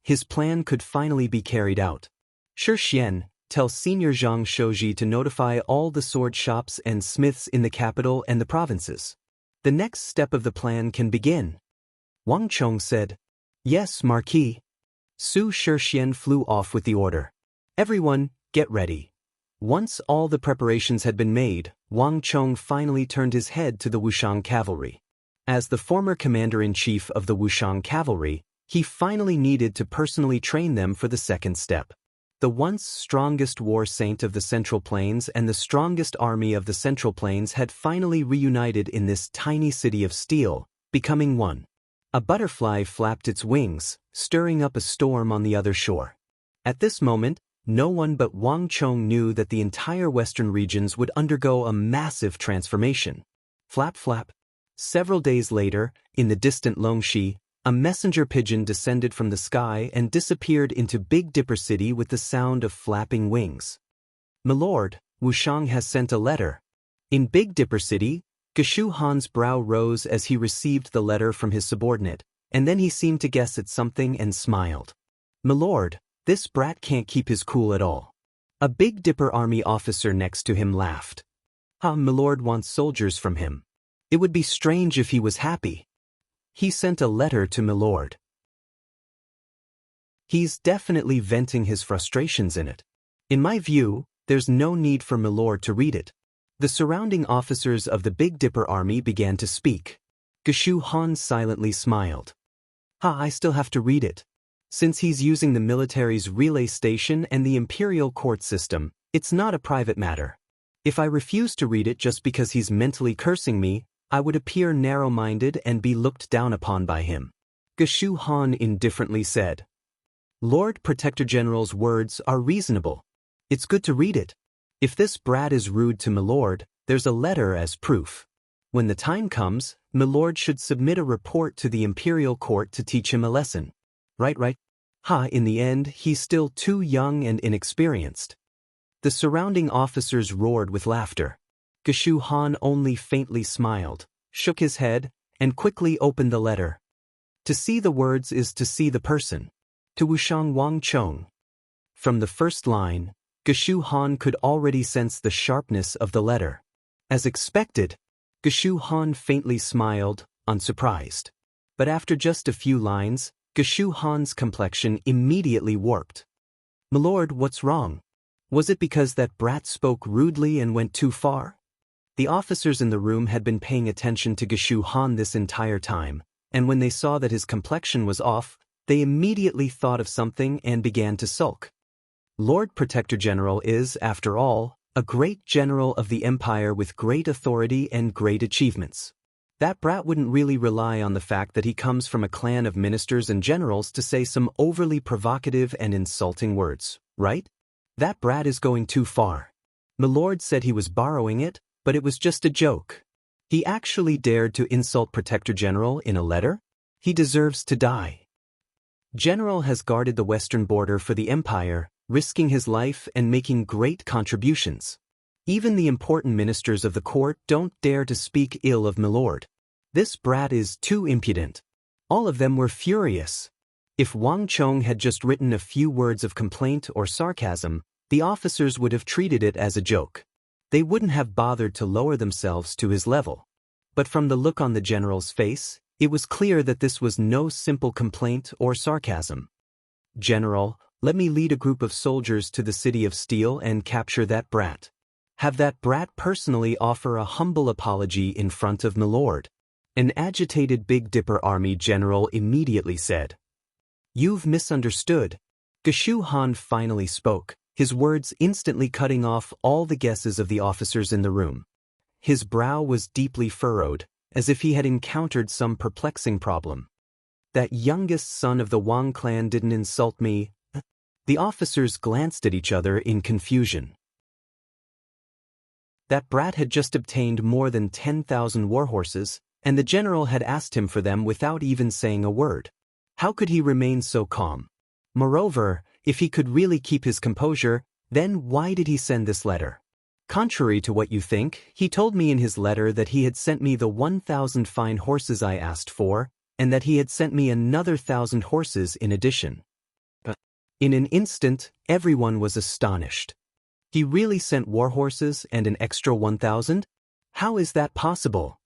His plan could finally be carried out. Shi Xian, tell Senior Zhang Shouji to notify all the sword shops and smiths in the capital and the provinces. The next step of the plan can begin. Wang Chong said. Yes, Marquis. Su Shixian flew off with the order. Everyone, get ready. Once all the preparations had been made, Wang Chong finally turned his head to the Wushang cavalry. As the former commander-in-chief of the Wushang cavalry, he finally needed to personally train them for the second step. The once strongest war saint of the Central Plains and the strongest army of the Central Plains had finally reunited in this tiny city of steel, becoming one. A butterfly flapped its wings, stirring up a storm on the other shore. At this moment, no one but Wang Chong knew that the entire western regions would undergo a massive transformation. Flap flap. Several days later, in the distant Longxi, A messenger pigeon descended from the sky and disappeared into Big Dipper City with the sound of flapping wings. "Milord, Wushang has sent a letter." In Big Dipper City, Geshu Han's brow rose as he received the letter from his subordinate, and then he seemed to guess at something and smiled. "Milord, this brat can't keep his cool at all." A Big Dipper army officer next to him laughed. Milord wants soldiers from him. It would be strange if he was happy. He sent a letter to Milord. He's definitely venting his frustrations in it. In my view, there's no need for Milord to read it. The surrounding officers of the Big Dipper army began to speak. Geshu Han silently smiled. I still have to read it. Since he's using the military's relay station and the imperial court system, it's not a private matter. If I refuse to read it just because he's mentally cursing me, I would appear narrow-minded and be looked down upon by him. Geshu Han indifferently said. Lord Protector General's words are reasonable. It's good to read it. If this brat is rude to Milord, there's a letter as proof. When the time comes, Milord should submit a report to the imperial court to teach him a lesson. Right. In the end, he's still too young and inexperienced. The surrounding officers roared with laughter. Geshu Han only faintly smiled, shook his head, and quickly opened the letter. To see the words is to see the person. To Wushang Wang Chong. From the first line, Geshu Han could already sense the sharpness of the letter. As expected, Geshu Han faintly smiled, unsurprised. But after just a few lines, Geshu Han's complexion immediately warped. Milord, what's wrong? Was it because that brat spoke rudely and went too far? The officers in the room had been paying attention to Geshu Han this entire time, and when they saw that his complexion was off, they immediately thought of something and began to sulk. Lord Protector General is, after all, a great general of the empire with great authority and great achievements. That brat wouldn't really rely on the fact that he comes from a clan of ministers and generals to say some overly provocative and insulting words, right? That brat is going too far. Milord said he was borrowing it, but it was just a joke. He actually dared to insult Protector General in a letter? He deserves to die. General has guarded the western border for the empire, risking his life and making great contributions. Even the important ministers of the court don't dare to speak ill of Milord. This brat is too impudent. All of them were furious. If Wang Chong had just written a few words of complaint or sarcasm, the officers would have treated it as a joke. They wouldn't have bothered to lower themselves to his level. But from the look on the general's face, it was clear that this was no simple complaint or sarcasm. General, let me lead a group of soldiers to the City of Steel and capture that brat. Have that brat personally offer a humble apology in front of Milord. An agitated Big Dipper army general immediately said. You've misunderstood. Geshu Han finally spoke, his words instantly cutting off all the guesses of the officers in the room. His brow was deeply furrowed, as if he had encountered some perplexing problem. That youngest son of the Wang clan didn't insult me. The officers glanced at each other in confusion. That brat had just obtained more than 10,000 warhorses, and the general had asked him for them without even saying a word. How could he remain so calm? Moreover, if he could really keep his composure, then why did he send this letter? Contrary to what you think, he told me in his letter that he had sent me the 1,000 fine horses I asked for, and that he had sent me another 1,000 horses in addition. In an instant, everyone was astonished. He really sent warhorses and an extra 1,000? How is that possible?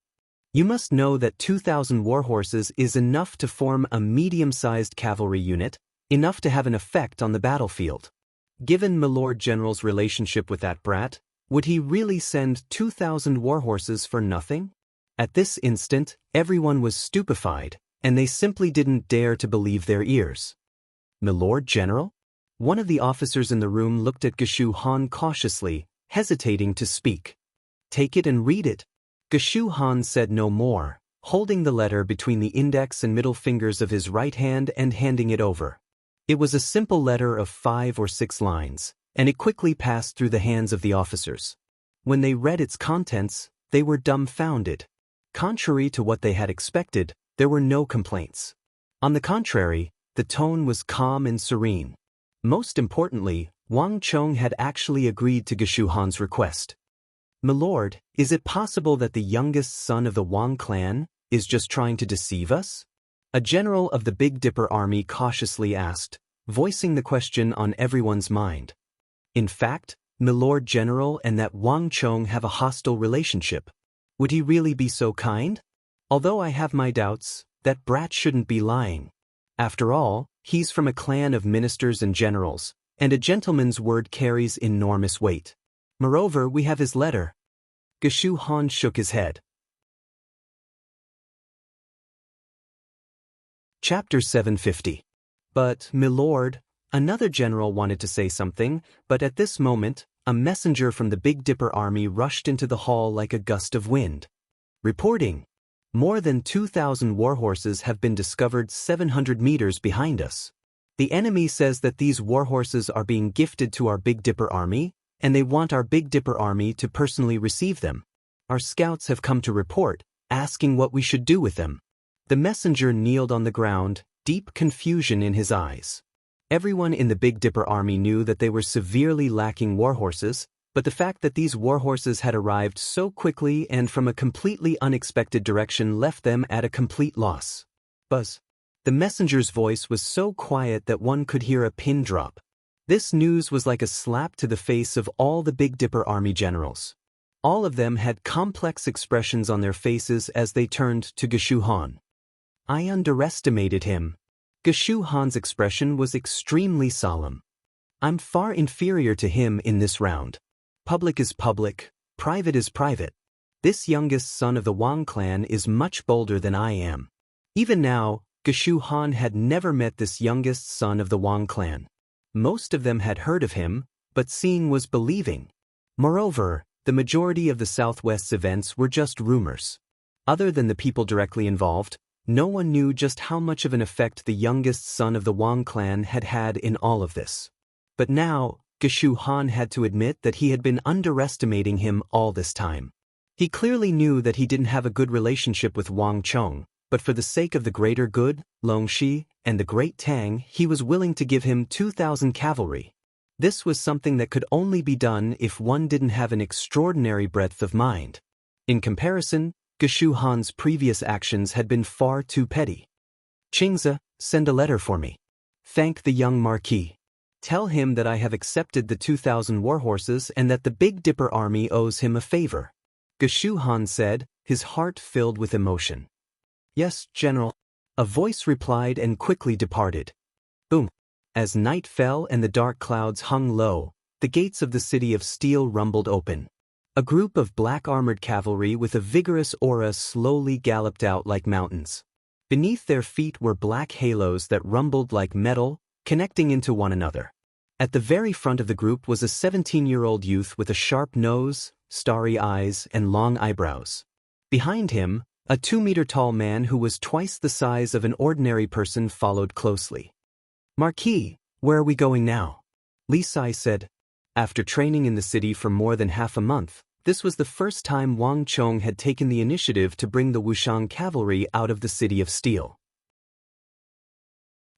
You must know that 2,000 warhorses is enough to form a medium-sized cavalry unit, enough to have an effect on the battlefield. Given Milord General's relationship with that brat, would he really send 2,000 warhorses for nothing? At this instant, everyone was stupefied, and they simply didn't dare to believe their ears. Milord General? One of the officers in the room looked at Geshu Han cautiously, hesitating to speak. Take it and read it. Geshu Han said no more, holding the letter between the index and middle fingers of his right hand and handing it over. It was a simple letter of 5 or 6 lines, and it quickly passed through the hands of the officers. When they read its contents, they were dumbfounded. Contrary to what they had expected, there were no complaints. On the contrary, the tone was calm and serene. Most importantly, Wang Chong had actually agreed to Geshu Han's request. "Milord, is it possible that the youngest son of the Wang clan is just trying to deceive us?" A general of the Big Dipper army cautiously asked, voicing the question on everyone's mind. "In fact, Milord General and that Wang Chong have a hostile relationship. Would he really be so kind? Although I have my doubts, that brat shouldn't be lying. After all, he's from a clan of ministers and generals, and a gentleman's word carries enormous weight. Moreover, we have his letter." Geshu Han shook his head. Chapter 750. "But, milord," another general wanted to say something, but at this moment, a messenger from the Big Dipper army rushed into the hall like a gust of wind. "Reporting. More than 2,000 warhorses have been discovered 700 meters behind us. The enemy says that these warhorses are being gifted to our Big Dipper army, and they want our Big Dipper army to personally receive them. Our scouts have come to report, asking what we should do with them." The messenger kneeled on the ground, deep confusion in his eyes. Everyone in the Big Dipper army knew that they were severely lacking warhorses, but the fact that these warhorses had arrived so quickly and from a completely unexpected direction left them at a complete loss. "Buzz." The messenger's voice was so quiet that one could hear a pin drop. This news was like a slap to the face of all the Big Dipper army generals. All of them had complex expressions on their faces as they turned to Geshu Han. "I underestimated him." Geshu Han's expression was extremely solemn. "I'm far inferior to him in this round. Public is public, private is private. This youngest son of the Wang clan is much bolder than I am." Even now, Geshu Han had never met this youngest son of the Wang clan. Most of them had heard of him, but seeing was believing. Moreover, the majority of the Southwest's events were just rumors. Other than the people directly involved, no one knew just how much of an effect the youngest son of the Wang clan had had in all of this. But now, Geshu Han had to admit that he had been underestimating him all this time. He clearly knew that he didn't have a good relationship with Wang Chong, but for the sake of the greater good, Longxi, and the Great Tang, he was willing to give him 2,000 cavalry. This was something that could only be done if one didn't have an extraordinary breadth of mind. In comparison, Geshu Han's previous actions had been far too petty. "Qingzi, send a letter for me. Thank the young marquis. Tell him that I have accepted the 2,000 warhorses and that the Big Dipper army owes him a favor." Geshu Han said, his heart filled with emotion. "Yes, General." A voice replied and quickly departed. Boom. As night fell and the dark clouds hung low, the gates of the city of steel rumbled open. A group of black-armored cavalry with a vigorous aura slowly galloped out like mountains. Beneath their feet were black halos that rumbled like metal, connecting into one another. At the very front of the group was a 17-year-old youth with a sharp nose, starry eyes, and long eyebrows. Behind him, a 2-meter-tall man who was twice the size of an ordinary person followed closely. "Marquis, where are we going now?" Li Sai said. After training in the city for more than half a month, this was the first time Wang Chong had taken the initiative to bring the Wushang cavalry out of the city of steel.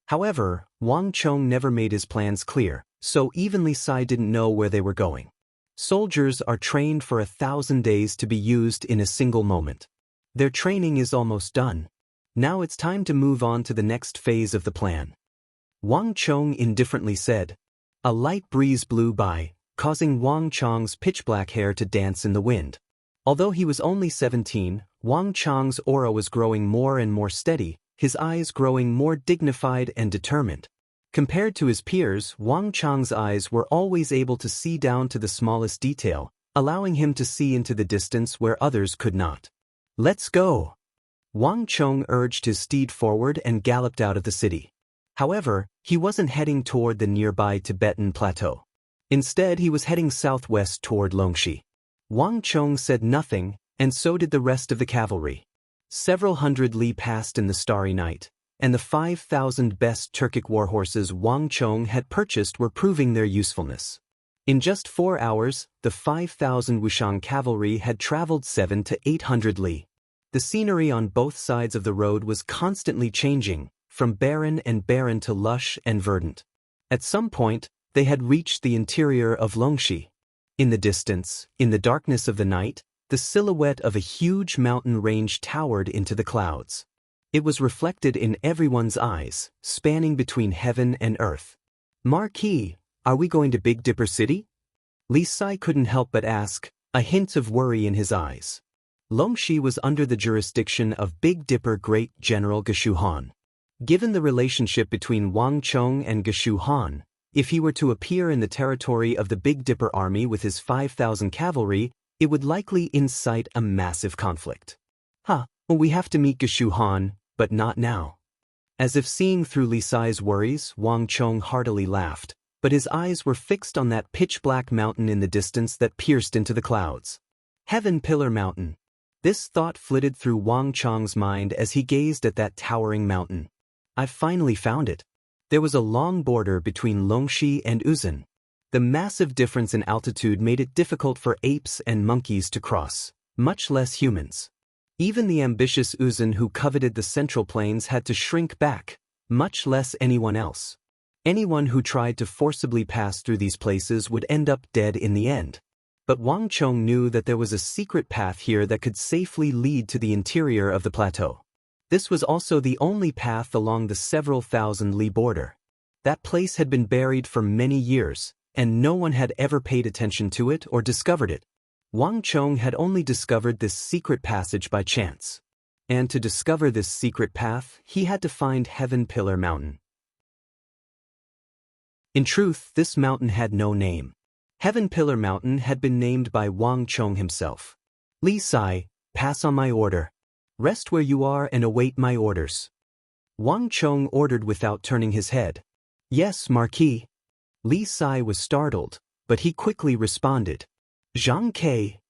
However, Wang Chong never made his plans clear, so even Li Sai didn't know where they were going. Soldiers are trained for 1,000 days to be used in a single moment. Their training is almost done. Now it's time to move on to the next phase of the plan. Wang Chong indifferently said. A light breeze blew by, causing Wang Chong's pitch-black hair to dance in the wind. Although he was only 17, Wang Chong's aura was growing more and more steady, his eyes growing more dignified and determined. Compared to his peers, Wang Chong's eyes were always able to see down to the smallest detail, allowing him to see into the distance where others could not. "Let's go!" Wang Chong urged his steed forward and galloped out of the city. However, he wasn't heading toward the nearby Tibetan plateau. Instead, he was heading southwest toward Longxi. Wang Chong said nothing, and so did the rest of the cavalry. Several hundred li passed in the starry night, and the 5,000 best Turkic warhorses Wang Chong had purchased were proving their usefulness. In just 4 hours, the 5,000 Wushang cavalry had traveled 700 to 800 li. The scenery on both sides of the road was constantly changing, from barren to lush and verdant. At some point, they had reached the interior of Longxi. In the distance, in the darkness of the night, the silhouette of a huge mountain range towered into the clouds. It was reflected in everyone's eyes, spanning between heaven and earth. "Marquis, are we going to Big Dipper City?" Li Sai couldn't help but ask, a hint of worry in his eyes. Longxi was under the jurisdiction of Big Dipper Great General Geshu Han. Given the relationship between Wang Chong and Geshu Han, if he were to appear in the territory of the Big Dipper army with his 5,000 cavalry, it would likely incite a massive conflict. Well, we have to meet Geshu Han, but not now. As if seeing through Li Sai's worries, Wang Chong heartily laughed, but his eyes were fixed on that pitch-black mountain in the distance that pierced into the clouds. Heaven Pillar Mountain. This thought flitted through Wang Chong's mind as he gazed at that towering mountain. "I've finally found it." There was a long border between Longxi and Uzun. The massive difference in altitude made it difficult for apes and monkeys to cross, much less humans. Even the ambitious Uzun who coveted the Central Plains had to shrink back, much less anyone else. Anyone who tried to forcibly pass through these places would end up dead in the end. But Wang Chong knew that there was a secret path here that could safely lead to the interior of the plateau. This was also the only path along the several thousand li border. That place had been buried for many years, and no one had ever paid attention to it or discovered it. Wang Chong had only discovered this secret passage by chance. And to discover this secret path, he had to find Heaven Pillar Mountain. In truth, this mountain had no name. Heaven Pillar Mountain had been named by Wang Chong himself. "Li Sai, pass on my order. Rest where you are and await my orders." Wang Chong ordered without turning his head. "Yes, Marquis." Li Sai was startled, but he quickly responded. "Zhang Ke.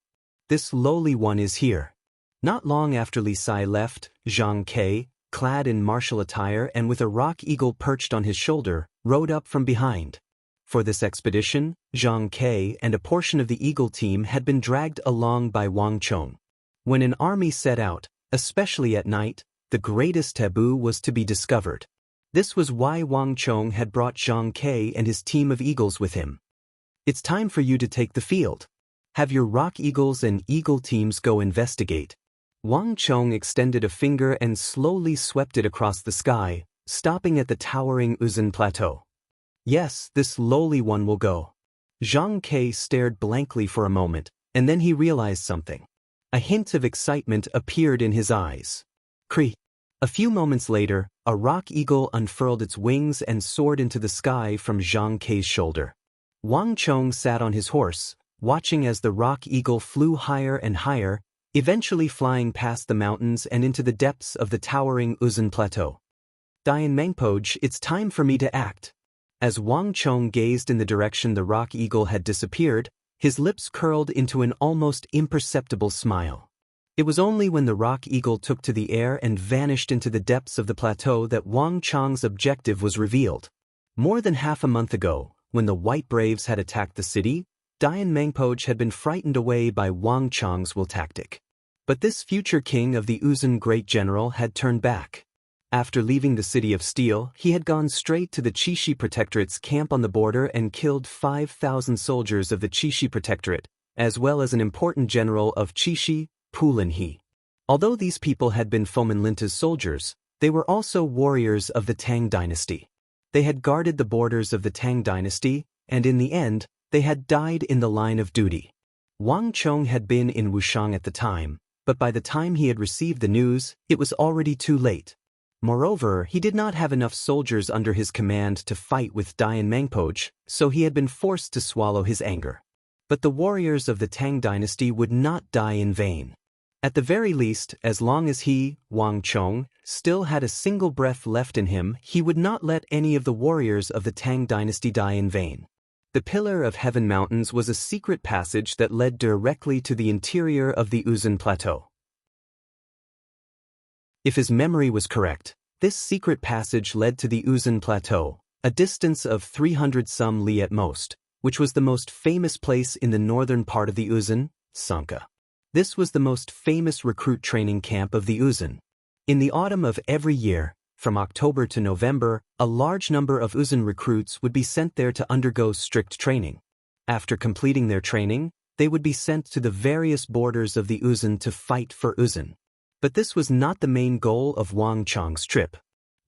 This lowly one is here." Not long after Li Sai left, Zhang Ke, clad in martial attire and with a rock eagle perched on his shoulder, rode up from behind. For this expedition, Zhang Ke and a portion of the Eagle team had been dragged along by Wang Chong. When an army set out, especially at night, the greatest taboo was to be discovered. This was why Wang Chong had brought Zhang Ke and his team of eagles with him. "It's time for you to take the field. Have your rock eagles and eagle teams go investigate." Wang Chong extended a finger and slowly swept it across the sky, stopping at the towering Uzun Plateau. "Yes, this lowly one will go." Zhang Ke stared blankly for a moment, and then he realized something. A hint of excitement appeared in his eyes. "Cree." A few moments later, a rock eagle unfurled its wings and soared into the sky from Zhang Ke's shoulder. Wang Chong sat on his horse, watching as the rock eagle flew higher and higher, eventually flying past the mountains and into the depths of the towering Uzun Plateau. "Dian Mengpoj, it's time for me to act." As Wang Chong gazed in the direction the rock eagle had disappeared, his lips curled into an almost imperceptible smile. It was only when the rock eagle took to the air and vanished into the depths of the plateau that Wang Chong's objective was revealed. More than half a month ago, when the White Braves had attacked the city, Dian Mengpoj had been frightened away by Wang Chong's will tactic. But this future king of the Uzun Great General had turned back. After leaving the City of Steel, he had gone straight to the Qixi Protectorate's camp on the border and killed 5,000 soldiers of the Qixi Protectorate, as well as an important general of Qixi, Pulinhe. Although these people had been Fomenlinta's soldiers, they were also warriors of the Tang dynasty. They had guarded the borders of the Tang dynasty, and in the end, they had died in the line of duty. Wang Chong had been in Wushang at the time, but by the time he had received the news, it was already too late. Moreover, he did not have enough soldiers under his command to fight with Dian Mengpoj, so he had been forced to swallow his anger. But the warriors of the Tang dynasty would not die in vain. At the very least, as long as he, Wang Chong, still had a single breath left in him, he would not let any of the warriors of the Tang dynasty die in vain. The Pillar of Heaven Mountains was a secret passage that led directly to the interior of the Uzun Plateau. If his memory was correct, this secret passage led to the Uzun Plateau, a distance of 300 some li at most, which was the most famous place in the northern part of the Uzun, Sanka. This was the most famous recruit training camp of the Uzun. In the autumn of every year, from October to November, a large number of Uzun recruits would be sent there to undergo strict training. After completing their training, they would be sent to the various borders of the Uzun to fight for Uzun. But this was not the main goal of Wang Chong's trip.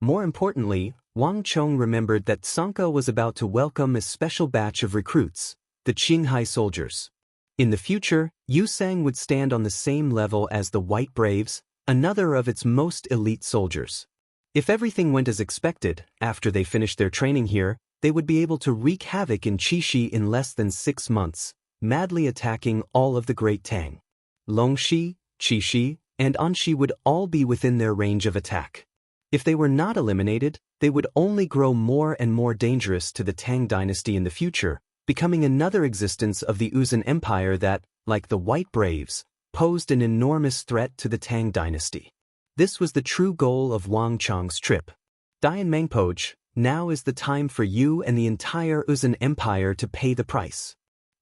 More importantly, Wang Chong remembered that Sangka was about to welcome a special batch of recruits, the Qinghai soldiers. In the future, Yusang would stand on the same level as the White Braves, another of its most elite soldiers. If everything went as expected, after they finished their training here, they would be able to wreak havoc in Qixi in less than 6 months, madly attacking all of the Great Tang. Longxi, Qixi, and Anxi would all be within their range of attack. If they were not eliminated, they would only grow more and more dangerous to the Tang dynasty in the future, becoming another existence of the Uzun Empire that, like the White Braves, posed an enormous threat to the Tang dynasty. This was the true goal of Wang Chong's trip. Dian Mengpoj, now is the time for you and the entire Uzun Empire to pay the price.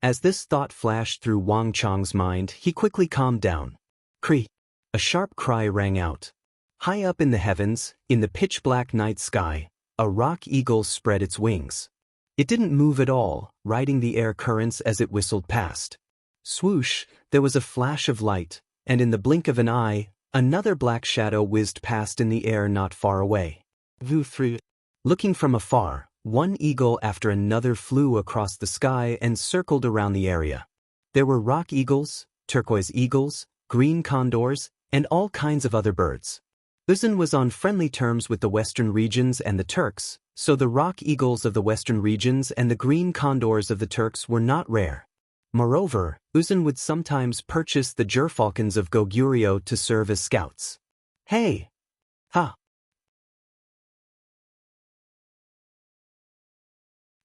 As this thought flashed through Wang Chong's mind, he quickly calmed down. Cree! A sharp cry rang out. High up in the heavens, in the pitch-black night sky, a rock eagle spread its wings. It didn't move at all, riding the air currents as it whistled past. Swoosh, there was a flash of light, and in the blink of an eye, another black shadow whizzed past in the air not far away. Looking from afar, one eagle after another flew across the sky and circled around the area. There were rock eagles, turquoise eagles, green condors, and all kinds of other birds. Uzun was on friendly terms with the western regions and the Turks, so the rock eagles of the western regions and the green condors of the Turks were not rare. Moreover, Uzun would sometimes purchase the gerfalcons of Goguryeo to serve as scouts. Hey! Ha!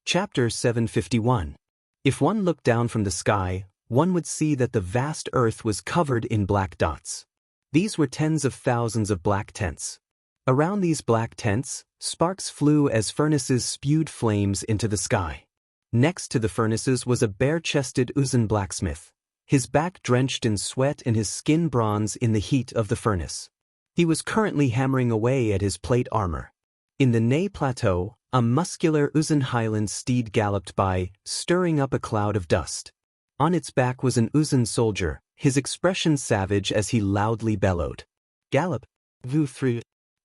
Chapter 751. If one looked down from the sky, one would see that the vast earth was covered in black dots. These were tens of thousands of black tents. Around these black tents, sparks flew as furnaces spewed flames into the sky. Next to the furnaces was a bare-chested Uzun blacksmith, his back drenched in sweat and his skin bronze in the heat of the furnace. He was currently hammering away at his plate armor. In the Ney Plateau, a muscular Uzun highland steed galloped by, stirring up a cloud of dust. On its back was an Uzun soldier, his expression savage as he loudly bellowed. Gallop!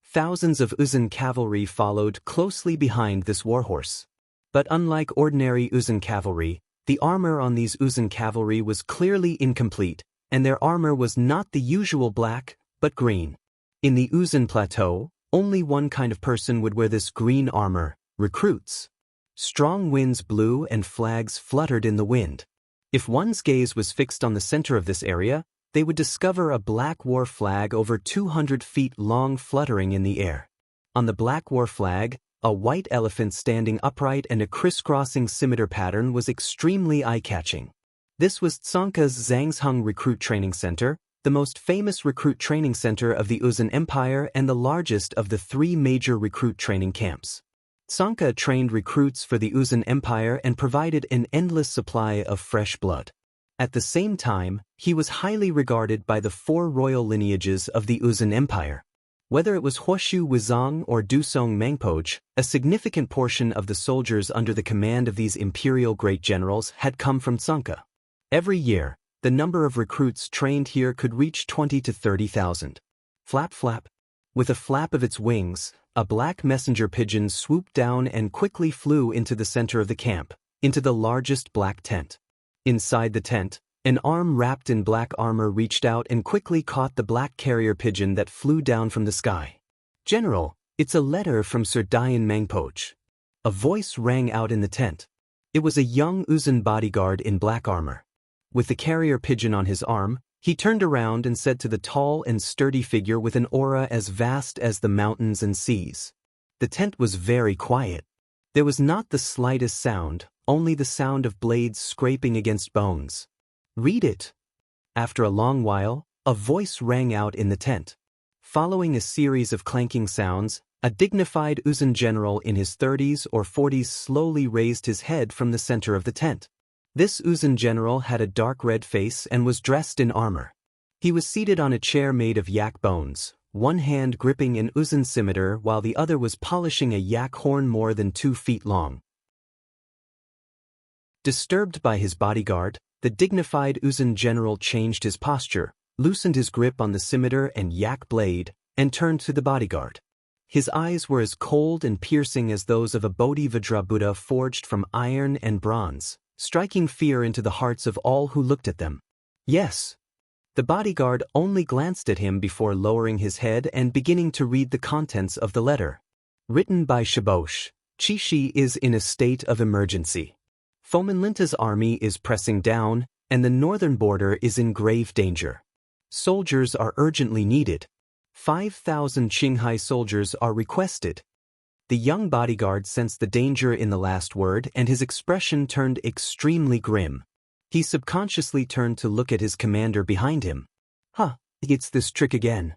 Thousands of Uzun cavalry followed closely behind this warhorse. But unlike ordinary Uzun cavalry, the armor on these Uzun cavalry was clearly incomplete, and their armor was not the usual black, but green. In the Uzun Plateau, only one kind of person would wear this green armor: recruits. Strong winds blew and flags fluttered in the wind. If one's gaze was fixed on the center of this area, they would discover a black war flag over 200 feet long fluttering in the air. On the black war flag, a white elephant standing upright and a crisscrossing scimitar pattern was extremely eye-catching. This was Tsongka's Zhangzheng Recruit Training Center, the most famous recruit training center of the Uzun Empire and the largest of the 3 major recruit training camps. Tsongka trained recruits for the Uzun Empire and provided an endless supply of fresh blood. At the same time, he was highly regarded by the 4 royal lineages of the Uzun Empire. Whether it was Huoshu Wuzong or Dusong Mengpoj, a significant portion of the soldiers under the command of these imperial great generals had come from Tsongka. Every year, the number of recruits trained here could reach 20 to 30,000. Flap flap. With a flap of its wings, a black messenger pigeon swooped down and quickly flew into the center of the camp, into the largest black tent. Inside the tent, an arm wrapped in black armor reached out and quickly caught the black carrier pigeon that flew down from the sky. General, it's a letter from Sir Dian Mengpoj. A voice rang out in the tent. It was a young Uzun bodyguard in black armor. With the carrier pigeon on his arm, he turned around and said to the tall and sturdy figure with an aura as vast as the mountains and seas. The tent was very quiet. There was not the slightest sound, only the sound of blades scraping against bones. Read it. After a long while, a voice rang out in the tent. Following a series of clanking sounds, a dignified Uzun general in his 30s or 40s slowly raised his head from the center of the tent. This Uzun general had a dark red face and was dressed in armor. He was seated on a chair made of yak bones, one hand gripping an Uzun scimitar while the other was polishing a yak horn more than 2 feet long. Disturbed by his bodyguard, the dignified Uzun general changed his posture, loosened his grip on the scimitar and yak blade, and turned to the bodyguard. His eyes were as cold and piercing as those of a Bodhivajra Buddha forged from iron and bronze, striking fear into the hearts of all who looked at them. Yes. The bodyguard only glanced at him before lowering his head and beginning to read the contents of the letter. Written by Shibosh, Chishi is in a state of emergency. Fomenlinta's army is pressing down, and the northern border is in grave danger. Soldiers are urgently needed. 5,000 Qinghai soldiers are requested. The young bodyguard sensed the danger in the last word and his expression turned extremely grim. He subconsciously turned to look at his commander behind him. It's this trick again.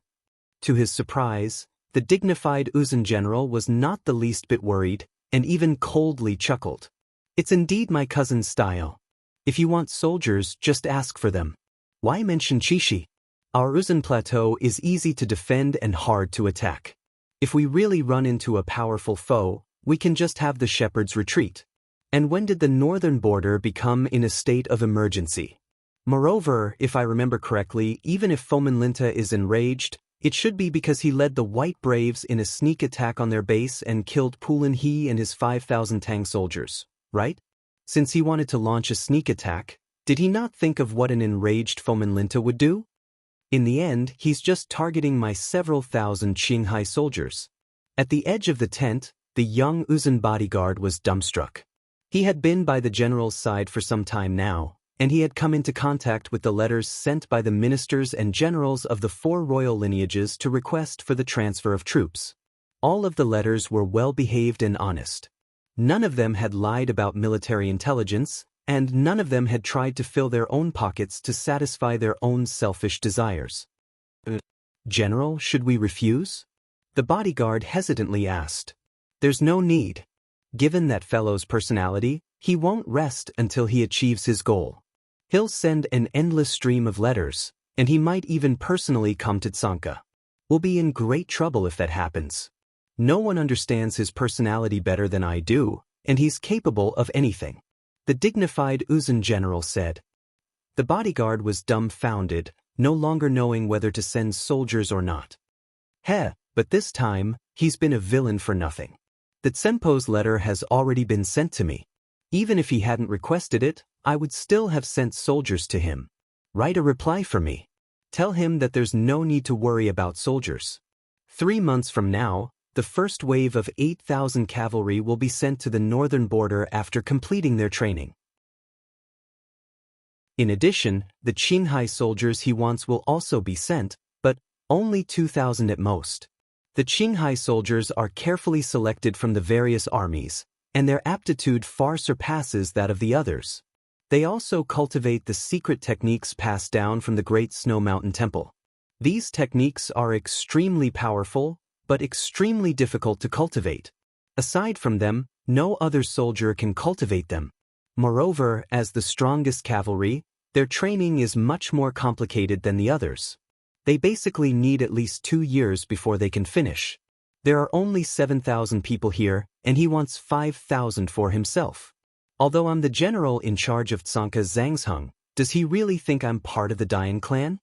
To his surprise, the dignified Uzun general was not the least bit worried, and even coldly chuckled. It's indeed my cousin's style. If you want soldiers, just ask for them. Why mention Chishi? Our Uzun plateau is easy to defend and hard to attack. If we really run into a powerful foe, we can just have the shepherds retreat. And when did the northern border become in a state of emergency? Moreover, if I remember correctly, even if Fomenlinta is enraged, it should be because he led the White Braves in a sneak attack on their base and killed Pulin He and his 5,000 Tang soldiers, right? Since he wanted to launch a sneak attack, did he not think of what an enraged Fomenlinta would do? In the end, he's just targeting my several thousand Qinghai soldiers. At the edge of the tent, the young Uzun bodyguard was dumbstruck. He had been by the general's side for some time now, and he had come into contact with the letters sent by the ministers and generals of the 4 royal lineages to request for the transfer of troops. All of the letters were well-behaved and honest. None of them had lied about military intelligence, and none of them had tried to fill their own pockets to satisfy their own selfish desires. General, should we refuse? The bodyguard hesitantly asked. There's no need. Given that fellow's personality, he won't rest until he achieves his goal. He'll send an endless stream of letters, and he might even personally come to Tsanka. We'll be in great trouble if that happens. No one understands his personality better than I do, and he's capable of anything. The dignified Uzun general said. The bodyguard was dumbfounded, no longer knowing whether to send soldiers or not. But this time, he's been a villain for nothing. The Tsenpo's letter has already been sent to me. Even if he hadn't requested it, I would still have sent soldiers to him. Write a reply for me. Tell him that there's no need to worry about soldiers. 3 months from now, the first wave of 8,000 cavalry will be sent to the northern border after completing their training. In addition, the Qinghai soldiers he wants will also be sent, but only 2,000 at most. The Qinghai soldiers are carefully selected from the various armies, and their aptitude far surpasses that of the others. They also cultivate the secret techniques passed down from the Great Snow Mountain Temple. These techniques are extremely powerful, but extremely difficult to cultivate. Aside from them, no other soldier can cultivate them. Moreover, as the strongest cavalry, their training is much more complicated than the others. They basically need at least 2 years before they can finish. There are only 7,000 people here, and he wants 5,000 for himself. Although I'm the general in charge of Tsanka Zhangsheng, does he really think I'm part of the Dayan clan?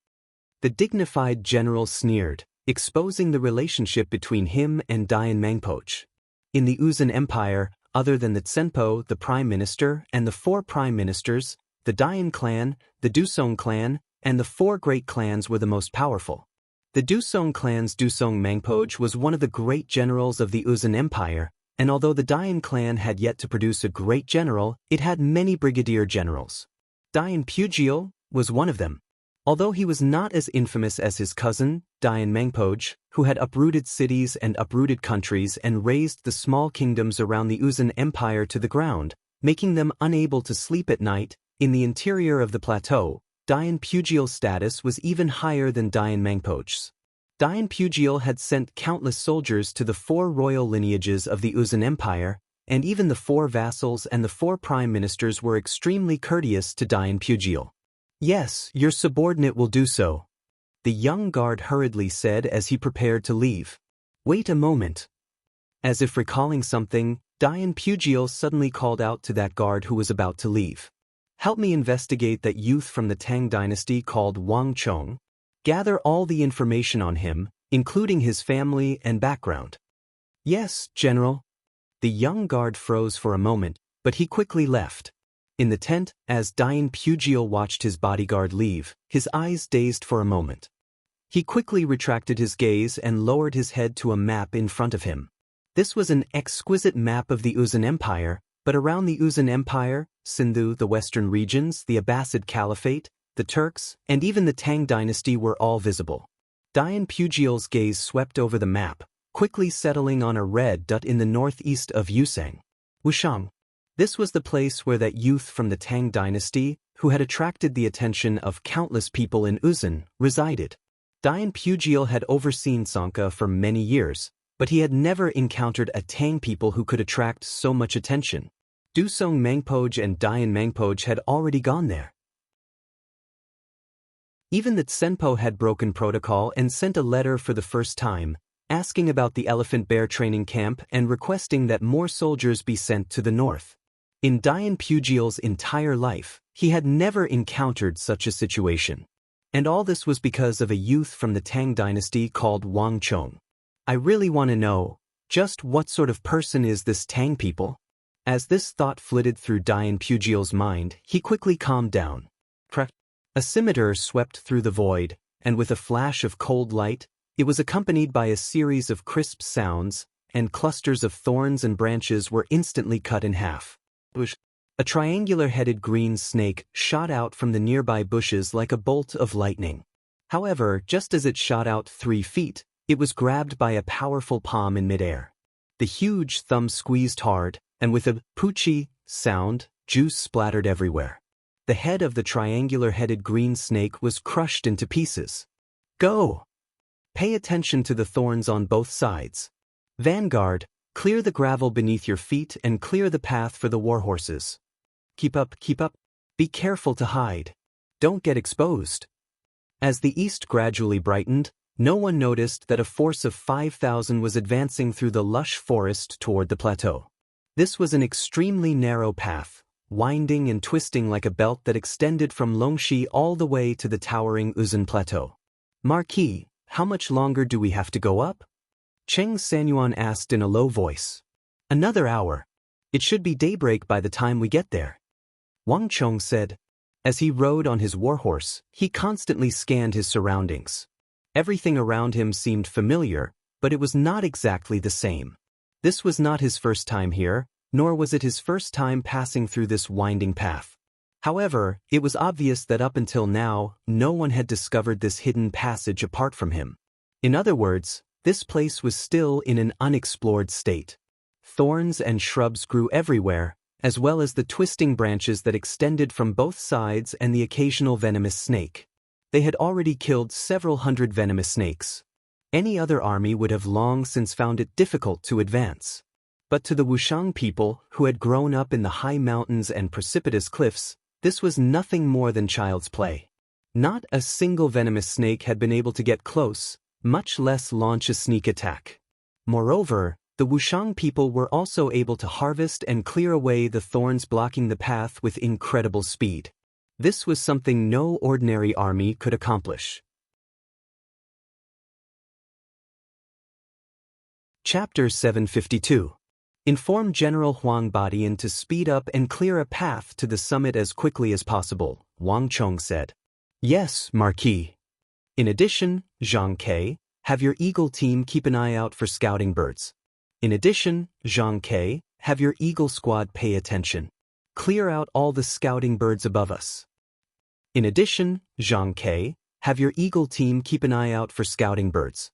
The dignified general sneered, exposing the relationship between him and Dayan Mangpoch. In the Uzun Empire, other than the Tsenpo, the prime minister, and the 4 prime ministers, the Dayan clan, the Dusong clan, and the 4 great clans were the most powerful. The Dusong clan's Dusong Mangpoch was one of the great generals of the Uzun Empire, and although the Dayan clan had yet to produce a great general, it had many brigadier generals. Dayan Pujiel was one of them. Although he was not as infamous as his cousin, Dayan Mangpoch, who had uprooted cities and uprooted countries and razed the small kingdoms around the Uzun Empire to the ground, making them unable to sleep at night, in the interior of the plateau, Dayan Pujiel's status was even higher than Dayan Mangpoch's. Dayan Pujiel had sent countless soldiers to the 4 royal lineages of the Uzun Empire, and even the 4 vassals and the 4 prime ministers were extremely courteous to Dayan Pujiel. Yes, your subordinate will do so. the young guard hurriedly said as he prepared to leave. Wait a moment. As if recalling something, Dian Pugiel suddenly called out to that guard who was about to leave. Help me investigate that youth from the Tang dynasty called Wang Chong. Gather all the information on him, including his family and background. Yes, General. The young guard froze for a moment, but he quickly left. In the tent, as Dian Pugiel watched his bodyguard leave, his eyes dazed for a moment. He quickly retracted his gaze and lowered his head to a map in front of him. This was an exquisite map of the Uzan Empire, but around the Uzan Empire, Sindhu, the western regions, the Abbasid Caliphate, the Turks, and even the Tang dynasty were all visible. Dian Pugiel's gaze swept over the map, quickly settling on a red dot in the northeast of Yusang. Wushang. This was the place where that youth from the Tang dynasty, who had attracted the attention of countless people in Uzan, resided. Dian Pugiel had overseen Sanka for many years, but he had never encountered a Tang people who could attract so much attention. Dusong Mangpoj and Dian Mangpoj had already gone there. Even the Tsenpo had broken protocol and sent a letter for the first time, asking about the elephant bear training camp and requesting that more soldiers be sent to the north. In Dian Pugiel's entire life, he had never encountered such a situation. And all this was because of a youth from the Tang dynasty called Wang Chong. I really want to know, just what sort of person is this Tang people? As this thought flitted through Dian Pugiel's mind, he quickly calmed down. A scimitar swept through the void, and with a flash of cold light, it was accompanied by a series of crisp sounds, and clusters of thorns and branches were instantly cut in half. A triangular-headed green snake shot out from the nearby bushes like a bolt of lightning. However, just as it shot out 3 feet, it was grabbed by a powerful palm in midair. The huge thumb squeezed hard, and with a poochie sound, juice splattered everywhere. The head of the triangular-headed green snake was crushed into pieces. Go! Pay attention to the thorns on both sides. Vanguard, clear the gravel beneath your feet and clear the path for the warhorses. Keep up, keep up. Be careful to hide. Don't get exposed. As the east gradually brightened, no one noticed that a force of 5,000 was advancing through the lush forest toward the plateau. This was an extremely narrow path, winding and twisting like a belt that extended from Longxi all the way to the towering Uzan Plateau. Marquis, how much longer do we have to go up? Cheng Sanyuan asked in a low voice. Another hour. It should be daybreak by the time we get there. Wang Chong said. As he rode on his warhorse, he constantly scanned his surroundings. Everything around him seemed familiar, but it was not exactly the same. This was not his first time here, nor was it his first time passing through this winding path. However, it was obvious that up until now, no one had discovered this hidden passage apart from him. In other words, this place was still in an unexplored state. Thorns and shrubs grew everywhere, as well as the twisting branches that extended from both sides and the occasional venomous snake. They had already killed several hundred venomous snakes. Any other army would have long since found it difficult to advance. But to the Wushang people, who had grown up in the high mountains and precipitous cliffs, this was nothing more than child's play. Not a single venomous snake had been able to get close, much less launch a sneak attack. Moreover, the Wushang people were also able to harvest and clear away the thorns blocking the path with incredible speed. This was something no ordinary army could accomplish. Chapter 752. Inform General Huang Badian to speed up and clear a path to the summit as quickly as possible, Wang Chong said. Yes, Marquis. In addition, Zhang Ke, have your Eagle team keep an eye out for scouting birds. In addition, Zhang Ke, have your Eagle squad pay attention. Clear out all the scouting birds above us. In addition, Zhang Ke, have your Eagle team keep an eye out for scouting birds.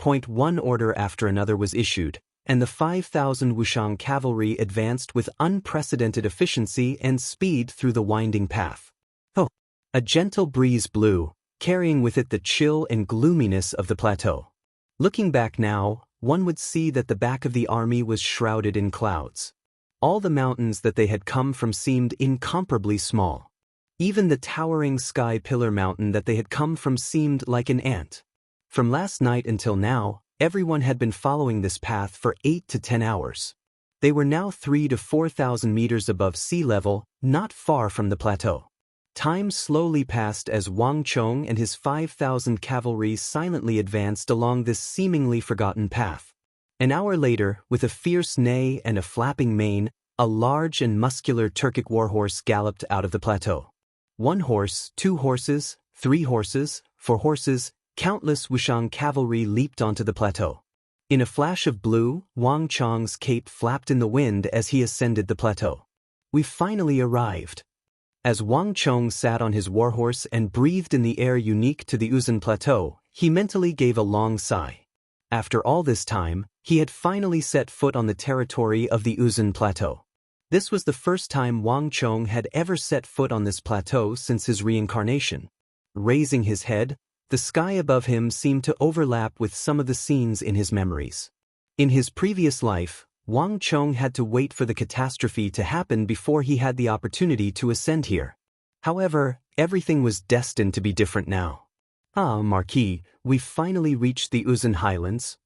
One order after another was issued, and the 5,000 Wushang cavalry advanced with unprecedented efficiency and speed through the winding path. Oh! A gentle breeze blew, carrying with it the chill and gloominess of the plateau. Looking back now, one would see that the back of the army was shrouded in clouds. All the mountains that they had come from seemed incomparably small. Even the towering sky pillar mountain that they had come from seemed like an ant. From last night until now, everyone had been following this path for 8 to 10 hours. They were now 3 to 4,000 meters above sea level, not far from the plateau. Time slowly passed as Wang Chong and his 5,000 cavalry silently advanced along this seemingly forgotten path. An hour later, with a fierce neigh and a flapping mane, a large and muscular Turkic warhorse galloped out of the plateau. 1 horse, 2 horses, 3 horses, 4 horses, countless Wushang cavalry leaped onto the plateau. In a flash of blue, Wang Chong's cape flapped in the wind as he ascended the plateau. "We've finally arrived." As Wang Chong sat on his warhorse and breathed in the air unique to the Uzun Plateau, he mentally gave a long sigh. After all this time, he had finally set foot on the territory of the Uzun Plateau. This was the first time Wang Chong had ever set foot on this plateau since his reincarnation. Raising his head, the sky above him seemed to overlap with some of the scenes in his memories. In his previous life, Wang Chong had to wait for the catastrophe to happen before he had the opportunity to ascend here. However, everything was destined to be different now. "Ah, Marquis, we've finally reached the Uzun Highlands."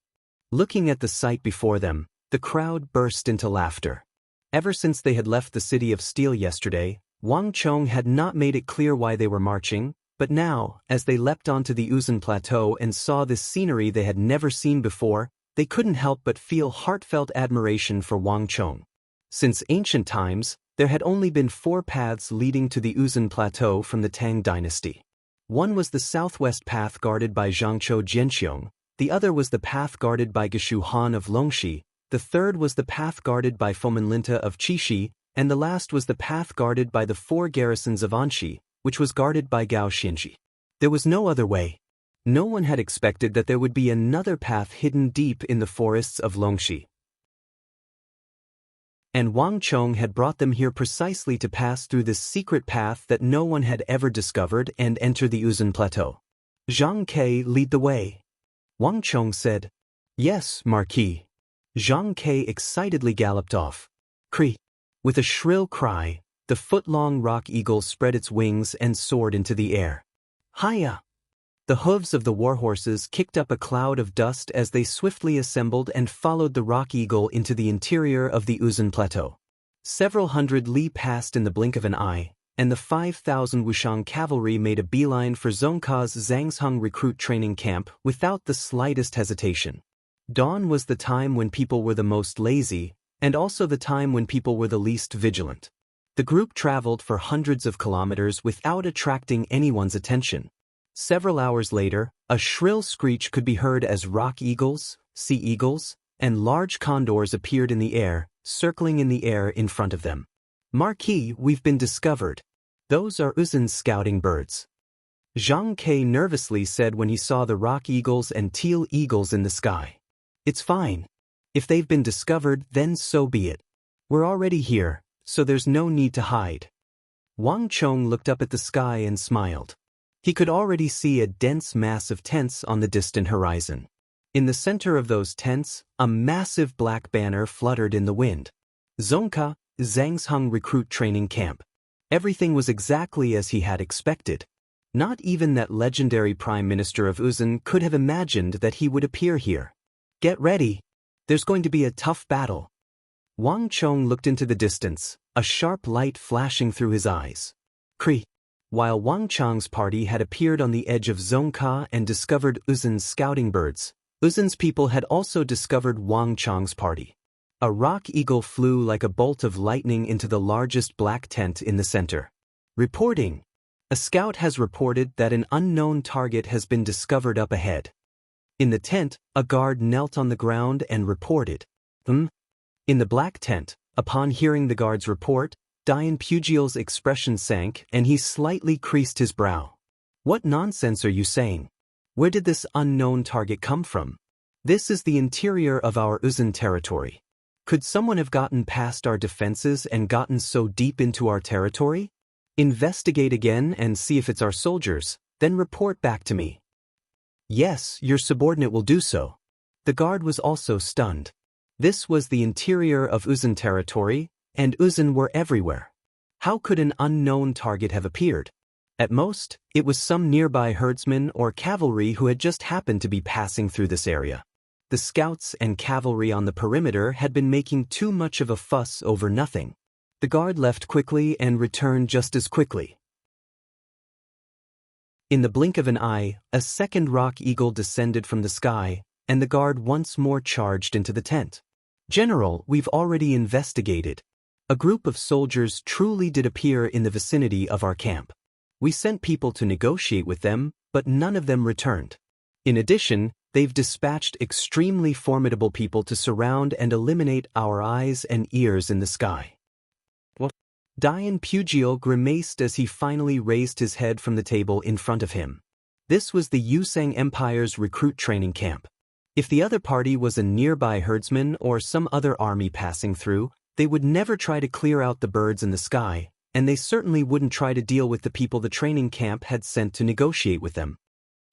Looking at the sight before them, the crowd burst into laughter. Ever since they had left the city of steel yesterday, Wang Chong had not made it clear why they were marching, but now, as they leapt onto the Uzun Plateau and saw this scenery they had never seen before, they couldn't help but feel heartfelt admiration for Wang Chong. Since ancient times, there had only been 4 paths leading to the Uzun Plateau from the Tang dynasty. One was the southwest path guarded by Zhangzhou Jianxiong, the other was the path guarded by Geshu Han of Longxi, the third was the path guarded by Fomenlinta of Qixi, and the last was the path guarded by the 4 garrisons of Anxi, which was guarded by Gao Xinji. There was no other way. No one had expected that there would be another path hidden deep in the forests of Longxi. And Wang Chong had brought them here precisely to pass through this secret path that no one had ever discovered and enter the Uzun Plateau. "Zhang Ke, lead the way." Wang Chong said. "Yes, Marquis." Zhang Ke excitedly galloped off. "Cree!" With a shrill cry, the foot-long rock eagle spread its wings and soared into the air. "Hiya!" The hooves of the warhorses kicked up a cloud of dust as they swiftly assembled and followed the rock eagle into the interior of the Uzun Plateau. Several hundred li passed in the blink of an eye, and the 5,000 Wushang cavalry made a beeline for Zhongka's Zhangsheng recruit training camp without the slightest hesitation. Dawn was the time when people were the most lazy, and also the time when people were the least vigilant. The group traveled for hundreds of kilometers without attracting anyone's attention. Several hours later, a shrill screech could be heard as rock eagles, sea eagles, and large condors appeared in the air, circling in the air in front of them. "Marquis, we've been discovered. Those are Uzun's scouting birds," Zhang Ke nervously said when he saw the rock eagles and teal eagles in the sky. "It's fine. If they've been discovered, then so be it. We're already here, so there's no need to hide." Wang Chong looked up at the sky and smiled. He could already see a dense mass of tents on the distant horizon. In the center of those tents, a massive black banner fluttered in the wind. "Zhongka, Zhangsheng Recruit Training Camp." Everything was exactly as he had expected. Not even that legendary Prime Minister of Uzun could have imagined that he would appear here. "Get ready. There's going to be a tough battle." Wang Chong looked into the distance, a sharp light flashing through his eyes. "Cree." While Wang Chong's party had appeared on the edge of Zhongka and discovered Uzun's scouting birds, Uzun's people had also discovered Wang Chong's party. A rock eagle flew like a bolt of lightning into the largest black tent in the center. "Reporting. A scout has reported that an unknown target has been discovered up ahead." In the tent, a guard knelt on the ground and reported. In the black tent, upon hearing the guard's report, Dian Pugiel's expression sank and he slightly creased his brow. "What nonsense are you saying? Where did this unknown target come from? This is the interior of our Uzun territory. Could someone have gotten past our defenses and gotten so deep into our territory? Investigate again and see if it's our soldiers, then report back to me." "Yes, your subordinate will do so." The guard was also stunned. This was the interior of Uzun territory, and Uzun were everywhere. How could an unknown target have appeared? At most, it was some nearby herdsman or cavalry who had just happened to be passing through this area. The scouts and cavalry on the perimeter had been making too much of a fuss over nothing. The guard left quickly and returned just as quickly. In the blink of an eye, a second rock eagle descended from the sky, and the guard once more charged into the tent. "General, we've already investigated. A group of soldiers truly did appear in the vicinity of our camp. We sent people to negotiate with them, but none of them returned. In addition, they've dispatched extremely formidable people to surround and eliminate our eyes and ears in the sky." What? Dian Pugiel grimaced as he finally raised his head from the table in front of him. This was the Yusang Empire's recruit training camp. If the other party was a nearby herdsman or some other army passing through, they would never try to clear out the birds in the sky, and they certainly wouldn't try to deal with the people the training camp had sent to negotiate with them.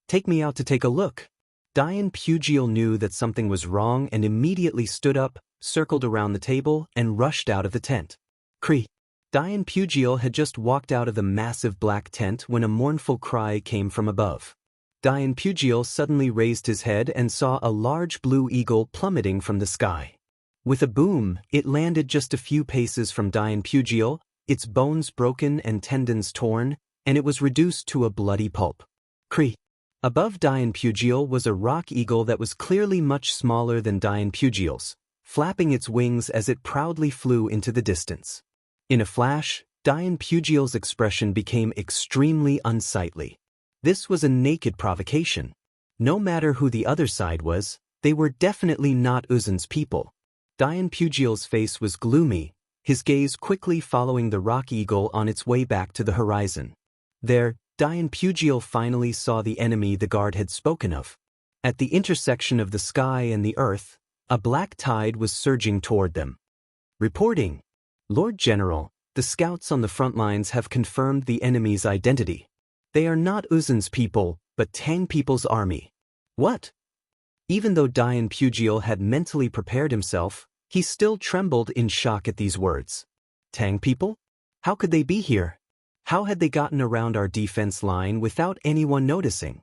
"Take me out to take a look." Dian Pugiel knew that something was wrong and immediately stood up, circled around the table, and rushed out of the tent. Cree. Dian Pugiel had just walked out of the massive black tent when a mournful cry came from above. Dian Pugiel suddenly raised his head and saw a large blue eagle plummeting from the sky. With a boom, it landed just a few paces from Dian Pugiel, its bones broken and tendons torn, and it was reduced to a bloody pulp. Cree. Above Dian Pugiel was a rock eagle that was clearly much smaller than Dian Pugiel's, flapping its wings as it proudly flew into the distance. In a flash, Dian Pugiel's expression became extremely unsightly. This was a naked provocation. No matter who the other side was, they were definitely not Uzun's people. Dian Pugiel's face was gloomy, his gaze quickly following the rock eagle on its way back to the horizon. There, Dian Pugiel finally saw the enemy the guard had spoken of. At the intersection of the sky and the earth, a black tide was surging toward them. Reporting. "Lord General, the scouts on the front lines have confirmed the enemy's identity. They are not Uzun's people, but Tang people's army." What? Even though Dian Pugiel had mentally prepared himself, he still trembled in shock at these words. Tang people? How could they be here? How had they gotten around our defense line without anyone noticing?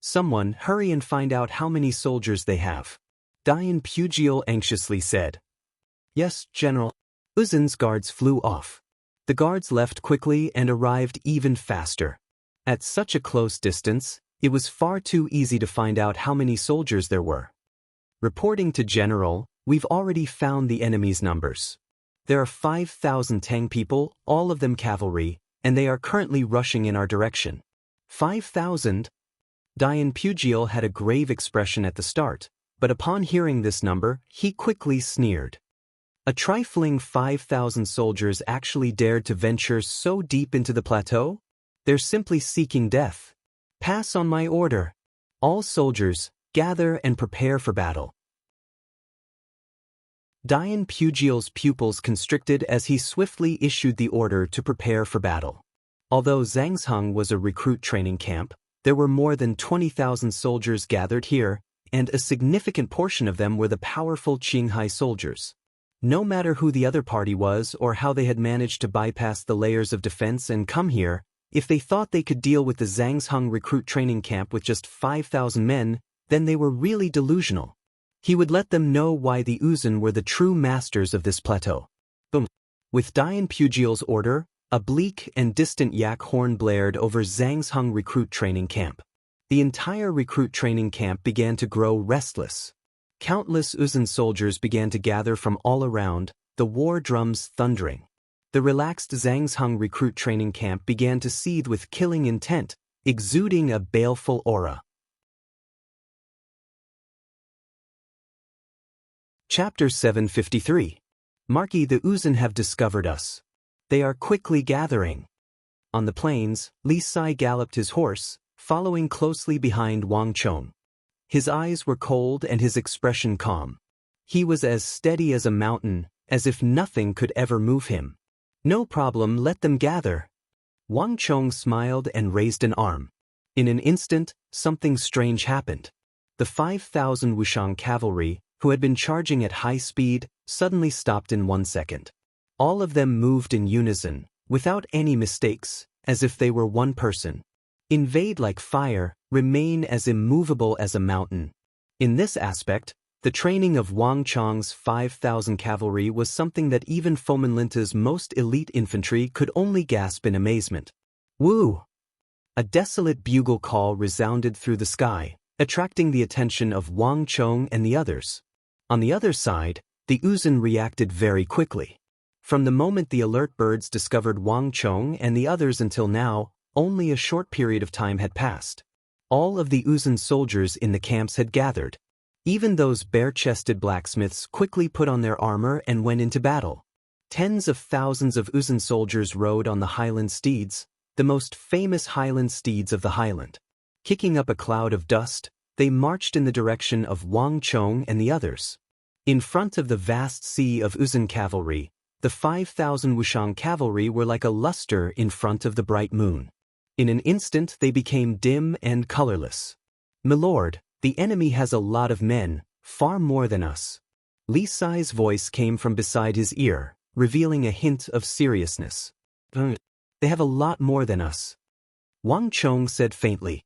"Someone hurry and find out how many soldiers they have," Dian Pugiel anxiously said. "Yes, General." Uzun's guards flew off. The guards left quickly and arrived even faster. At such a close distance, it was far too easy to find out how many soldiers there were. "Reporting to General, we've already found the enemy's numbers. There are 5,000 Tang people, all of them cavalry, and they are currently rushing in our direction." 5,000? Dian Pugiel had a grave expression at the start, but upon hearing this number, he quickly sneered. A trifling 5,000 soldiers actually dared to venture so deep into the plateau? They're simply seeking death. "Pass on my order. All soldiers, gather and prepare for battle." Dian Pugiel's pupils constricted as he swiftly issued the order to prepare for battle. Although Zhangzhung was a recruit training camp, there were more than 20,000 soldiers gathered here, and a significant portion of them were the powerful Qinghai soldiers. No matter who the other party was or how they had managed to bypass the layers of defense and come here, if they thought they could deal with the Zhangzhung recruit training camp with just 5,000 men, then they were really delusional. He would let them know why the Uzun were the true masters of this plateau. Boom. With Dian Pugiel's order, a bleak and distant yak horn blared over Zhangzhung recruit training camp. The entire recruit training camp began to grow restless. Countless Uzun soldiers began to gather from all around, the war drums thundering. The relaxed Zhangzhung recruit training camp began to seethe with killing intent, exuding a baleful aura. Chapter 753. Marquis, the Uzun have discovered us. They are quickly gathering. On the plains, Li Sai galloped his horse, following closely behind Wang Chong. His eyes were cold and his expression calm. He was as steady as a mountain, as if nothing could ever move him. "No problem, let them gather." Wang Chong smiled and raised an arm. In an instant, something strange happened. The 5,000 Wushang cavalry, who had been charging at high speed, suddenly stopped in 1 second. All of them moved in unison, without any mistakes, as if they were one person. Invade like fire, remain as immovable as a mountain. In this aspect, the training of Wang Chong's 5,000 cavalry was something that even Fomenlinta's most elite infantry could only gasp in amazement. Woo! A desolate bugle call resounded through the sky, attracting the attention of Wang Chong and the others. On the other side, the Uzun reacted very quickly. From the moment the alert birds discovered Wang Chong and the others until now, only a short period of time had passed. All of the Uzun soldiers in the camps had gathered. Even those bare-chested blacksmiths quickly put on their armor and went into battle. Tens of thousands of Uzun soldiers rode on the Highland steeds, the most famous Highland steeds of the Highland. Kicking up a cloud of dust, they marched in the direction of Wang Chong and the others. In front of the vast sea of Uzun cavalry, the 5,000 Wushang cavalry were like a luster in front of the bright moon. In an instant they became dim and colorless. "Milord, the enemy has a lot of men, far more than us." Li Sai's voice came from beside his ear, revealing a hint of seriousness. "They have a lot more than us," Wang Chong said faintly.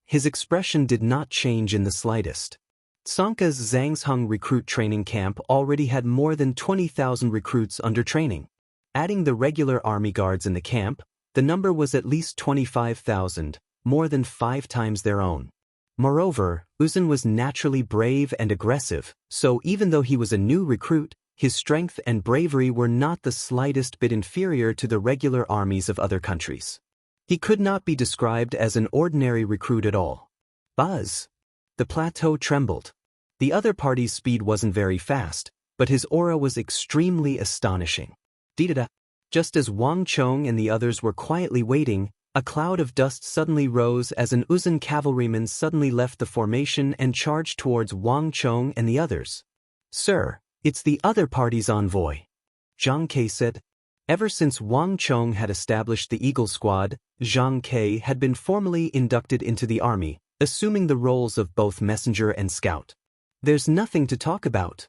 His expression did not change in the slightest. Tsongka's Zhangsheng recruit training camp already had more than 20,000 recruits under training. Adding the regular army guards in the camp, the number was at least 25,000, more than 5 times their own. Moreover, Uzun was naturally brave and aggressive, so even though he was a new recruit, his strength and bravery were not the slightest bit inferior to the regular armies of other countries. He could not be described as an ordinary recruit at all. Buzz! The plateau trembled. The other party's speed wasn't very fast, but his aura was extremely astonishing. Dee-da-da! Just as Wang Chong and the others were quietly waiting, a cloud of dust suddenly rose as an Uzun cavalryman suddenly left the formation and charged towards Wang Chong and the others. "Sir, it's the other party's envoy," Zhang Ke said. Ever since Wang Chong had established the Eagle Squad, Zhang Ke had been formally inducted into the army, assuming the roles of both messenger and scout. "There's nothing to talk about,"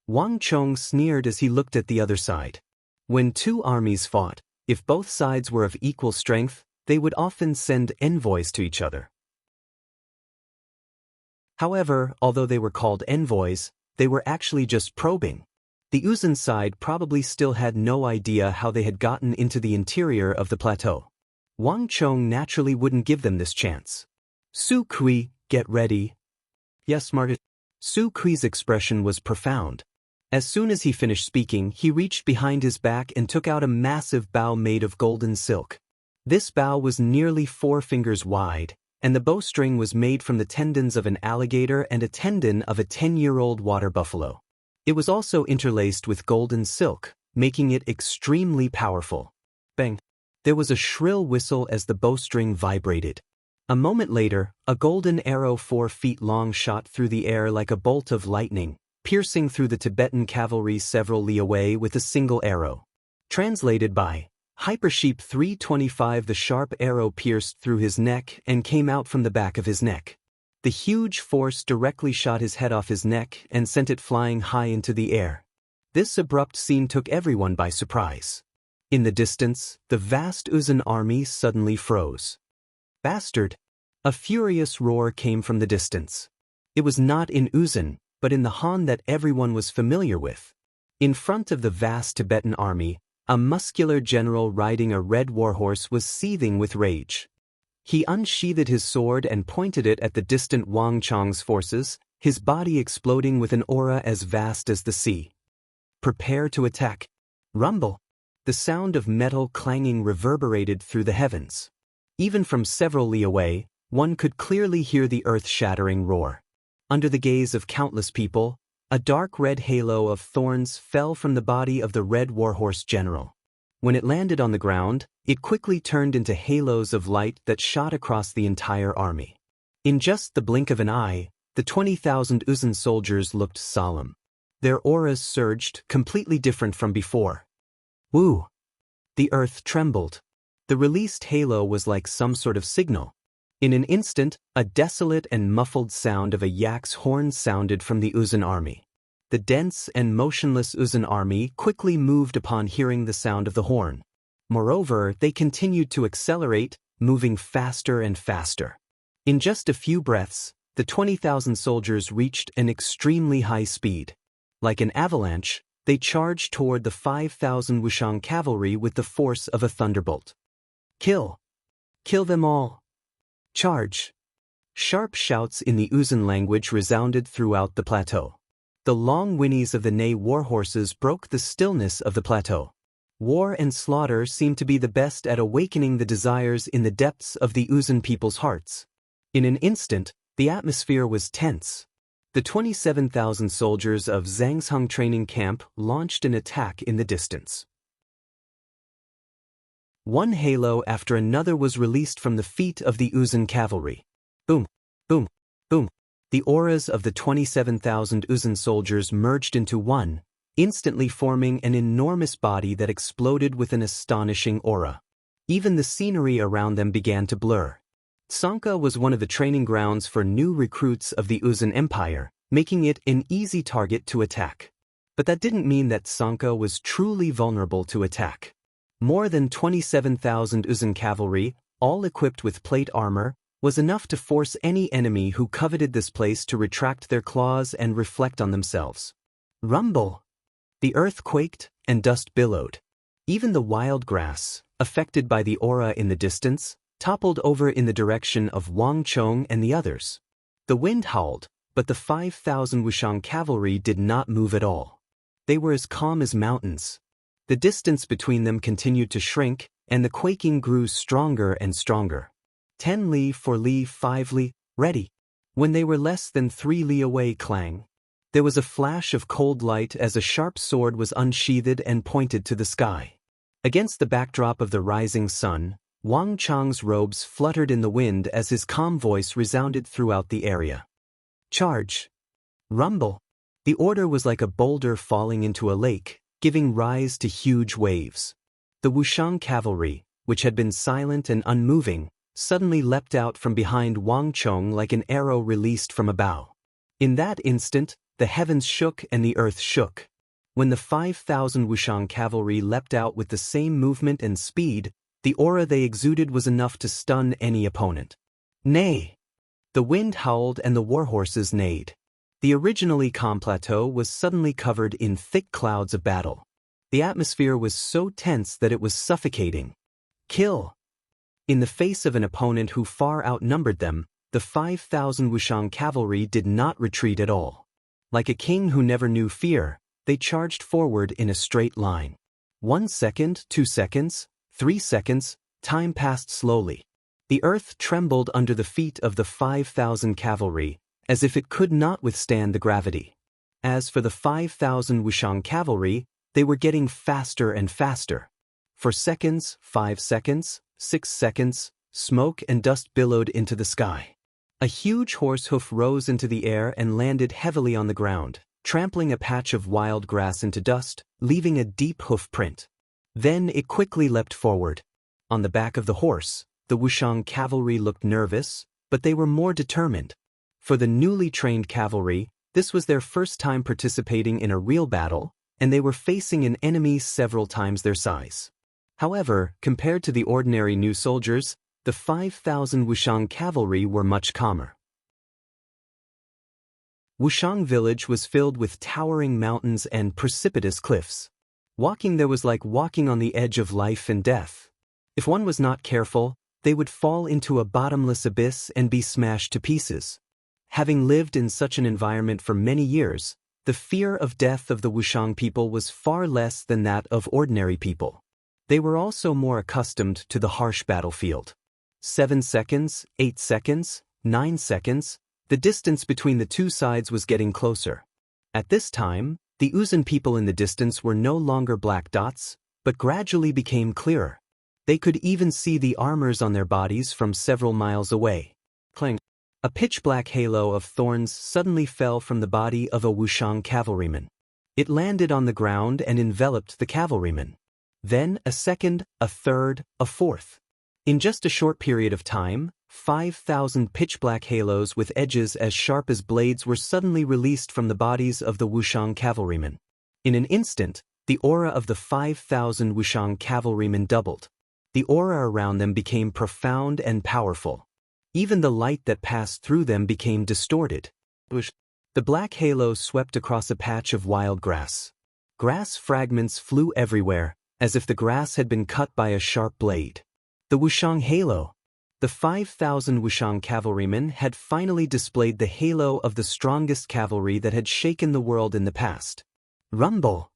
Wang Chong sneered as he looked at the other side. When two armies fought, if both sides were of equal strength, they would often send envoys to each other. However, although they were called envoys, they were actually just probing. The Uzun side probably still had no idea how they had gotten into the interior of the plateau. Wang Chong naturally wouldn't give them this chance. "Su Kui, get ready." "Yes, Margaret." Su Kui's expression was profound. As soon as he finished speaking, he reached behind his back and took out a massive bow made of golden silk. This bow was nearly 4 fingers wide, and the bowstring was made from the tendons of an alligator and a tendon of a 10-year-old water buffalo. It was also interlaced with golden silk, making it extremely powerful. Bang! There was a shrill whistle as the bowstring vibrated. A moment later, a golden arrow 4 feet long shot through the air like a bolt of lightning, piercing through the Tibetan cavalry several li away with a single arrow. Translated by Hypersheep 325. The sharp arrow pierced through his neck and came out from the back of his neck. The huge force directly shot his head off his neck and sent it flying high into the air. This abrupt scene took everyone by surprise. In the distance, the vast Uzun army suddenly froze. "Bastard!" A furious roar came from the distance. It was not in Uzun, but in the Han that everyone was familiar with. In front of the vast Tibetan army, a muscular general riding a red warhorse was seething with rage. He unsheathed his sword and pointed it at the distant Wang Chong's forces, his body exploding with an aura as vast as the sea. "Prepare to attack." Rumble! The sound of metal clanging reverberated through the heavens. Even from several li away, one could clearly hear the earth-shattering roar. Under the gaze of countless people, a dark red halo of thorns fell from the body of the red warhorse general. When it landed on the ground, it quickly turned into halos of light that shot across the entire army. In just the blink of an eye, the 20,000 Uzun soldiers looked solemn. Their auras surged, completely different from before. Woo! The earth trembled. The released halo was like some sort of signal. In an instant, a desolate and muffled sound of a yak's horn sounded from the Uzun army. The dense and motionless Uzun army quickly moved upon hearing the sound of the horn. Moreover, they continued to accelerate, moving faster and faster. In just a few breaths, the 20,000 soldiers reached an extremely high speed. Like an avalanche, they charged toward the 5,000 Wushang cavalry with the force of a thunderbolt. Kill! Kill them all! Charge! Sharp shouts in the Uzun language resounded throughout the plateau. The long whinnies of the Ney warhorses broke the stillness of the plateau. War and slaughter seemed to be the best at awakening the desires in the depths of the Uzun people's hearts. In an instant, the atmosphere was tense. The 27,000 soldiers of Zhangsheng training camp launched an attack in the distance. One halo after another was released from the feet of the Uzun cavalry. Boom, boom, boom. The auras of the 27,000 Uzun soldiers merged into one, instantly forming an enormous body that exploded with an astonishing aura. Even the scenery around them began to blur. Sanka was one of the training grounds for new recruits of the Uzun Empire, making it an easy target to attack. But that didn't mean that Sanka was truly vulnerable to attack. More than 27,000 Uzun cavalry, all equipped with plate armor, was enough to force any enemy who coveted this place to retract their claws and reflect on themselves. Rumble! The earth quaked and dust billowed. Even the wild grass, affected by the aura in the distance, toppled over in the direction of Wang Chong and the others. The wind howled, but the 5,000 Wushang cavalry did not move at all. They were as calm as mountains. The distance between them continued to shrink, and the quaking grew stronger and stronger. 10 li, 4 li, 5 li, ready. When they were less than 3 li away, clang. There was a flash of cold light as a sharp sword was unsheathed and pointed to the sky. Against the backdrop of the rising sun, Wang Chang's robes fluttered in the wind as his calm voice resounded throughout the area. Charge! Rumble! The order was like a boulder falling into a lake, giving rise to huge waves. The Wushang cavalry, which had been silent and unmoving, suddenly leapt out from behind Wang Chong like an arrow released from a bow. In that instant, the heavens shook and the earth shook. When the 5,000 Wushang cavalry leapt out with the same movement and speed, the aura they exuded was enough to stun any opponent. Nay! The wind howled and the warhorses neighed. The originally calm plateau was suddenly covered in thick clouds of battle. The atmosphere was so tense that it was suffocating. Kill! In the face of an opponent who far outnumbered them, the 5,000 Wushang cavalry did not retreat at all. Like a king who never knew fear, they charged forward in a straight line. 1 second, 2 seconds, 3 seconds, time passed slowly. The earth trembled under the feet of the 5,000 cavalry, as if it could not withstand the gravity. As for the 5,000 Wushang cavalry, they were getting faster and faster. For seconds, 5 seconds, 6 seconds, smoke and dust billowed into the sky. A huge horse hoof rose into the air and landed heavily on the ground, trampling a patch of wild grass into dust, leaving a deep hoof print. Then it quickly leapt forward. On the back of the horse, the Wushang cavalry looked nervous, but they were more determined. For the newly trained cavalry, this was their first time participating in a real battle, and they were facing an enemy several times their size. However, compared to the ordinary new soldiers, the 5,000 Wushang cavalry were much calmer. Wushang village was filled with towering mountains and precipitous cliffs. Walking there was like walking on the edge of life and death. If one was not careful, they would fall into a bottomless abyss and be smashed to pieces. Having lived in such an environment for many years, the fear of death of the Wushang people was far less than that of ordinary people. They were also more accustomed to the harsh battlefield. 7 seconds, 8 seconds, 9 seconds, the distance between the two sides was getting closer. At this time, the Uzun people in the distance were no longer black dots, but gradually became clearer. They could even see the armors on their bodies from several miles away. Clang! A pitch-black halo of thorns suddenly fell from the body of a Wushang cavalryman. It landed on the ground and enveloped the cavalryman. Then a second, a third, a fourth. In just a short period of time, 5,000 pitch-black halos with edges as sharp as blades were suddenly released from the bodies of the Wushang cavalrymen. In an instant, The aura of the 5,000 Wushang cavalrymen doubled. The aura around them became profound and powerful. Even the light that passed through them became distorted. The black halo swept across a patch of wild grass. Grass fragments flew everywhere, as if the grass had been cut by a sharp blade. The Wushang halo. The 5,000 Wushang cavalrymen had finally displayed the halo of the strongest cavalry that had shaken the world in the past. Rumble.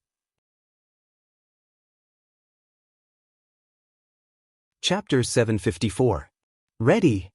Chapter 754. Ready!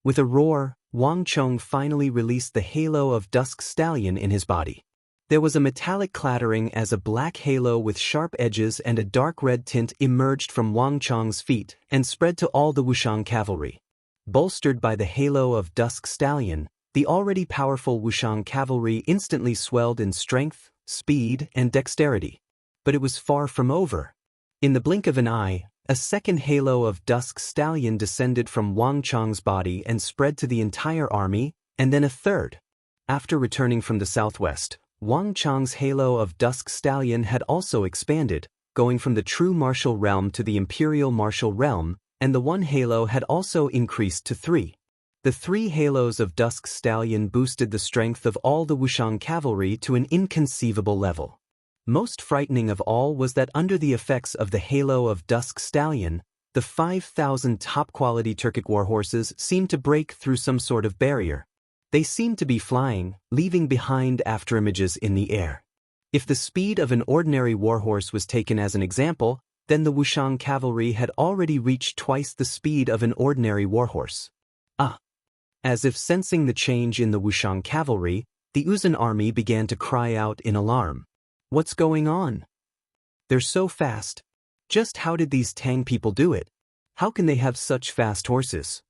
With a roar, Wang Chong finally released the halo of Dusk Stallion in his body. There was a metallic clattering as a black halo with sharp edges and a dark red tint emerged from Wang Chong's feet and spread to all the Wushang cavalry. Bolstered by the halo of Dusk Stallion, the already powerful Wushang cavalry instantly swelled in strength, speed, and dexterity. But it was far from over. In the blink of an eye, a second halo of Dusk Stallion descended from Wang Chong's body and spread to the entire army, and then a third. After returning from the southwest, Wang Chong's halo of Dusk Stallion had also expanded, going from the true martial realm to the imperial martial realm, and the one halo had also increased to 3. The 3 halos of Dusk Stallion boosted the strength of all the Wushang cavalry to an inconceivable level. Most frightening of all was that under the effects of the halo of Dusk Stallion, the 5,000 top-quality Turkic warhorses seemed to break through some sort of barrier. They seemed to be flying, leaving behind afterimages in the air. If the speed of an ordinary warhorse was taken as an example, then the Wushang cavalry had already reached twice the speed of an ordinary warhorse. As if sensing the change in the Wushang cavalry, the Uzun army began to cry out in alarm. What's going on? They're so fast. Just how did these Tang people do it? How can they have such fast horses?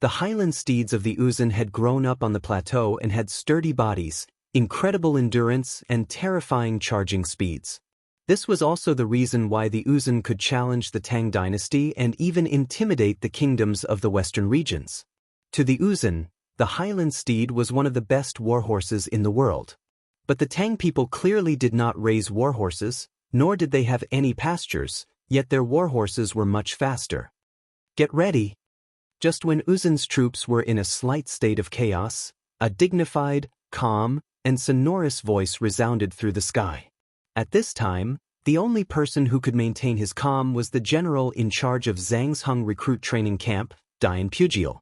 The highland steeds of the Uzun had grown up on the plateau and had sturdy bodies, incredible endurance, and terrifying charging speeds. This was also the reason why the Uzun could challenge the Tang dynasty and even intimidate the kingdoms of the western regions. To the Uzun, the highland steed was one of the best warhorses in the world. But the Tang people clearly did not raise warhorses, nor did they have any pastures, yet their warhorses were much faster. Get ready! Just when Uzun's troops were in a slight state of chaos, a dignified, calm, and sonorous voice resounded through the sky. At this time, the only person who could maintain his calm was the general in charge of Zhangzhung recruit training camp, Dian Pujiel.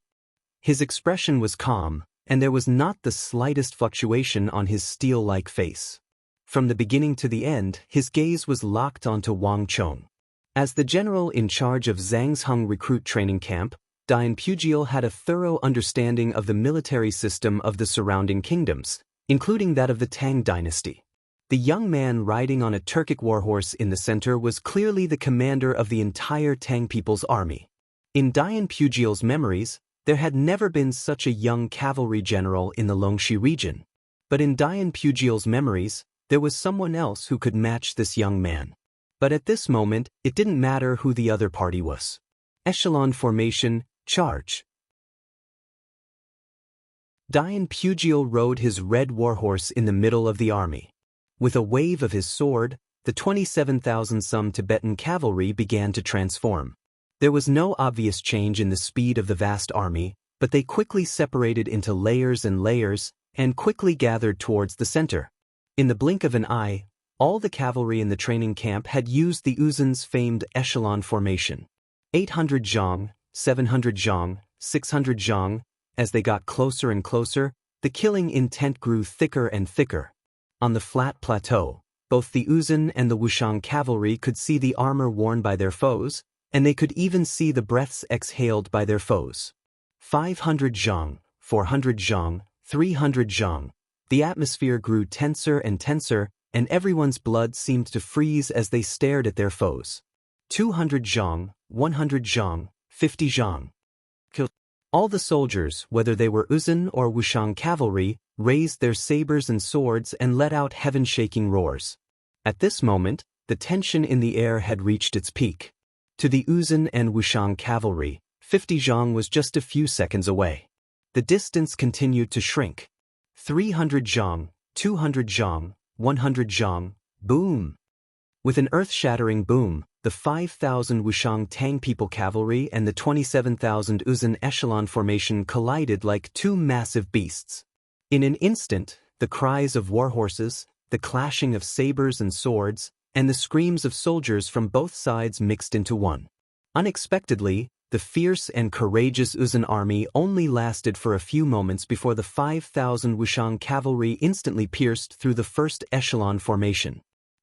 His expression was calm, and there was not the slightest fluctuation on his steel-like face. From the beginning to the end, his gaze was locked onto Wang Chong. As the general in charge of Zhangzhung recruit training camp, Dian Pujiel had a thorough understanding of the military system of the surrounding kingdoms, including that of the Tang dynasty. The young man riding on a Turkic warhorse in the center was clearly the commander of the entire Tang people's army. In Dian Pujiel's memories, there had never been such a young cavalry general in the Longxi region. But in Dian Pujiel's memories, there was someone else who could match this young man. But at this moment, it didn't matter who the other party was. Echelon formation, charge. Dian Pujiel rode his red warhorse in the middle of the army. With a wave of his sword, the 27,000-some Tibetan cavalry began to transform. There was no obvious change in the speed of the vast army, but they quickly separated into layers and layers, and quickly gathered towards the center. In the blink of an eye, all the cavalry in the training camp had used the Uzun's famed echelon formation. 800 zhang, 700 zhang, 600 zhang. As they got closer and closer, the killing intent grew thicker and thicker. On the flat plateau, both the Uzun and the Wushang cavalry could see the armor worn by their foes, and they could even see the breaths exhaled by their foes. 500 zhang, 400 zhang, 300 zhang. The atmosphere grew tenser and tenser, and everyone's blood seemed to freeze as they stared at their foes. 200 zhang, 100 zhang, 50 zhang. All the soldiers, whether they were Uzun or Wushang cavalry, raised their sabers and swords and let out heaven-shaking roars. At this moment, the tension in the air had reached its peak. To the Uzun and Wushang cavalry, 50 zhang was just a few seconds away. The distance continued to shrink. 300 zhang, 200 zhang, 100 zhang, boom! With an earth-shattering boom, the 5,000 Wushang Tang People cavalry and the 27,000 Uzun echelon formation collided like two massive beasts. In an instant, the cries of war horses, the clashing of sabers and swords, and the screams of soldiers from both sides mixed into one. Unexpectedly, the fierce and courageous Uzun army only lasted for a few moments before the 5,000 Wushang cavalry instantly pierced through the first echelon formation.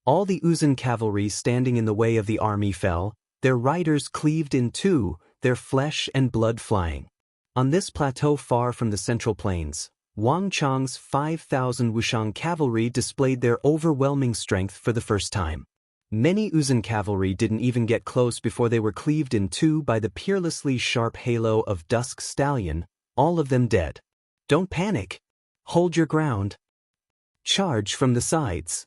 All the Uzun cavalry standing in the way of the army fell, their riders cleaved in two, their flesh and blood flying. On this plateau far from the central plains, Wang Chang's 5,000 Wushang cavalry displayed their overwhelming strength for the first time. Many Uzun cavalry didn't even get close before they were cleaved in two by the peerlessly sharp halo of Dusk Stallion, all of them dead. Don't panic. Hold your ground. Charge from the sides.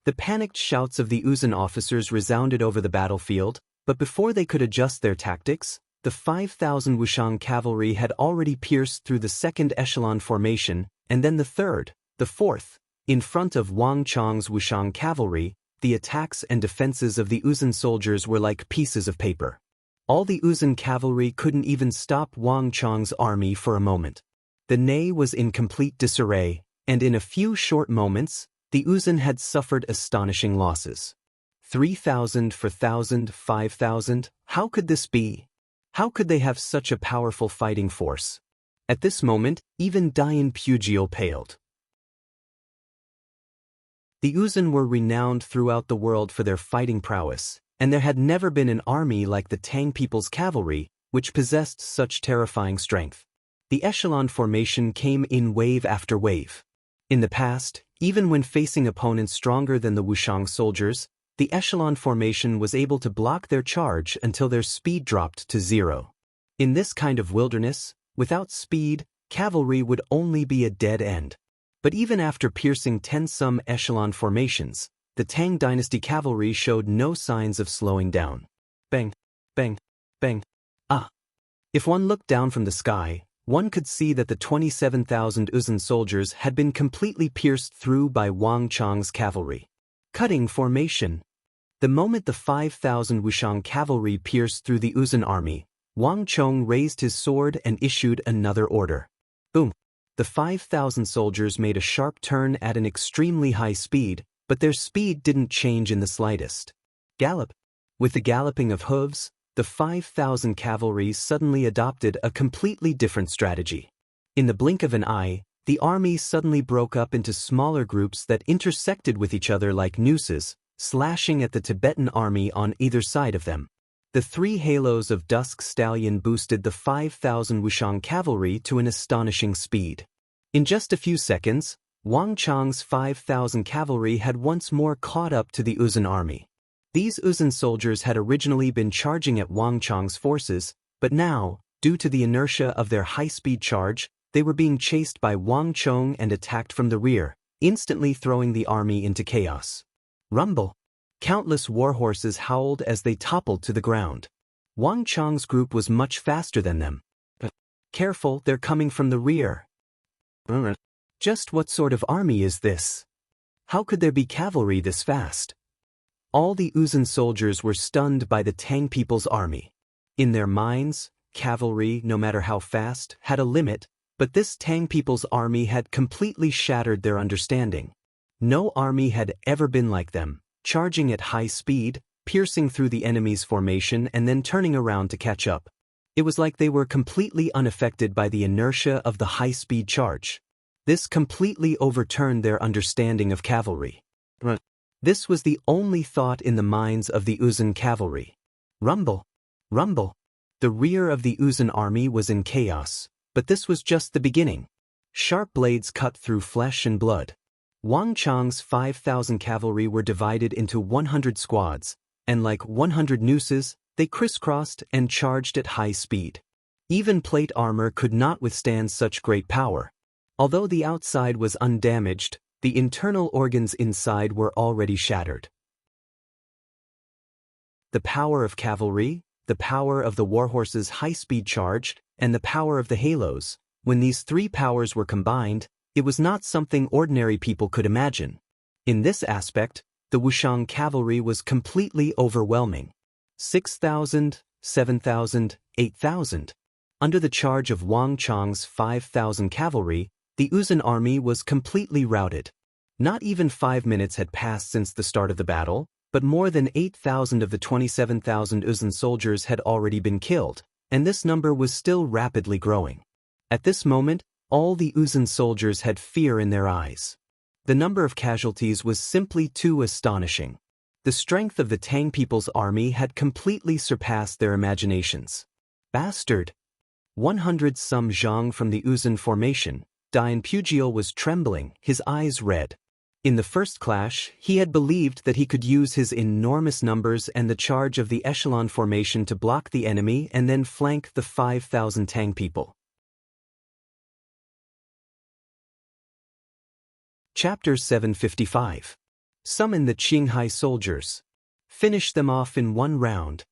The panicked shouts of the Uzun officers resounded over the battlefield, but before they could adjust their tactics, the 5,000 Wushang cavalry had already pierced through the second echelon formation, and then the third, the fourth. In front of Wang Chang's Wushang cavalry, the attacks and defenses of the Uzun soldiers were like pieces of paper. All the Uzun cavalry couldn't even stop Wang Chang's army for a moment. The Ney was in complete disarray, and in a few short moments, the Uzun had suffered astonishing losses. 3,000 for 1,000, 5,000, how could this be? How could they have such a powerful fighting force? At this moment, even Dian Pugil paled. The Uzun were renowned throughout the world for their fighting prowess, and there had never been an army like the Tang People's cavalry, which possessed such terrifying strength. The echelon formation came in wave after wave. In the past, even when facing opponents stronger than the Wushang soldiers, the echelon formation was able to block their charge until their speed dropped to zero. In this kind of wilderness, without speed, cavalry would only be a dead end. But even after piercing 10-some echelon formations, the Tang dynasty cavalry showed no signs of slowing down. Bang, bang, bang, ah. If one looked down from the sky, one could see that the 27,000 Uzun soldiers had been completely pierced through by Wang Chang's cavalry. Cutting formation. The moment the 5,000 Wushang cavalry pierced through the Uzun army, Wang Chong raised his sword and issued another order. Boom! The 5,000 soldiers made a sharp turn at an extremely high speed, but their speed didn't change in the slightest. Gallop! With the galloping of hooves, the 5,000 cavalry suddenly adopted a completely different strategy. In the blink of an eye, the army suddenly broke up into smaller groups that intersected with each other like nooses, slashing at the Tibetan army on either side of them. The three halos of Dusk Stallion boosted the 5,000 Wushang cavalry to an astonishing speed. In just a few seconds, Wang Chang's 5,000 cavalry had once more caught up to the Uzun army. These Uzun soldiers had originally been charging at Wang Chang's forces, but now, due to the inertia of their high-speed charge, they were being chased by Wang Chong and attacked from the rear, instantly throwing the army into chaos. Rumble! Countless war horses howled as they toppled to the ground. Wang Chang's group was much faster than them. Careful, they're coming from the rear. Just what sort of army is this? How could there be cavalry this fast? All the Uzun soldiers were stunned by the Tang People's army. In their minds, cavalry, no matter how fast, had a limit, but this Tang People's army had completely shattered their understanding. No army had ever been like them, charging at high speed, piercing through the enemy's formation and then turning around to catch up. It was like they were completely unaffected by the inertia of the high-speed charge. This completely overturned their understanding of cavalry. This was the only thought in the minds of the Uzun cavalry. Rumble! Rumble! The rear of the Uzun army was in chaos, but this was just the beginning. Sharp blades cut through flesh and blood. Wang Chang's 5,000 cavalry were divided into 100 squads, and like 100 nooses, they crisscrossed and charged at high speed. Even plate armor could not withstand such great power. Although the outside was undamaged, the internal organs inside were already shattered. The power of cavalry, the power of the warhorse's high-speed charge, and the power of the halos, when these three powers were combined, it was not something ordinary people could imagine. In this aspect, The Wushang cavalry was completely overwhelming. 6,000, 7,000, 8,000. Under the charge of Wang Chang's 5,000 cavalry, the Uzun army was completely routed. Not even 5 minutes had passed since the start of the battle, but more than 8,000 of the 27,000 Uzun soldiers had already been killed, and this number was still rapidly growing. At this moment, all the Uzun soldiers had fear in their eyes. The number of casualties was simply too astonishing. The strength of the Tang people's army had completely surpassed their imaginations. Bastard! 100 some zhang from the Uzun formation, Dian Pujiel was trembling, his eyes red. In the first clash, he had believed that he could use his enormous numbers and the charge of the echelon formation to block the enemy and then flank the 5,000 Tang people. Chapter 755. Summon the Qinghai soldiers. Finish them off in one round.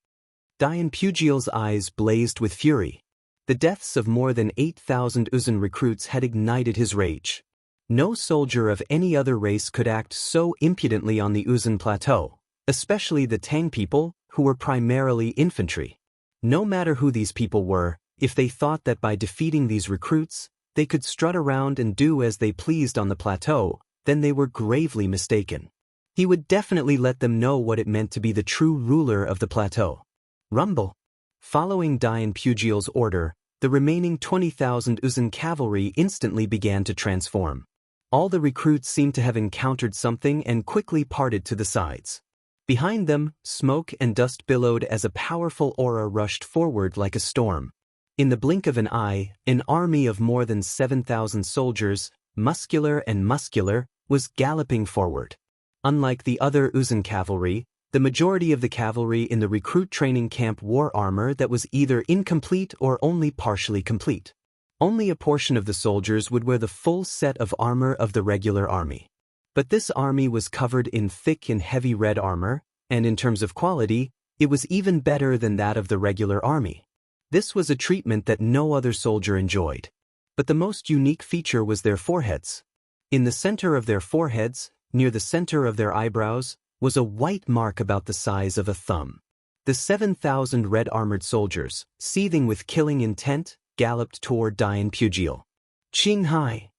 Dian Pujiel's eyes blazed with fury. The deaths of more than 8,000 Uzun recruits had ignited his rage. No soldier of any other race could act so impudently on the Uzun plateau, especially the Tang people, who were primarily infantry. No matter who these people were, if they thought that by defeating these recruits, they could strut around and do as they pleased on the plateau, then they were gravely mistaken. He would definitely let them know what it meant to be the true ruler of the plateau. Rumble. Following Dian Pujiel's order, the remaining 20,000 Uzun cavalry instantly began to transform. All the recruits seemed to have encountered something and quickly parted to the sides. Behind them, smoke and dust billowed as a powerful aura rushed forward like a storm. In the blink of an eye, an army of more than 7,000 soldiers, muscular, was galloping forward. Unlike the other Uzun cavalry, the majority of the cavalry in the recruit training camp wore armor that was either incomplete or only partially complete. Only a portion of the soldiers would wear the full set of armor of the regular army. But this army was covered in thick and heavy red armor, and in terms of quality, it was even better than that of the regular army. This was a treatment that no other soldier enjoyed. But the most unique feature was their foreheads. In the center of their foreheads, near the center of their eyebrows, was a white mark about the size of a thumb. The 7,000 red-armored soldiers, seething with killing intent, galloped toward Dian Pujiel. Qinghai.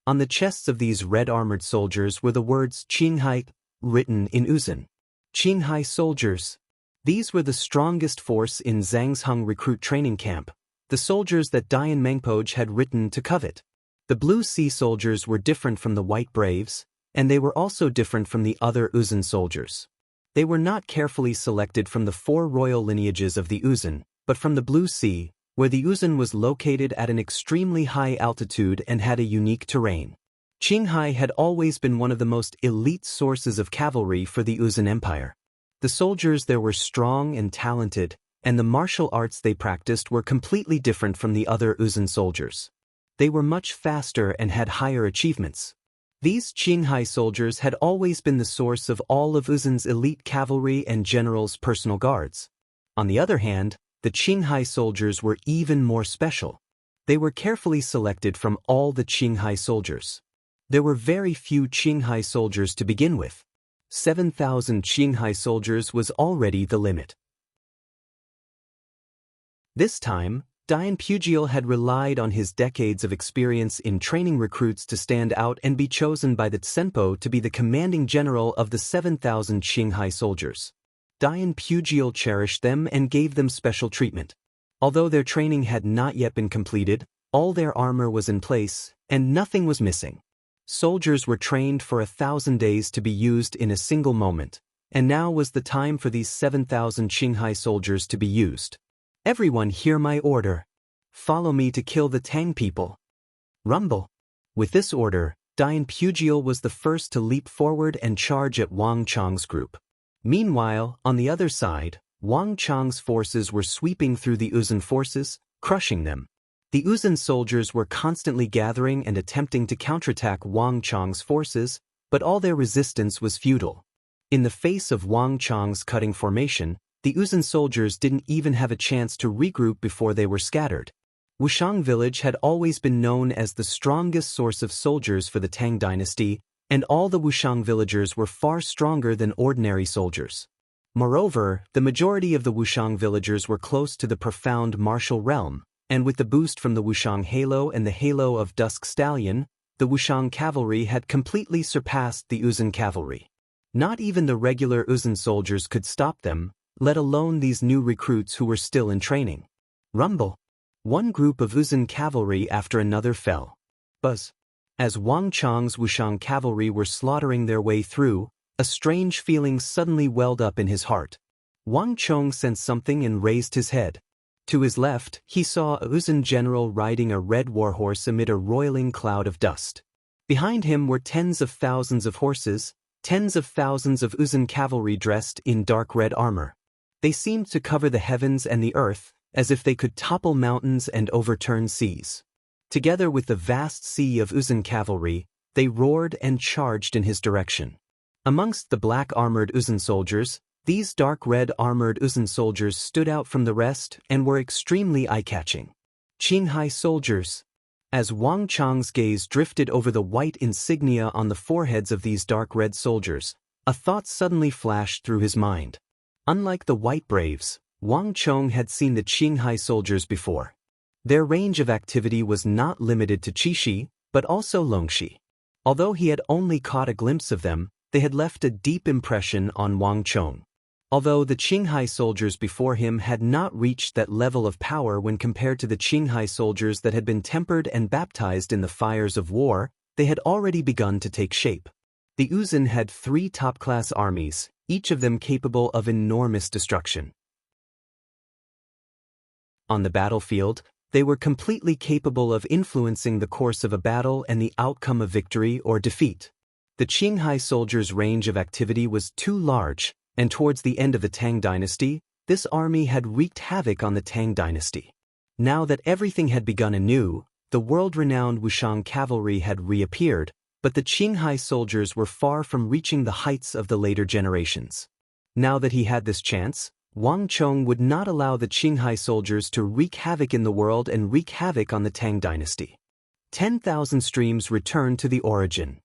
On the chests of these red-armored soldiers were the words Qinghai, written in Uzun. Qinghai soldiers. These were the strongest force in Zhangzheng recruit training camp, the soldiers that Dian Mengpoj had written to covet. The Blue Sea soldiers were different from the White Braves, and they were also different from the other Uzun soldiers. They were not carefully selected from the 4 royal lineages of the Uzun, but from the Blue Sea, where the Uzun was located at an extremely high altitude and had a unique terrain. Qinghai had always been one of the most elite sources of cavalry for the Uzun Empire. The soldiers there were strong and talented, and the martial arts they practiced were completely different from the other Uzun soldiers. They were much faster and had higher achievements. These Qinghai soldiers had always been the source of all of Uzun's elite cavalry and generals' personal guards. On the other hand, the Qinghai soldiers were even more special. They were carefully selected from all the Qinghai soldiers. There were very few Qinghai soldiers to begin with. 7,000 Qinghai soldiers was already the limit. This time, Dian Pujiel had relied on his decades of experience in training recruits to stand out and be chosen by the Tsenpo to be the commanding general of the 7,000 Qinghai soldiers. Dian Pujiel cherished them and gave them special treatment. Although their training had not yet been completed, all their armor was in place, and nothing was missing. Soldiers were trained for 1,000 days to be used in a single moment, and now was the time for these 7,000 Qinghai soldiers to be used. Everyone hear my order. Follow me to kill the Tang people. Rumble. With this order, Dian Pujiel was the first to leap forward and charge at Wang Chang's group. Meanwhile, on the other side, Wang Chang's forces were sweeping through the Uzun forces, crushing them. The Uzun soldiers were constantly gathering and attempting to counterattack Wang Chang's forces, but all their resistance was futile. In the face of Wang Chang's cutting formation, the Uzun soldiers didn't even have a chance to regroup before they were scattered. Wushang village had always been known as the strongest source of soldiers for the Tang dynasty, and all the Wushang villagers were far stronger than ordinary soldiers. Moreover, the majority of the Wushang villagers were close to the profound martial realm, and with the boost from the Wushang Halo and the Halo of Dusk Stallion, the Wushang cavalry had completely surpassed the Uzun cavalry. Not even the regular Uzun soldiers could stop them, let alone these new recruits who were still in training. Rumble. One group of Uzun cavalry after another fell. Buzz. As Wang Chang's Wushang cavalry were slaughtering their way through, a strange feeling suddenly welled up in his heart. Wang Chong sensed something and raised his head. To his left, he saw a Uzun general riding a red warhorse amid a roiling cloud of dust. Behind him were tens of thousands of horses, tens of thousands of Uzun cavalry dressed in dark red armor. They seemed to cover the heavens and the earth, as if they could topple mountains and overturn seas. Together with the vast sea of Uzun cavalry, they roared and charged in his direction. Amongst the black-armored Uzun soldiers, these dark red armored Uzun soldiers stood out from the rest and were extremely eye-catching. Qinghai soldiers. As Wang Chang's gaze drifted over the white insignia on the foreheads of these dark red soldiers, a thought suddenly flashed through his mind. Unlike the white braves, Wang Chong had seen the Qinghai soldiers before. Their range of activity was not limited to Qixi, but also Longxi. Although he had only caught a glimpse of them, they had left a deep impression on Wang Chong. Although the Qinghai soldiers before him had not reached that level of power when compared to the Qinghai soldiers that had been tempered and baptized in the fires of war, they had already begun to take shape. The Uzun had 3 top-class armies, each of them capable of enormous destruction. On the battlefield, they were completely capable of influencing the course of a battle and the outcome of victory or defeat. The Qinghai soldiers' range of activity was too large, and towards the end of the Tang dynasty, this army had wreaked havoc on the Tang dynasty. Now that everything had begun anew, the world-renowned Wushang cavalry had reappeared, but the Qinghai soldiers were far from reaching the heights of the later generations. Now that he had this chance, Wang Chong would not allow the Qinghai soldiers to wreak havoc in the world and wreak havoc on the Tang dynasty. 10,000 streams returned to the origin.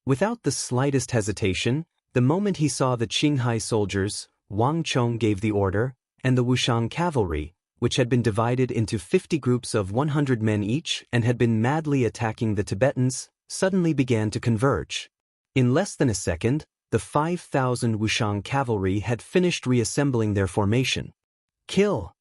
Without the slightest hesitation, the moment he saw the Qinghai soldiers, Wang Chong gave the order, and the Wushang cavalry, which had been divided into 50 groups of 100 men each and had been madly attacking the Tibetans, suddenly began to converge. In less than a second, the 5,000 Wushang cavalry had finished reassembling their formation. Kill!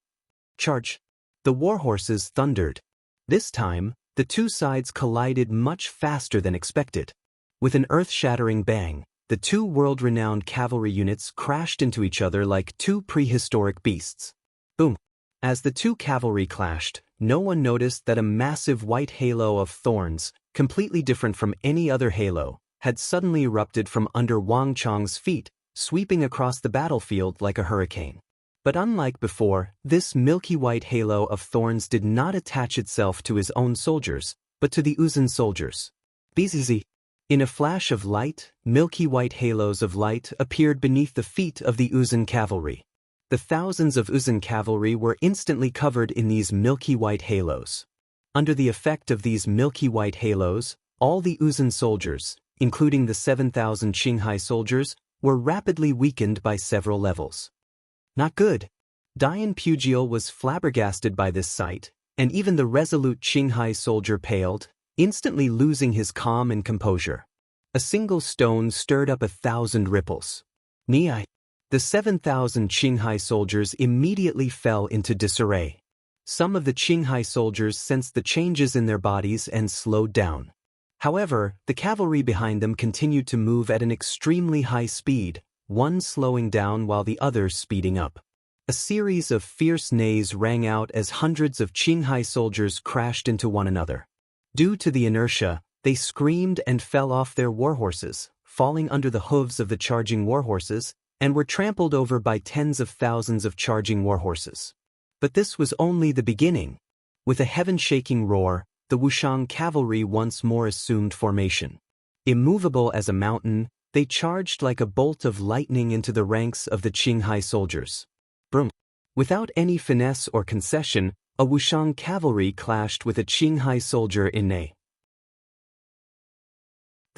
Charge! The warhorses thundered. This time, the two sides collided much faster than expected. With an earth-shattering bang, the two world-renowned cavalry units crashed into each other like two prehistoric beasts. Boom! As the two cavalry clashed, no one noticed that a massive white halo of thorns, completely different from any other halo, had suddenly erupted from under Wang Chong's feet, sweeping across the battlefield like a hurricane. But unlike before, this milky white halo of thorns did not attach itself to his own soldiers, but to the Uzun soldiers. Bzz. In a flash of light, milky white halos of light appeared beneath the feet of the Uzun cavalry. The thousands of Uzun cavalry were instantly covered in these milky white halos. Under the effect of these milky white halos, all the Uzun soldiers, including the 7,000 Qinghai soldiers, were rapidly weakened by several levels. Not good. Dian Pugiel was flabbergasted by this sight, and even the resolute Qinghai soldier paled, instantly losing his calm and composure. A single stone stirred up 1,000 ripples. Ni. The 7,000 Qinghai soldiers immediately fell into disarray. Some of the Qinghai soldiers sensed the changes in their bodies and slowed down. However, the cavalry behind them continued to move at an extremely high speed, one slowing down while the others speeding up. A series of fierce neighs rang out as hundreds of Qinghai soldiers crashed into one another. Due to the inertia, they screamed and fell off their warhorses, falling under the hooves of the charging warhorses, and were trampled over by tens of thousands of charging warhorses. But this was only the beginning. With a heaven-shaking roar, the Wushang cavalry once more assumed formation. Immovable as a mountain, they charged like a bolt of lightning into the ranks of the Qinghai soldiers. Brum! Without any finesse or concession, a Wushang cavalry clashed with a Qinghai soldier in Ney.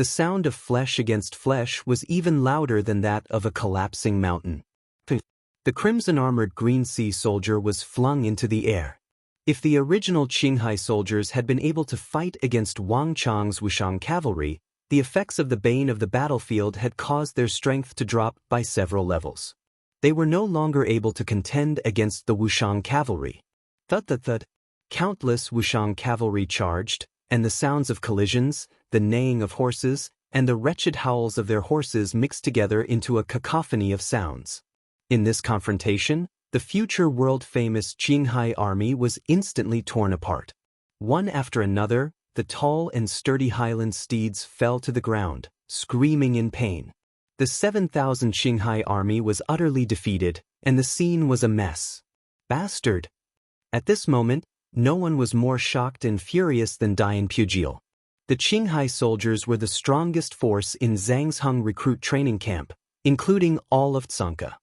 The sound of flesh against flesh was even louder than that of a collapsing mountain. The crimson-armored Green Sea soldier was flung into the air. If the original Qinghai soldiers had been able to fight against Wang Chang's Wushang cavalry, the effects of the bane of the battlefield had caused their strength to drop by several levels. They were no longer able to contend against the Wushang cavalry. Thud. Countless Wushang cavalry charged, and the sounds of collisions, the neighing of horses, and the wretched howls of their horses mixed together into a cacophony of sounds. In this confrontation, the future world-famous Qinghai army was instantly torn apart. One after another, the tall and sturdy Highland steeds fell to the ground, screaming in pain. The 7,000 Qinghai army was utterly defeated, and the scene was a mess. Bastard! At this moment, no one was more shocked and furious than Dian Pugil. The Qinghai soldiers were the strongest force in Zhangsheng recruit training camp, including all of Tsanka.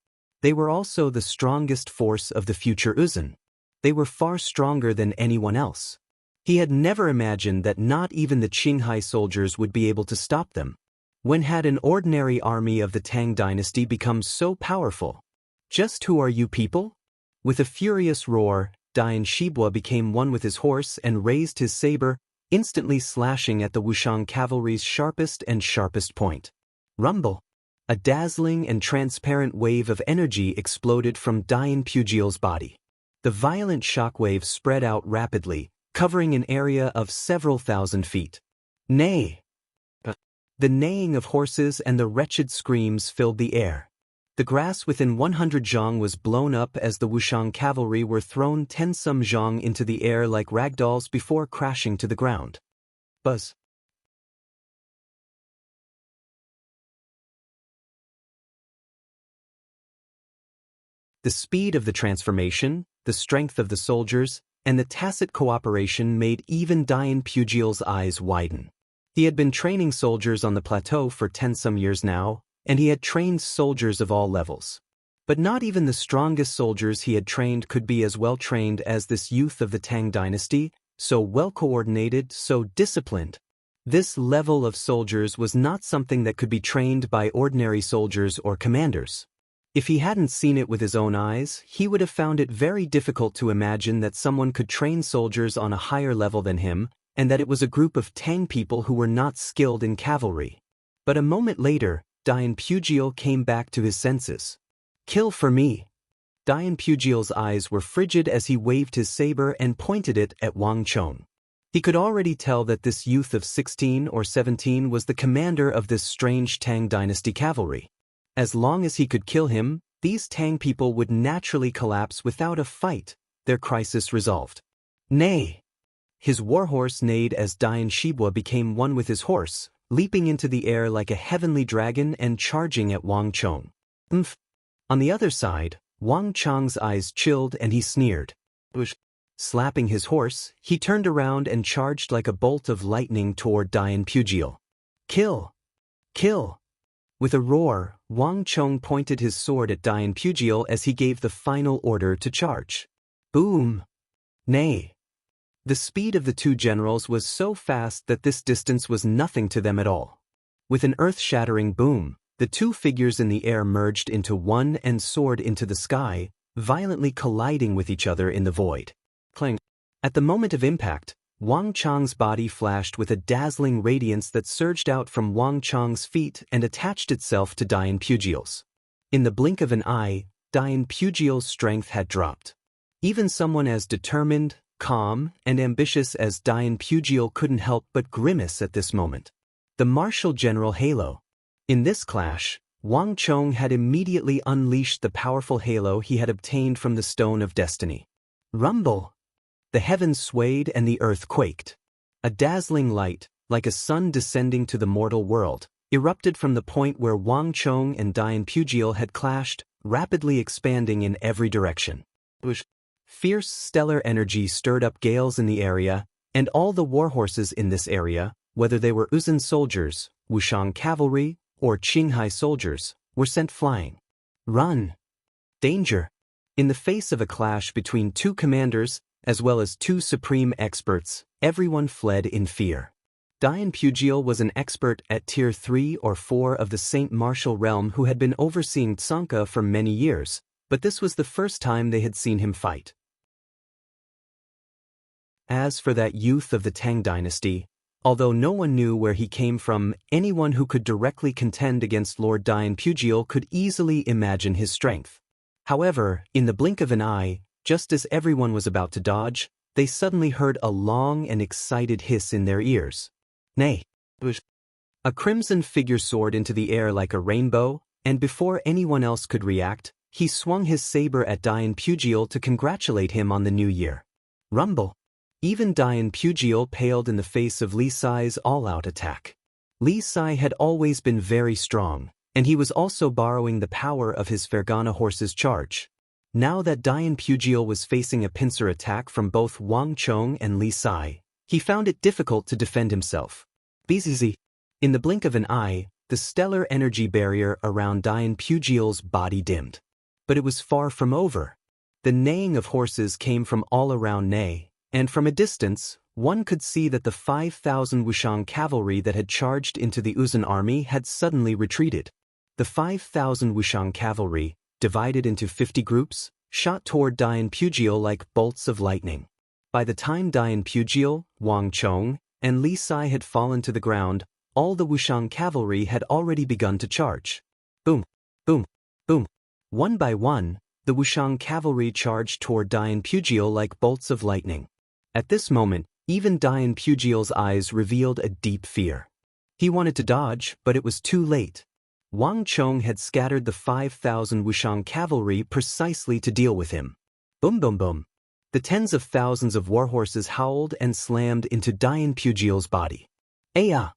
They were also the strongest force of the future Uzun. They were far stronger than anyone else. He had never imagined that not even the Qinghai soldiers would be able to stop them. When had an ordinary army of the Tang dynasty become so powerful? Just who are you people? With a furious roar, Dian Shibua became one with his horse and raised his saber, instantly slashing at the Wushang cavalry's sharpest point. Rumble! A dazzling and transparent wave of energy exploded from Dian Pugil's body. The violent shockwave spread out rapidly, covering an area of several thousand feet. Neigh! The neighing of horses and the wretched screams filled the air. The grass within 100 zhang was blown up as the Wushang cavalry were thrown 10 some zhang into the air like ragdolls before crashing to the ground. Buzz. The speed of the transformation, the strength of the soldiers, and the tacit cooperation made even Dian Pugil's eyes widen. He had been training soldiers on the plateau for 10 some years now, and he had trained soldiers of all levels. But not even the strongest soldiers he had trained could be as well trained as this youth of the Tang dynasty, so well coordinated, so disciplined. This level of soldiers was not something that could be trained by ordinary soldiers or commanders. If he hadn't seen it with his own eyes, he would have found it very difficult to imagine that someone could train soldiers on a higher level than him, and that it was a group of Tang people who were not skilled in cavalry. But a moment later, Dian Pugil came back to his senses. Kill for me! Dian Pugil's eyes were frigid as he waved his saber and pointed it at Wang Chong. He could already tell that this youth of 16 or 17 was the commander of this strange Tang dynasty cavalry. As long as he could kill him, these Tang people would naturally collapse without a fight, their crisis resolved. Neigh! His warhorse neighed as Dian Shibua became one with his horse, leaping into the air like a heavenly dragon and charging at Wang Chong. Umph! On the other side, Wang Chong's eyes chilled and he sneered. Slapping his horse, he turned around and charged like a bolt of lightning toward Dian Pugil. Kill! Kill! With a roar, Wang Chong pointed his sword at Dian Pugil as he gave the final order to charge. Boom! Neigh! The speed of the two generals was so fast that this distance was nothing to them at all. With an earth-shattering boom, the two figures in the air merged into one and soared into the sky, violently colliding with each other in the void. Clang! At the moment of impact, Wang Chong's body flashed with a dazzling radiance that surged out from Wang Chong's feet and attached itself to Dian Pugil's. In the blink of an eye, Dian Pugil's strength had dropped. Even someone as determined, calm, and ambitious as Dian Pugil couldn't help but grimace at this moment. The martial general halo. In this clash, Wang Chong had immediately unleashed the powerful halo he had obtained from the Stone of Destiny. Rumble! The heavens swayed and the earth quaked. A dazzling light, like a sun descending to the mortal world, erupted from the point where Wang Chong and Dian Pugil had clashed, rapidly expanding in every direction. Fierce stellar energy stirred up gales in the area, and all the warhorses in this area, whether they were Uzun soldiers, Wushang cavalry, or Qinghai soldiers, were sent flying. Run! Danger! In the face of a clash between two commanders, as well as two supreme experts, everyone fled in fear. Dian Pugiel was an expert at Tier 3 or 4 of the Saint Martial realm who had been overseeing Tsonka for many years, but this was the first time they had seen him fight. As for that youth of the Tang dynasty, although no one knew where he came from, anyone who could directly contend against Lord Dian Pugiel could easily imagine his strength. However, in the blink of an eye, just as everyone was about to dodge, they suddenly heard a long and excited hiss in their ears. Nay! A crimson figure soared into the air like a rainbow, and before anyone else could react, he swung his saber at Dian Pugiel to congratulate him on the new year. Rumble! Even Dian Pugiel paled in the face of Li Sai's all-out attack. Li Sai had always been very strong, and he was also borrowing the power of his Fergana horse's charge. Now that Dian Pugiel was facing a pincer attack from both Wang Chong and Li Sai, he found it difficult to defend himself. Bzz. In the blink of an eye, the stellar energy barrier around Dian Pugiel's body dimmed. But it was far from over. The neighing of horses came from all around Nei, and from a distance, one could see that the 5,000 Wushang cavalry that had charged into the Uzun army had suddenly retreated. The 5,000 Wushang cavalry, divided into 50 groups, shot toward Dian Pugiel like bolts of lightning. By the time Dian Pugiel, Wang Chong, and Li Sai had fallen to the ground, all the Wushang cavalry had already begun to charge. Boom, boom, boom. One by one, the Wushang cavalry charged toward Dian Pugiel like bolts of lightning. At this moment, even Dian Pugiel's eyes revealed a deep fear. He wanted to dodge, but it was too late. Wang Chong had scattered the 5,000 Wushang cavalry precisely to deal with him. Boom boom boom. The tens of thousands of warhorses howled and slammed into Dian Pugiel's body. Aya!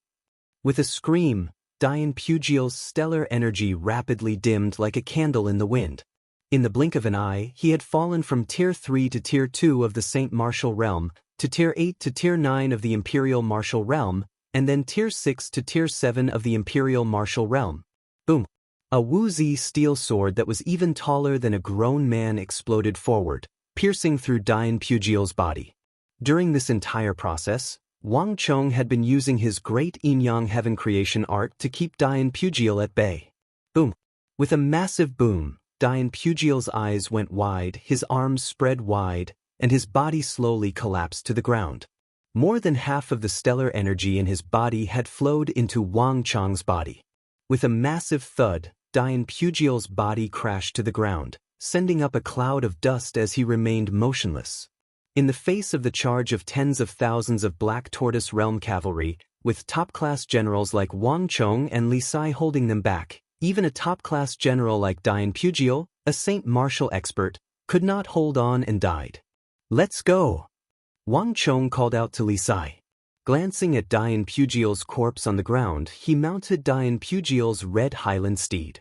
With a scream, Dian Pugiel's stellar energy rapidly dimmed like a candle in the wind. In the blink of an eye, he had fallen from Tier 3 to Tier 2 of the Saint Martial realm, to Tier 8 to Tier 9 of the Imperial Martial realm, and then Tier 6 to Tier 7 of the Imperial Martial realm. Boom! A Wu-Zi steel sword that was even taller than a grown man exploded forward, piercing through Dian Pugiel's body. During this entire process, Wang Chong had been using his great yin-yang heaven creation art to keep Dian Pugiel at bay. Boom! With a massive boom, Dian Pugiel's eyes went wide, his arms spread wide, and his body slowly collapsed to the ground. More than half of the stellar energy in his body had flowed into Wang Chong's body. With a massive thud, Dian Pugiel's body crashed to the ground, sending up a cloud of dust as he remained motionless. In the face of the charge of tens of thousands of Black Tortoise Realm cavalry, with top-class generals like Wang Chong and Li Sai holding them back, even a top-class general like Dian Pugiel, a Saint Martial expert, could not hold on and died. "Let's go!" Wang Chong called out to Li Sai. Glancing at Dian Pugiel's corpse on the ground, he mounted Dian Pugiel's red Highland steed.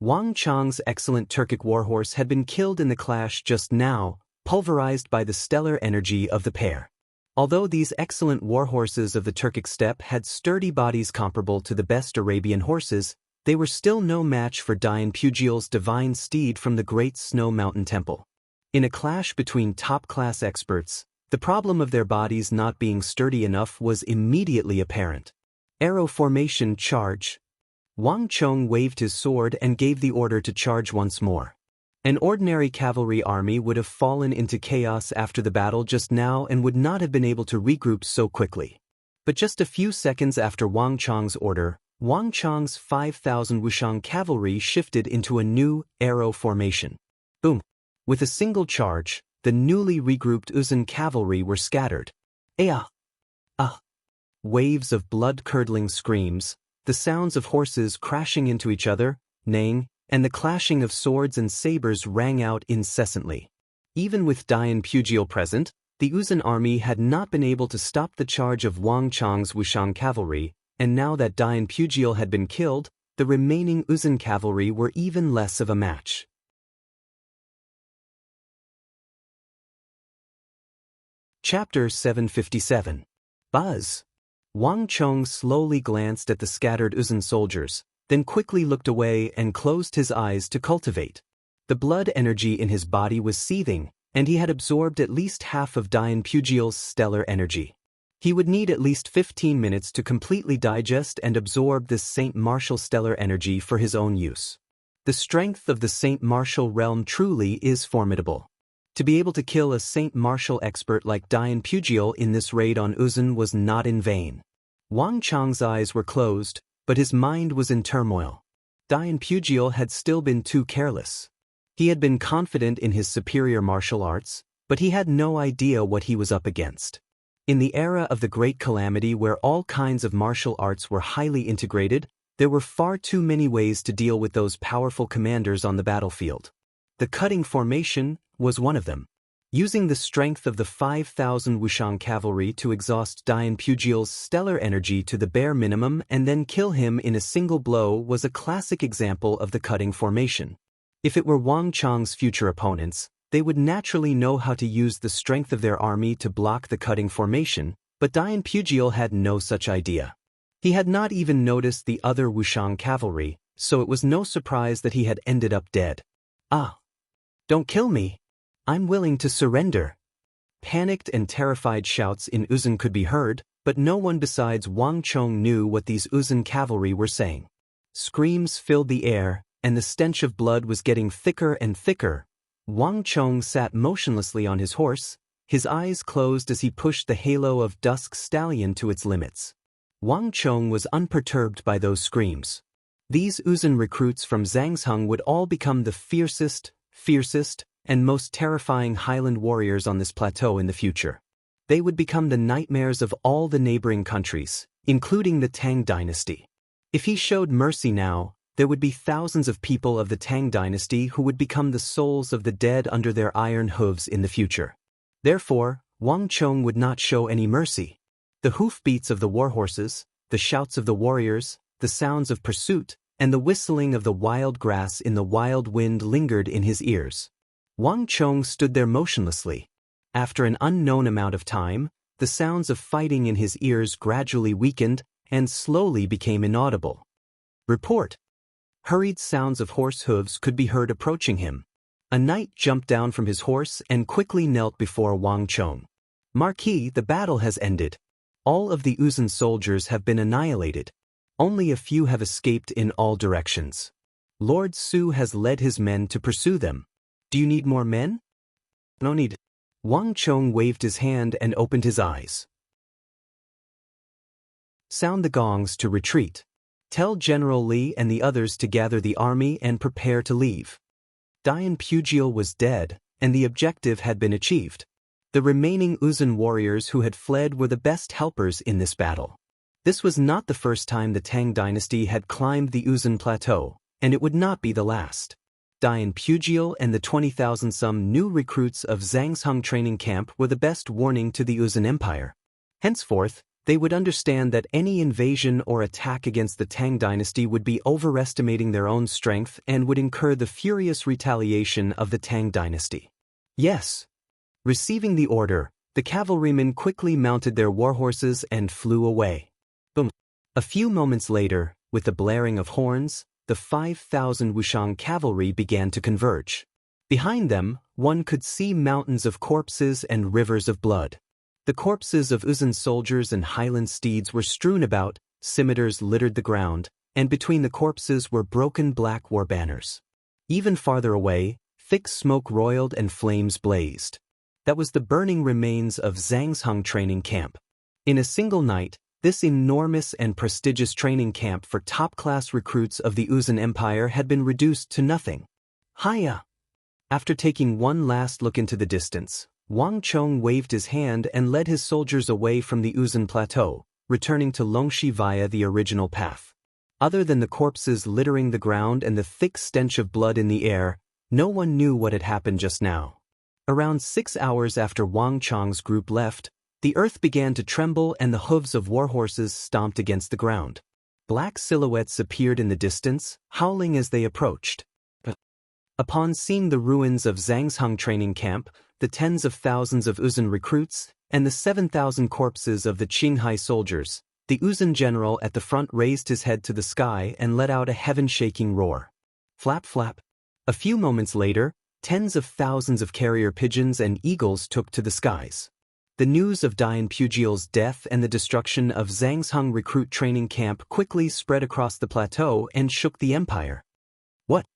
Wang Chong's excellent Turkic warhorse had been killed in the clash just now, pulverized by the stellar energy of the pair. Although these excellent warhorses of the Turkic steppe had sturdy bodies comparable to the best Arabian horses, they were still no match for Dian Pugiel's divine steed from the Great Snow Mountain Temple. In a clash between top-class experts, the problem of their bodies not being sturdy enough was immediately apparent. Arrow formation charge. Wang Chong waved his sword and gave the order to charge once more. An ordinary cavalry army would have fallen into chaos after the battle just now and would not have been able to regroup so quickly. But just a few seconds after Wang Chong's order, Wang Chong's 5,000 Wushang cavalry shifted into a new arrow formation. Boom! With a single charge, the newly regrouped Uzun cavalry were scattered. Aya! Ah! Waves of blood-curdling screams, the sounds of horses crashing into each other, neighing, and the clashing of swords and sabers rang out incessantly. Even with Dian Pugiel present, the Uzun army had not been able to stop the charge of Wang Chong's Wushang cavalry, and now that Dian Pugiel had been killed, the remaining Uzun cavalry were even less of a match. Chapter 757. Buzz. Wang Chong slowly glanced at the scattered Uzun soldiers, then quickly looked away and closed his eyes to cultivate. The blood energy in his body was seething, and he had absorbed at least half of Dian Pugiel's stellar energy. He would need at least 15 minutes to completely digest and absorb this Saint Martial stellar energy for his own use. The strength of the Saint Martial realm truly is formidable. To be able to kill a Saint Martial expert like Dian Pugiel in this raid on Uzun was not in vain. Wang Chang's eyes were closed, but his mind was in turmoil. Dian Pugiel had still been too careless. He had been confident in his superior martial arts, but he had no idea what he was up against. In the era of the Great Calamity where all kinds of martial arts were highly integrated, there were far too many ways to deal with those powerful commanders on the battlefield. The cutting formation was one of them. Using the strength of the 5,000 Wushang cavalry to exhaust Dian Pugiel's stellar energy to the bare minimum and then kill him in a single blow was a classic example of the cutting formation. If it were Wang Chang's future opponents, they would naturally know how to use the strength of their army to block the cutting formation, but Dian Pugiel had no such idea. He had not even noticed the other Wushang cavalry, so it was no surprise that he had ended up dead. "Ah! Don't kill me! I'm willing to surrender!" Panicked and terrified shouts in Uzun could be heard, but no one besides Wang Chong knew what these Uzun cavalry were saying. Screams filled the air, and the stench of blood was getting thicker and thicker. Wang Chong sat motionlessly on his horse, his eyes closed as he pushed the halo of Dusk Stallion to its limits. Wang Chong was unperturbed by those screams. These Uzun recruits from Zhangsheng would all become the fiercest, and most terrifying highland warriors on this plateau in the future. They would become the nightmares of all the neighboring countries, including the Tang dynasty. If he showed mercy now, there would be thousands of people of the Tang dynasty who would become the souls of the dead under their iron hooves in the future. Therefore, Wang Chong would not show any mercy. The hoofbeats of the warhorses, the shouts of the warriors, the sounds of pursuit, and the whistling of the wild grass in the wild wind lingered in his ears. Wang Chong stood there motionlessly. After an unknown amount of time, the sounds of fighting in his ears gradually weakened and slowly became inaudible. Report! Hurried sounds of horse hooves could be heard approaching him. A knight jumped down from his horse and quickly knelt before Wang Chong. "Marquis, the battle has ended. All of the Uzun soldiers have been annihilated. Only a few have escaped in all directions. Lord Su has led his men to pursue them. Do you need more men?" "No need." Wang Chong waved his hand and opened his eyes. "Sound the gongs to retreat. Tell General Li and the others to gather the army and prepare to leave." Dian Pugiel was dead, and the objective had been achieved. The remaining Uzun warriors who had fled were the best helpers in this battle. This was not the first time the Tang dynasty had climbed the Uzun plateau, and it would not be the last. Dian Pugiel and the 20,000-some new recruits of Zhangsheng training camp were the best warning to the Uzun Empire. Henceforth, they would understand that any invasion or attack against the Tang dynasty would be overestimating their own strength and would incur the furious retaliation of the Tang dynasty. "Yes." Receiving the order, the cavalrymen quickly mounted their warhorses and flew away. Boom! A few moments later, with the blaring of horns, the 5,000 Wushang cavalry began to converge. Behind them, one could see mountains of corpses and rivers of blood. The corpses of Uzun soldiers and Highland steeds were strewn about, scimitars littered the ground, and between the corpses were broken black war banners. Even farther away, thick smoke roiled and flames blazed. That was the burning remains of Zhangsheng training camp. In a single night, this enormous and prestigious training camp for top-class recruits of the Uzun Empire had been reduced to nothing. "Hiya!" After taking one last look into the distance, Wang Chong waved his hand and led his soldiers away from the Uzun plateau, returning to Longxi via the original path. Other than the corpses littering the ground and the thick stench of blood in the air, no one knew what had happened just now. Around 6 hours after Wang Chong's group left, the earth began to tremble and the hooves of warhorses stomped against the ground. Black silhouettes appeared in the distance, howling as they approached. Upon seeing the ruins of Zhangsheng training camp, the tens of thousands of Uzun recruits, and the 7,000 corpses of the Qinghai soldiers, the Uzun general at the front raised his head to the sky and let out a heaven-shaking roar. Flap flap. A few moments later, tens of thousands of carrier pigeons and eagles took to the skies. The news of Dian Pujiel's death and the destruction of Zhangzhung recruit training camp quickly spread across the plateau and shook the empire. What?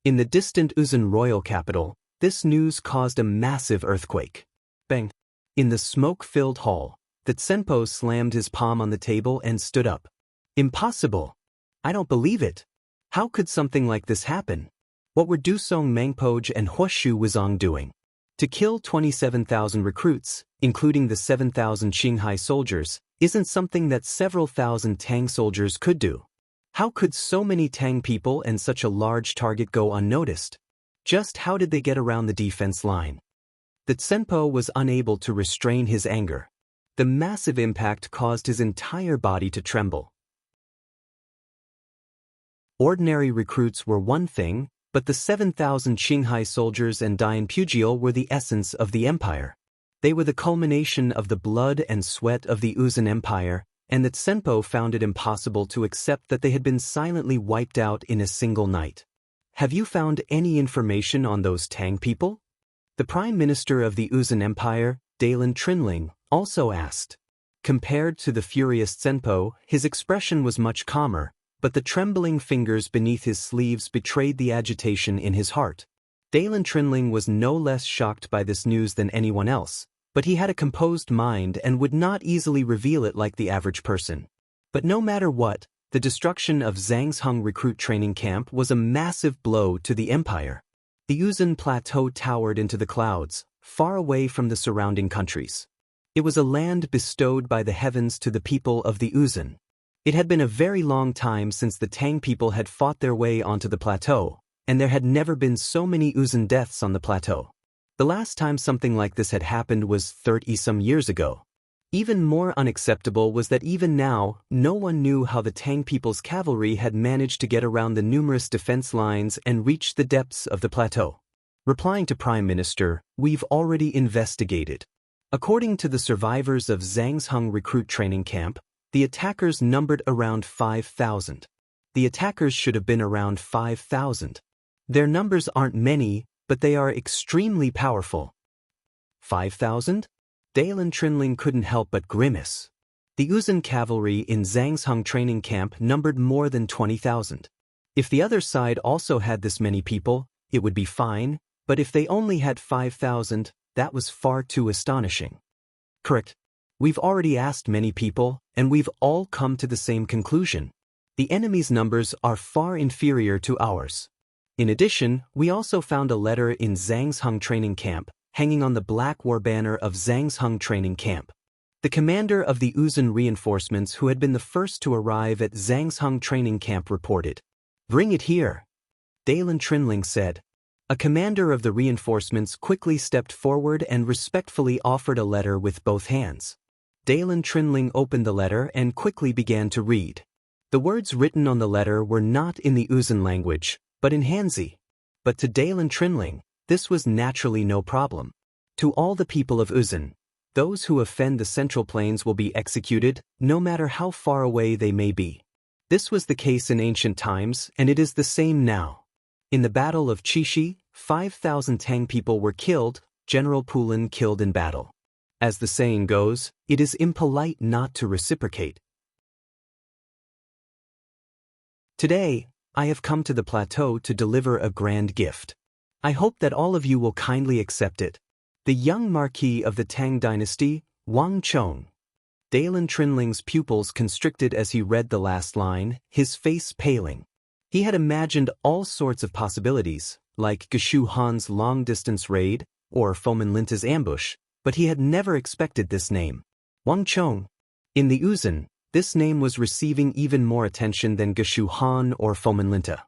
In the distant Uzun royal capital, this news caused a massive earthquake. Bang! In the smoke-filled hall, the Tsenpo slammed his palm on the table and stood up. Impossible! I don't believe it. How could something like this happen? What were Dusong Mangpoj and Huoshu Wuzong doing? To kill 27,000 recruits, including the 7,000 Qinghai soldiers, isn't something that several thousand Tang soldiers could do. How could so many Tang people and such a large target go unnoticed? Just how did they get around the defense line? The Tsenpo was unable to restrain his anger. The massive impact caused his entire body to tremble. Ordinary recruits were one thing, but the 7,000 Qinghai soldiers and Dian Pujiel were the essence of the empire. They were the culmination of the blood and sweat of the Uzun Empire, and the Tsenpo found it impossible to accept that they had been silently wiped out in a single night. Have you found any information on those Tang people? The Prime Minister of the Uzun Empire, Dalan Trinling, also asked. Compared to the furious Tsenpo, his expression was much calmer, but the trembling fingers beneath his sleeves betrayed the agitation in his heart. Dalan Trinling was no less shocked by this news than anyone else, but he had a composed mind and would not easily reveal it like the average person. But no matter what, the destruction of Zhangzhung recruit training camp was a massive blow to the empire. The Uzun Plateau towered into the clouds, far away from the surrounding countries. It was a land bestowed by the heavens to the people of the Uzun. It had been a very long time since the Tang people had fought their way onto the plateau, and there had never been so many Uzun deaths on the plateau. The last time something like this had happened was 30-some years ago. Even more unacceptable was that even now, no one knew how the Tang people's cavalry had managed to get around the numerous defense lines and reach the depths of the plateau. Replying to Prime Minister, "We've already investigated." According to the survivors of Zhangzhung recruit training camp, the attackers numbered around 5,000. The attackers should have been around 5,000. Their numbers aren't many, but they are extremely powerful. 5,000? Dalan Trinling couldn't help but grimace. The Uzun cavalry in Zhangzhung training camp numbered more than 20,000. If the other side also had this many people, it would be fine, but if they only had 5,000, that was far too astonishing. Correct. We've already asked many people, and we've all come to the same conclusion. The enemy's numbers are far inferior to ours. In addition, we also found a letter in Zhangzhung training camp, hanging on the black war banner of Zhangzhung training camp. The commander of the Uzun reinforcements who had been the first to arrive at Zhangzhung training camp reported. "Bring it here," Dalan Trinling said. A commander of the reinforcements quickly stepped forward and respectfully offered a letter with both hands. Dalan Trinling opened the letter and quickly began to read. The words written on the letter were not in the Uzun language, but in Hanzi. But to Dalan Trinling, this was naturally no problem. To all the people of Uzun, those who offend the Central Plains will be executed, no matter how far away they may be. This was the case in ancient times, and it is the same now. In the Battle of Chishi, 5,000 Tang people were killed, General Pulin killed in battle. As the saying goes, it is impolite not to reciprocate. Today, I have come to the plateau to deliver a grand gift. I hope that all of you will kindly accept it. The young Marquis of the Tang dynasty, Wang Chong. Dalan Trinling's pupils constricted as he read the last line, his face paling. He had imagined all sorts of possibilities, like Geshu Han's long-distance raid, or Fomin Linta's ambush, but he had never expected this name. Wang Chong. In the Uzun, this name was receiving even more attention than Geshu Han or Fomin Linta.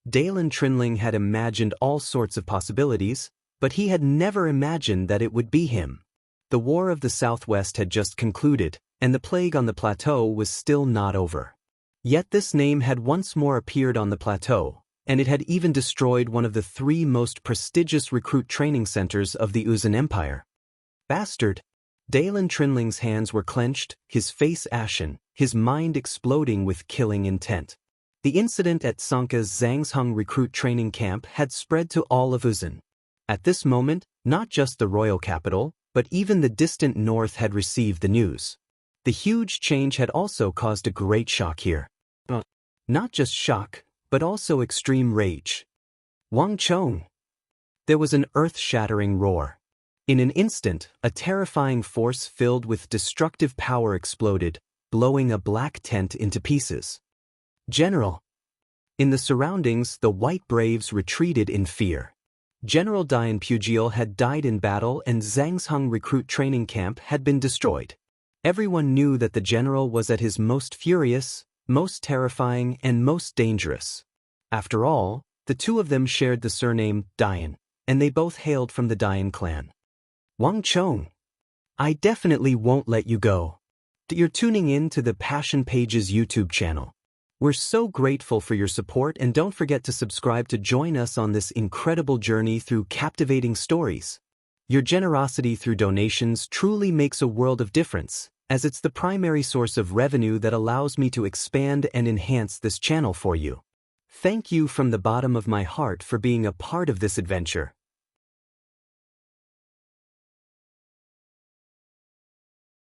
Dalan Trinling had imagined all sorts of possibilities, but he had never imagined that it would be him. The War of the Southwest had just concluded, and the plague on the plateau was still not over. Yet this name had once more appeared on the plateau, and it had even destroyed one of the 3 most prestigious recruit training centers of the Uzun Empire. Bastard! Dalan Trinling's hands were clenched, his face ashen, his mind exploding with killing intent. The incident at Sanka's Zhangzhung recruit training camp had spread to all of Uzun. At this moment, not just the royal capital, But even the distant north had received the news. The huge change had also caused a great shock here. Not just shock, but also extreme rage. Wang Chong! There was an earth-shattering roar. In an instant, a terrifying force filled with destructive power exploded, blowing a black tent into pieces. General! In the surroundings, the White Braves retreated in fear. General Dian Pujiel had died in battle and Zhangsheng recruit training camp had been destroyed. Everyone knew that the general was at his most furious, most terrifying, and most dangerous. After all, the two of them shared the surname Dian, and they both hailed from the Dian clan. Wang Chong! I definitely won't let you go. You're tuning in to the Passion Pages YouTube channel. We're so grateful for your support, and don't forget to subscribe to join us on this incredible journey through captivating stories. Your generosity through donations truly makes a world of difference, as it's the primary source of revenue that allows me to expand and enhance this channel for you. Thank you from the bottom of my heart for being a part of this adventure.